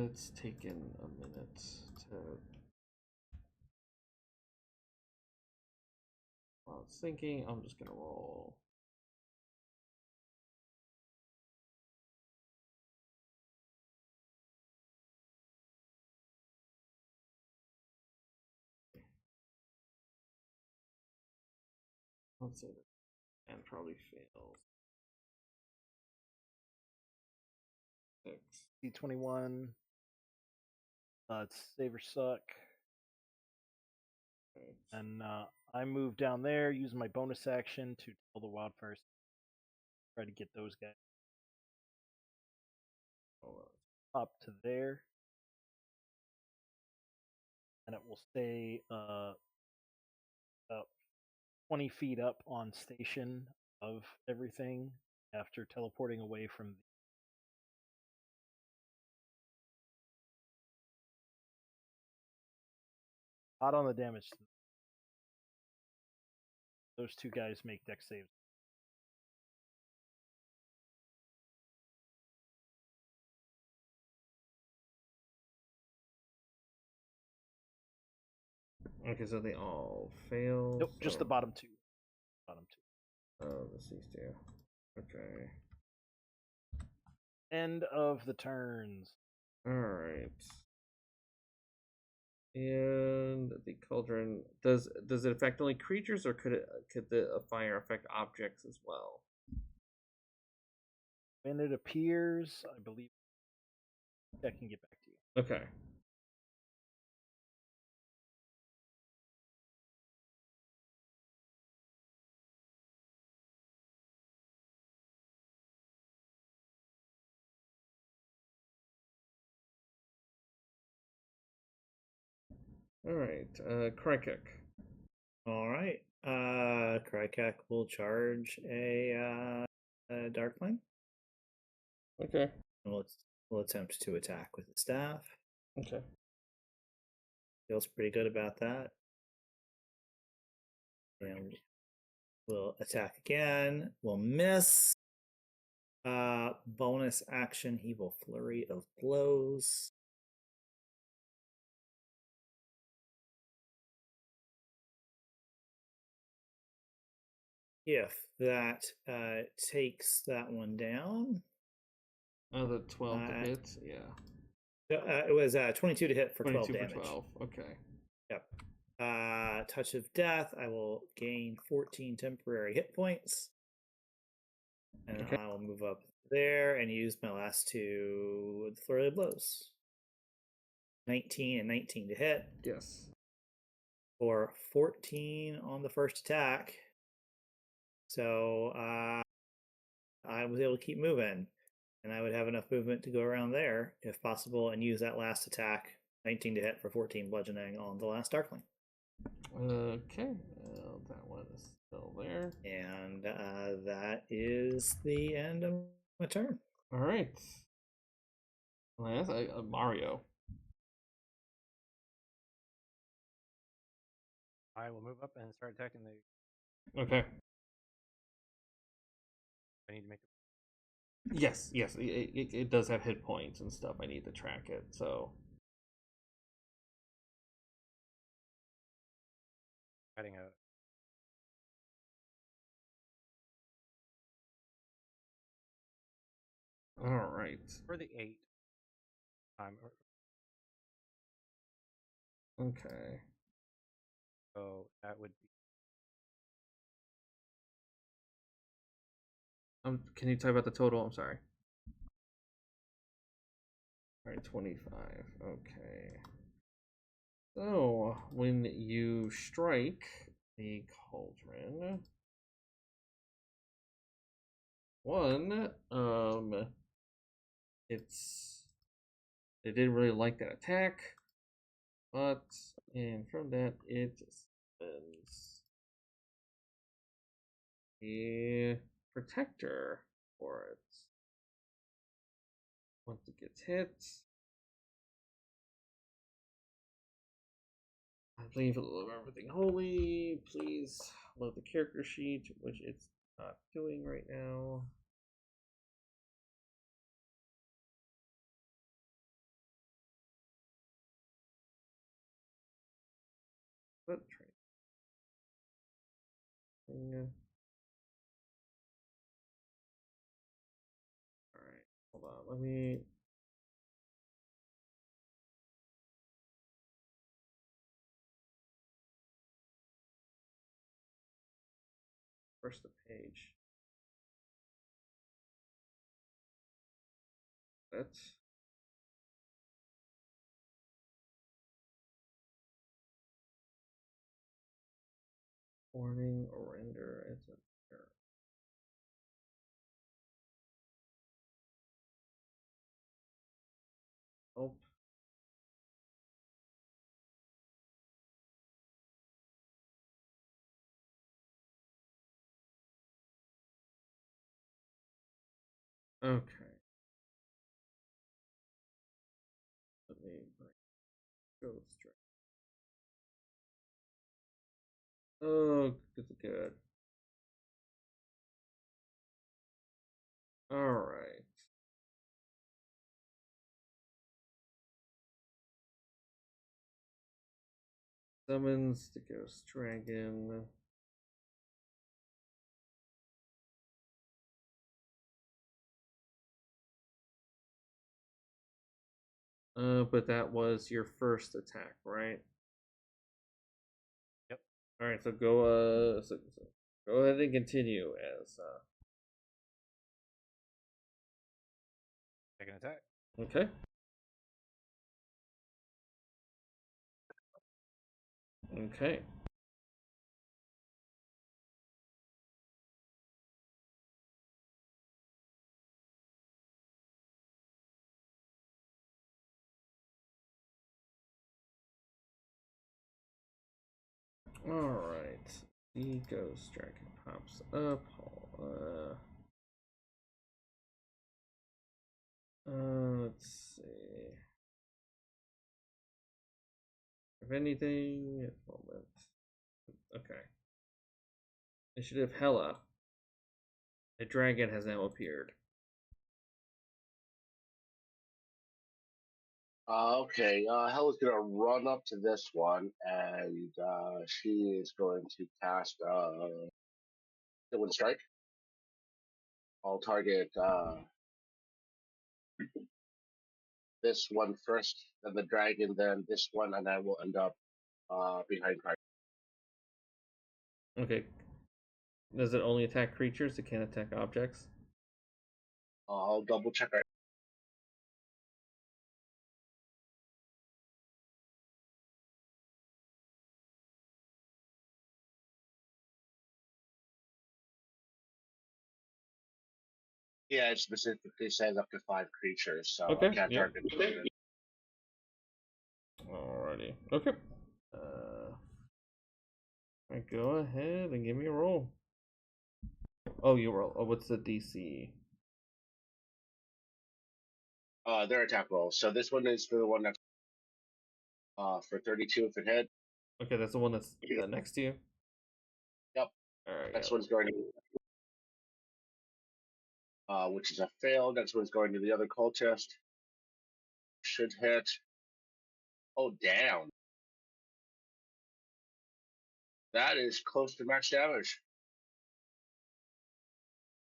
It's taken a minute to. While I was thinking, I'm just gonna roll. Let's say that, and probably fails. 6. D21. It's save or suck. And I move down there, use my bonus action to tell the Wildfire. Try to get those guys up to there. And it will stay about 20 feet up on station of everything after teleporting away from hot on the damage. Those two guys make dex saves. Okay, so they all fail. Nope, just the so- bottom two. Bottom two. Oh, these two. Okay. End of the turns. All right. And the cauldron does it affect only creatures, or could the fire affect objects as well? When it appears, I believe I can get back to you. Okay. All right. Krikec. All right. Krikec will charge a dark flame. Okay. We'll attempt to attack with the staff. Okay. Feels pretty good about that. And we'll attack again. We'll miss. Bonus action, he will flurry of blows. If that takes that one down. Oh, the 12 to hit. Yeah. It was 22 to hit for 12 22 damage. for 12. Okay. Yep. Touch of Death. I will gain 14 temporary hit points. And Okay. I will move up there and use my last two flurry of blows. 19 and 19 to hit. Yes. For 14 on the first attack. So I was able to keep moving. And I would have enough movement to go around there, if possible, and use that last attack, 19 to hit for 14 bludgeoning on the last Darkling. Okay. That one is still there. And that is the end of my turn. All right. Last, Mario. I will move up and start attacking the. Okay. I need to make. Yes. It does have hit points and stuff. I need to track it. So. Adding a. All right. For the 8. Okay. So that would be. Can you type out the total? I'm sorry. All right, 25. Okay. So when you strike the cauldron, it didn't really like that attack, but and from that it spends a protector for it. Once it gets hit, I leave a little of everything holy. Please load the character sheet, which it's not doing right now. But yeah. All right, hold on. Let me. First the page. That's. Warning or render as a error. Oh. Okay. Let me go straight. Oh, good. All right. Summons the Ghost Dragon. But that was your first attack, right? Yep. All right, so go go ahead and continue as Second attack. okay. Okay. All right. The Ghost Dragon pops up. Let's see. If anything, moment. Okay. Initiative Hela. A dragon has now appeared. Okay, Hela's gonna run up to this one, and she is going to cast Wind Strike. I'll target this one first, then the dragon, then this one, and I will end up behind Krikec. Okay. Does it only attack creatures? It can't attack objects? I'll double check. Yeah, it specifically says up to 5 creatures, so Okay, I can't yep. target. Alrighty. Okay. Alright, go ahead and give me a roll. Oh, you roll. Oh, what's the DC? Their attack rolls. So this one is for the one that's for 32 if it hit. Okay, that's the one that's next to you? Yep. Alright. Next one's going to which is a fail. Next one's going to the other cultist. Should hit. Oh, damn. That is close to max damage.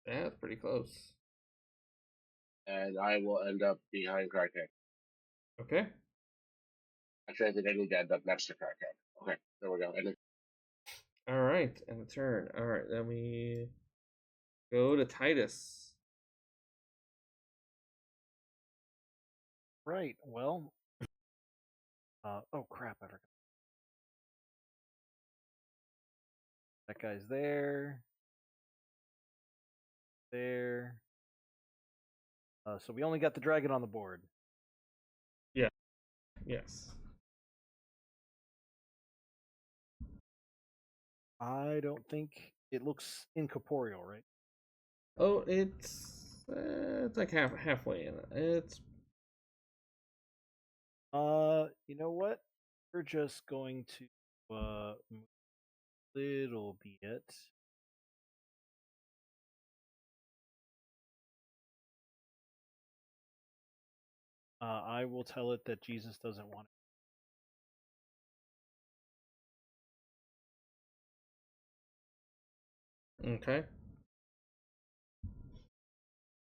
Yeah, that's pretty close. And I will end up behind Krikec. Okay. Actually, I think I need to end up next to Krikec. Okay, there we go. Alright, and a turn. Alright, let me go to Titus. Right. Well. Oh crap! I forgot. That guy's there. There. So we only got the dragon on the board. Yeah. Yes. I don't think it looks incorporeal, right? Oh, it's like halfway in. It's You know what? We're just going to move a little bit. I will tell it that Jesus doesn't want it. okay.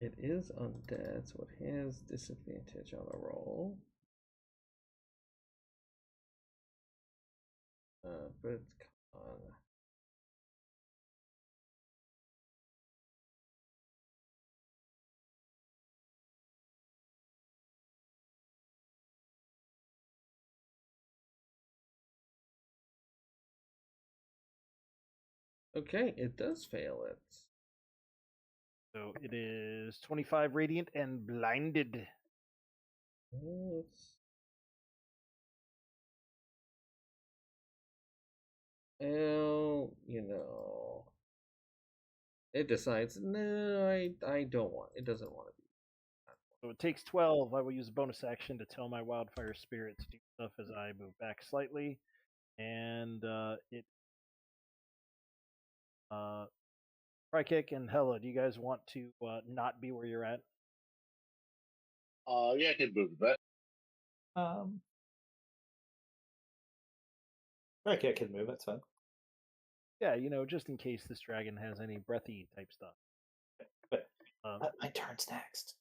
It is undead, so it has disadvantage on the roll. But come on. Okay, it does fail it. So it is 25 radiant and blinded. Let's... Well, it decides, no, I don't want. It doesn't want to be. So it takes 12. I will use a bonus action to tell my Wildfire Spirit to do stuff as I move back slightly. And Krikec and Hela, do you guys want to not be where you're at? Yeah, I can move a bit. Krikec can move. That's fine. Yeah, just in case this dragon has any breathy type stuff. But my turn's next.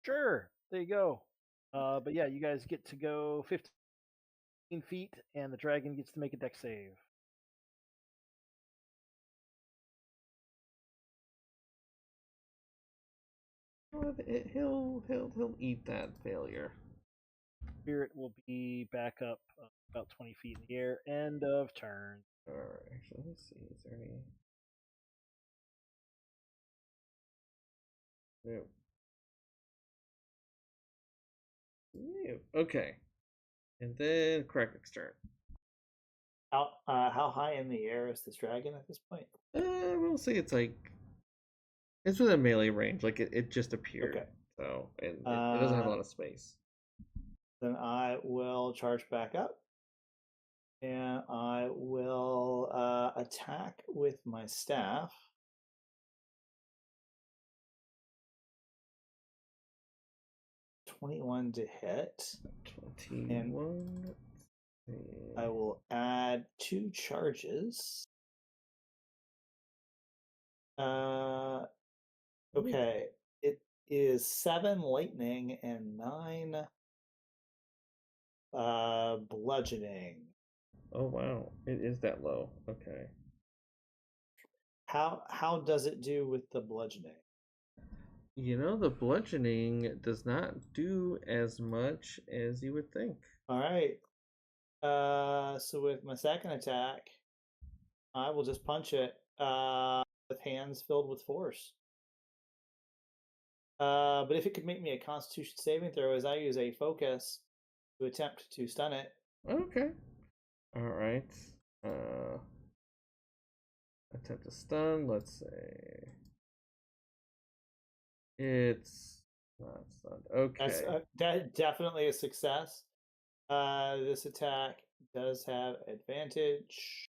Sure, there you go. But yeah, you guys get to go 15 feet, and the dragon gets to make a dex save. He'll eat that failure. Spirit will be back up about 20 feet in the air. End of turn. Or actually, let's see. Is there any? No. No. Okay. And then Krakic's turn. How high in the air is this dragon at this point? We'll say it's within melee range. Like it just appeared. Okay. So and it doesn't have a lot of space. Then I will charge back up, and I will attack with my staff. $21 to hit. 21. I will add 2 charges. Okay. It is 7 lightning and 9 bludgeoning. Oh wow, it is that low. Okay. How does it do with the bludgeoning? The bludgeoning does not do as much as you would think. All right. So with my second attack, I will just punch it with hands filled with force. But if it could make me a Constitution saving throw, as I use a focus to attempt to stun it. Okay. All right. Attempt to stun. Let's say it's not stunned. Okay. That's definitely a success. This attack does have advantage.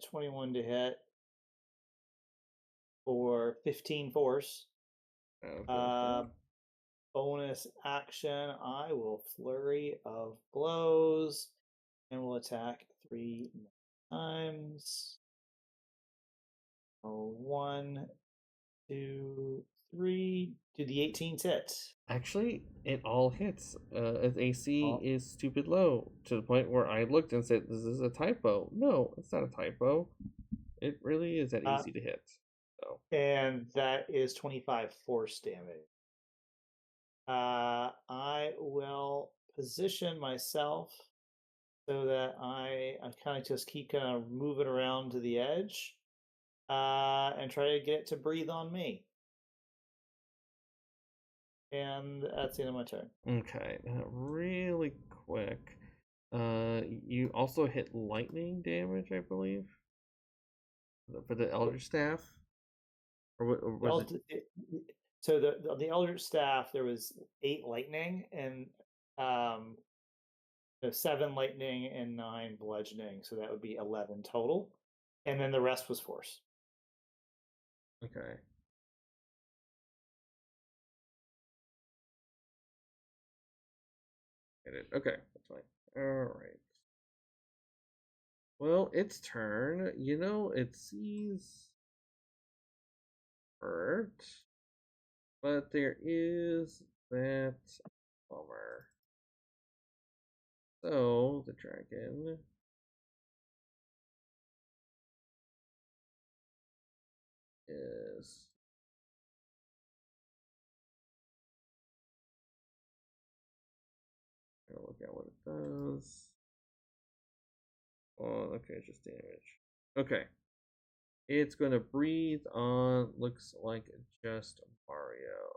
21 to hit for 15 force. Okay. Bonus action, I will flurry of blows and will attack 3 times. 1, 2, 3. Do the 18s hit? Actually, it all hits. Its AC is stupid low to the point where I looked and said, "This is a typo." No, it's not a typo. It really is that easy to hit. So. And that is 25 force damage. I will position myself so that I kind of just keep kind of moving around to the edge and try to get it to breathe on me. And that's the end of my turn. Okay, really quick. You also hit lightning damage, I believe, for the Eldritch Staff. Or was it? So the Eldritch Staff, there was 8 lightning and 7 lightning and 9 bludgeoning, so that would be 11 total, and then the rest was force. Okay. Okay, that's fine. All right. Well, its turn. It sees hurt, but there is that bummer. So the dragon is gonna look at what it does. Oh, okay, just damage. Okay. It's going to breathe on, looks like just Mario.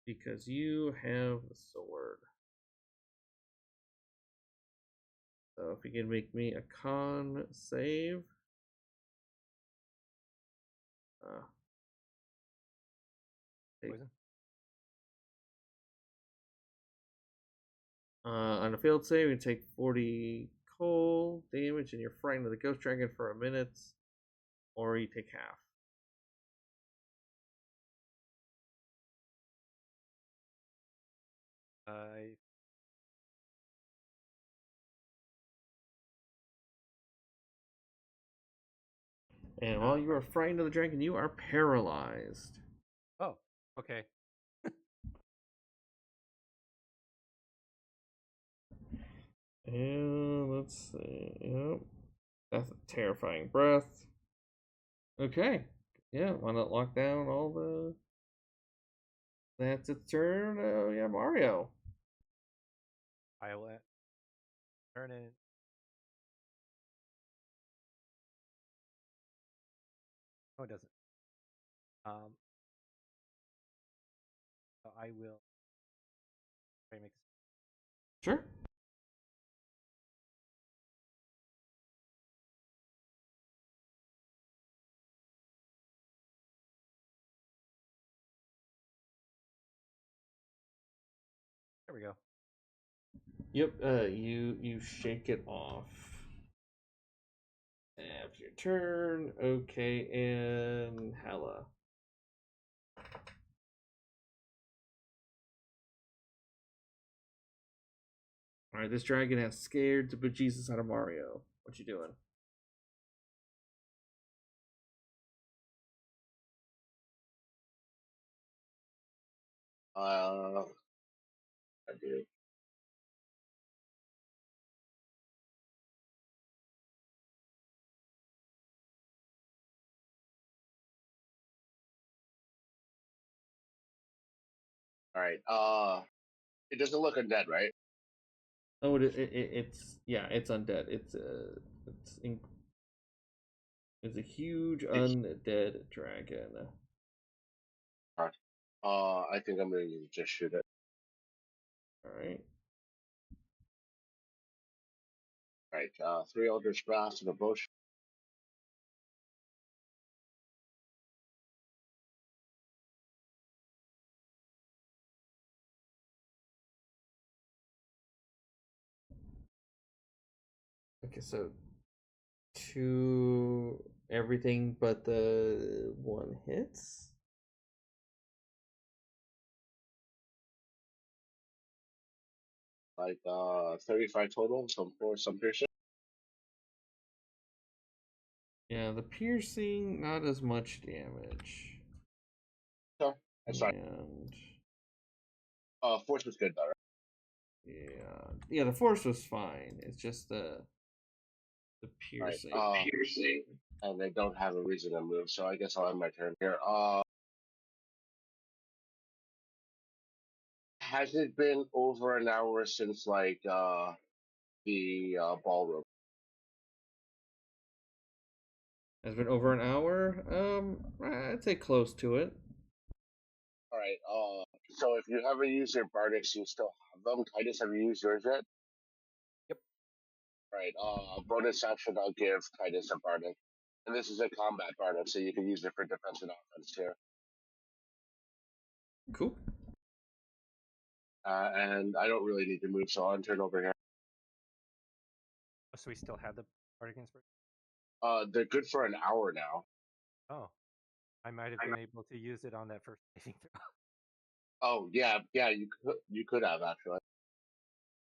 Because you have the sword. So if you can make me a con save. Poison. On a failed save, you take 40 cold damage and you're frightened of the ghost dragon for a minute, or you take half. And while you are frightened of the dragon, you are paralyzed. Oh, okay. And let's see. Yep. That's a terrifying breath. Okay. Yeah, why not lock down all the. That's its turn. Yeah, Mario. I will turn it. No, it doesn't. So I will try to make this. Sure. There we go. Yep. You shake it off. After your turn. Okay, and Hela. Alright, this dragon has scared the bejesus out of Mario. What you doing? I do. All right. It doesn't look undead, right? Oh, it's yeah, it's undead. It's a huge undead dragon. I think I'm gonna just shoot it. All right. All right. 3 Eldritch Blast and a bush. Okay, so 2 everything but the 1 hits. Like 35 total, some piercing. Yeah, the piercing not as much damage. So that's fine. And Force was good though, right? yeah, the force was fine. It's just the piercing. Right. Piercing. And they don't have a reason to move, so I guess I'll end my turn here. Has it been over an hour since like the ballroom? Has been over an hour. I'd say close to it. All right. So if you haven't used your bardics, you still have them. Titus, have you used yours yet? Yep. All right. Bonus action, I'll give Titus a bardic, and this is a combat bardic, so you can use it for defense and offense too. Cool. And I don't really need to move, so I'll turn over here. Oh, so we still have the bardic inspiration? They're good for an hour now. Oh, I might have been able to use it on that first saving throw. Oh yeah, you could have actually.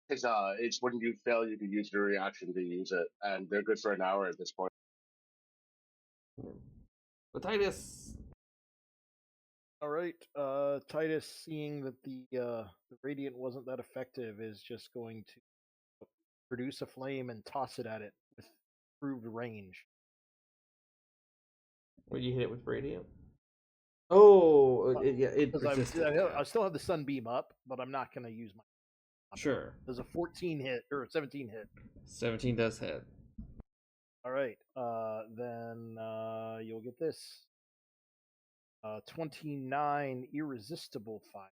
Because it's when you fail, you can use your reaction to use it, and they're good for an hour at this point. But Titus. All right. Titus, seeing that the radiant wasn't that effective, is just going to produce a flame and toss it at it with improved range. Would you hit it with radiant? Oh, yeah. Because I still have the sunbeam up, but I'm not going to use my. Sure. Does a 14 hit or a 17 hit? 17 does hit. All right. Then you'll get this. 29 irresistible fire.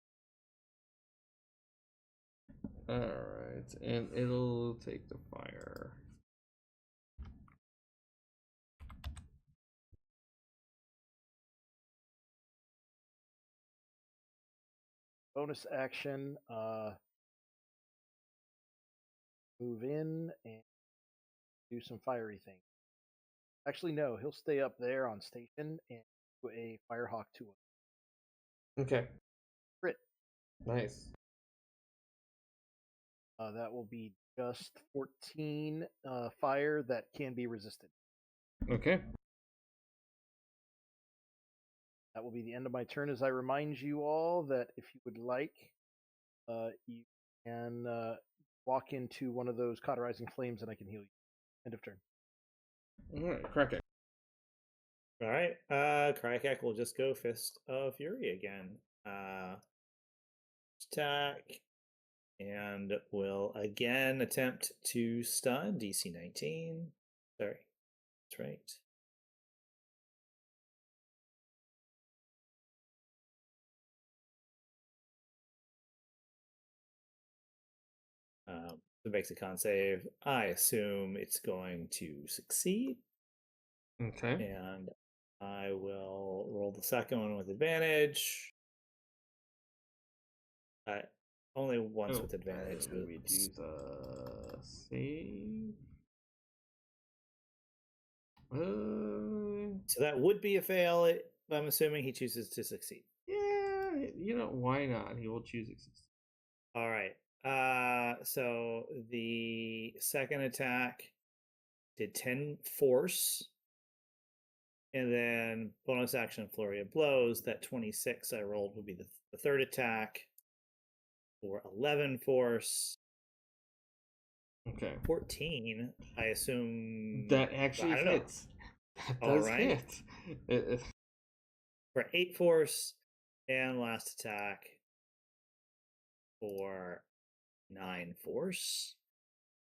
Alright, and it'll take the fire. Bonus action. Move in and do some fiery things. Actually, no. He'll stay up there on station and do a Firehawk 2. Okay. Crit. Nice. That will be just 14 fire that can be resisted. Okay. That will be the end of my turn. As I remind you all that if you would like, you can walk into one of those cauterizing flames and I can heal you. End of turn. Alright, Krikec. All right. Krikec will just go Fist of Fury again. Attack. And will again attempt to stun DC 19. Sorry. That's right. It makes a con save. I assume it's going to succeed. Okay. And I will roll the second one with advantage. Only once with advantage. Let me do the save. So that would be a fail. I'm assuming he chooses to succeed. Yeah, why not? He will choose to succeed. All right. So the second attack did 10 force. And then bonus action Flurry of Blows. That 26 I rolled would be the third attack for 11 force. Okay. 14, I assume. That actually hits. That does hit. For 8 force. And last attack for 9 force.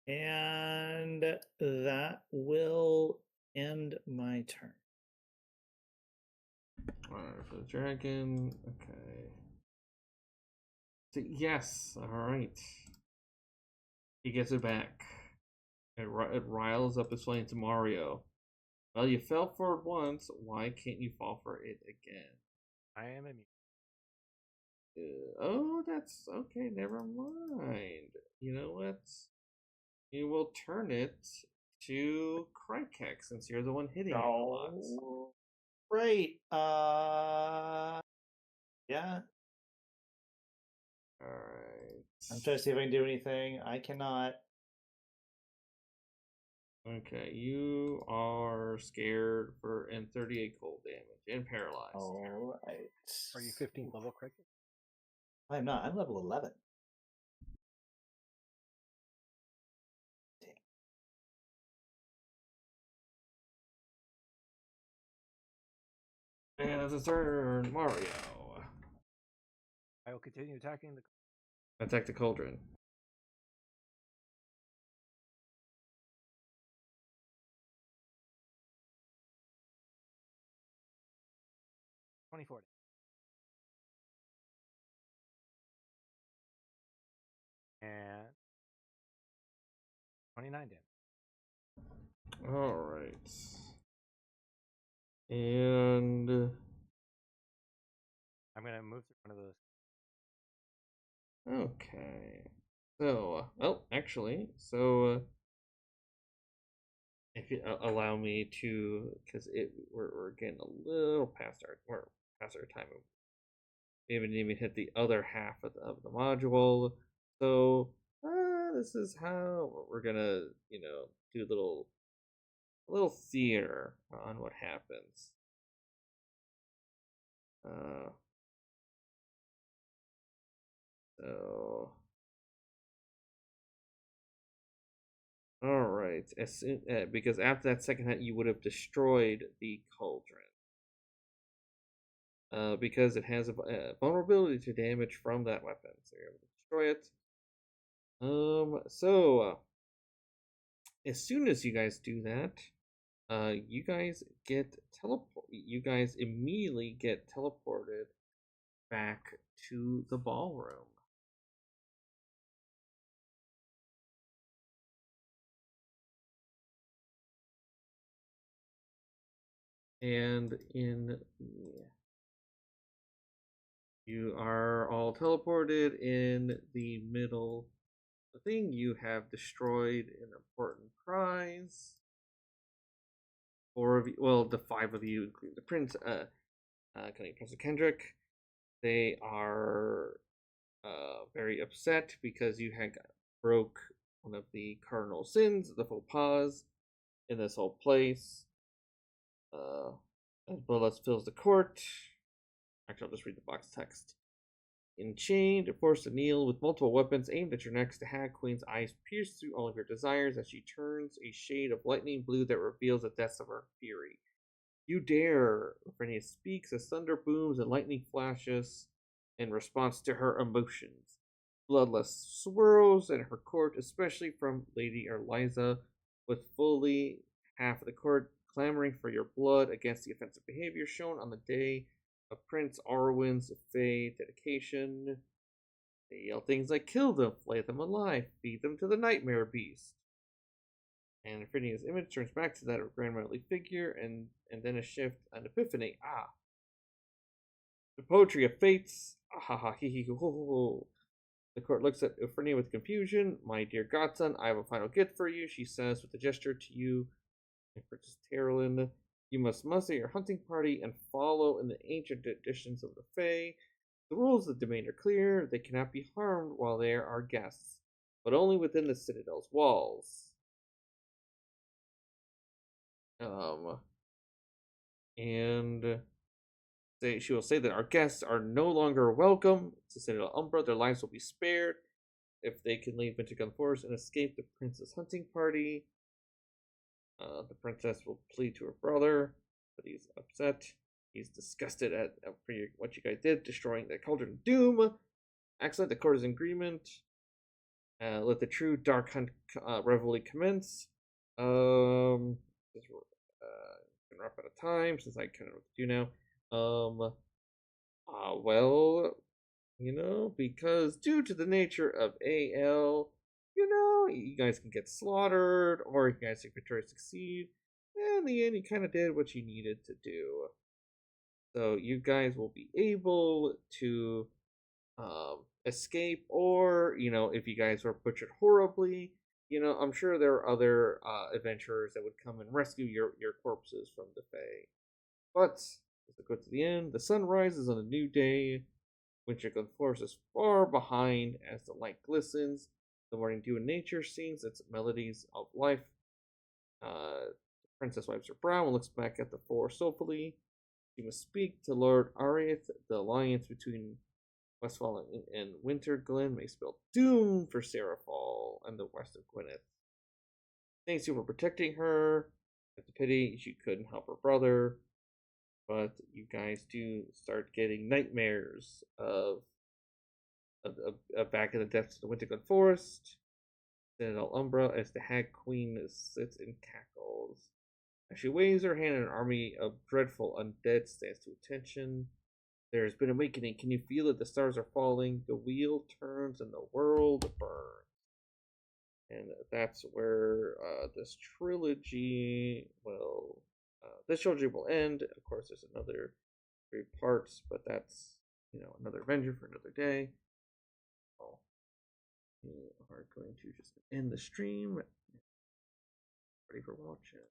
And that will end my turn. Alright, for the dragon. Okay. So, yes, alright. He gets it back. It riles up his flame to Mario. Well, you fell for it once. Why can't you fall for it again? I am immune. Oh, that's okay. Never mind. You know what? You will turn it to Krikec since you're the one hitting it a lot. Great. Yeah. Alright. I'm trying to see if I can do anything. I cannot. Okay, you are scared and 38 cold damage and paralyzed. All right. Are you 15th level, Craig? I'm not. I'm level 11. And it's a turn, Mario. I will continue attacking the. Attack the cauldron. $24. And 29 damage. Alright. And I'm gonna move through one of those. okay. So, if you allow me to, because we're getting a little past our time. We haven't even hit the other half of the module. So this is how we're gonna, do a little theater on what happens. So, all right. As soon because after that second hit, you would have destroyed the cauldron. Because it has a vulnerability to damage from that weapon, so you're able to destroy it. So as soon as you guys do that, you guys get you guys immediately get teleported back to the ballroom. And you are all teleported in the middle of the thing. You have destroyed an important prize. 4 of you, well, the 5 of you, including the prince, Prince Kendrick, they are very upset because you had broke one of the cardinal sins, the faux pas, in this whole place. As bullets fills the court. Actually, I'll just read the box text. Enchained, forced to kneel with multiple weapons aimed at your necks, the Hag Queen's eyes pierce through all of your desires as she turns a shade of lightning blue that reveals the depths of her fury. You dare, Raphenia speaks as thunder booms and lightning flashes in response to her emotions. Bloodlust swirls in her court, especially from Lady Eliza, with fully half of the court clamoring for your blood against the offensive behavior shown on the day of Prince Arwen's Fey dedication. They yell things like kill them, flay them alive, feed them to the nightmare beast. And Rafinia's image turns back to that of grandmotherly figure, and then a shift, an epiphany. The poetry of fates. Ha ha hee hee ho ho ho. The court looks at Euphrenia with confusion. My dear godson, I have a final gift for you, she says with a gesture to you and Princess Terlin. You must muster your hunting party and follow in the ancient traditions of the Fae. The rules of the domain are clear. They cannot be harmed while they are our guests, but only within the citadel's walls. And she will say that our guests are no longer welcome to Citadel Umbra. Their lives will be spared if they can leave Wintergun Forest and escape the prince's hunting party. The princess will plead to her brother, but he's upset. He's disgusted at what you guys did, destroying the Cauldron of Doom. Excellent, the court is in agreement. Let the true Dark Hunt revelry commence. Just wrap out of time since I kind of know what to do now. Well, because due to the nature of AL, you guys can get slaughtered, or you guys can victoriously succeed. And in the end, you kind of did what you needed to do. So you guys will be able to escape, or, if you guys were butchered horribly, I'm sure there are other adventurers that would come and rescue your corpses from the Fae. But, as we go to the end, the sun rises on a new day. Wintergun Forest is far behind as the light glistens. The morning dew in nature sings its melodies of life. The princess wipes her brow and looks back at the floor soulfully. She must speak to Lord Ariath. The alliance between Westfall and Winterglen may spell doom for Serafall and the west of Gwyneth. Thanks you for protecting her. It's a pity she couldn't help her brother. But you guys do start getting nightmares of back in the depths of the Winterglen Forest. Citadel Umbra as the Hag Queen sits and cackles. As she waves her hand, an army of dreadful undead stands to attention. There has been awakening. Can you feel it? The stars are falling. The wheel turns and the world burns. And that's where this trilogy will. This trilogy will end. Of course, there's another 3 parts, but that's another adventure for another day. We are going to just end the stream. Ready for watching.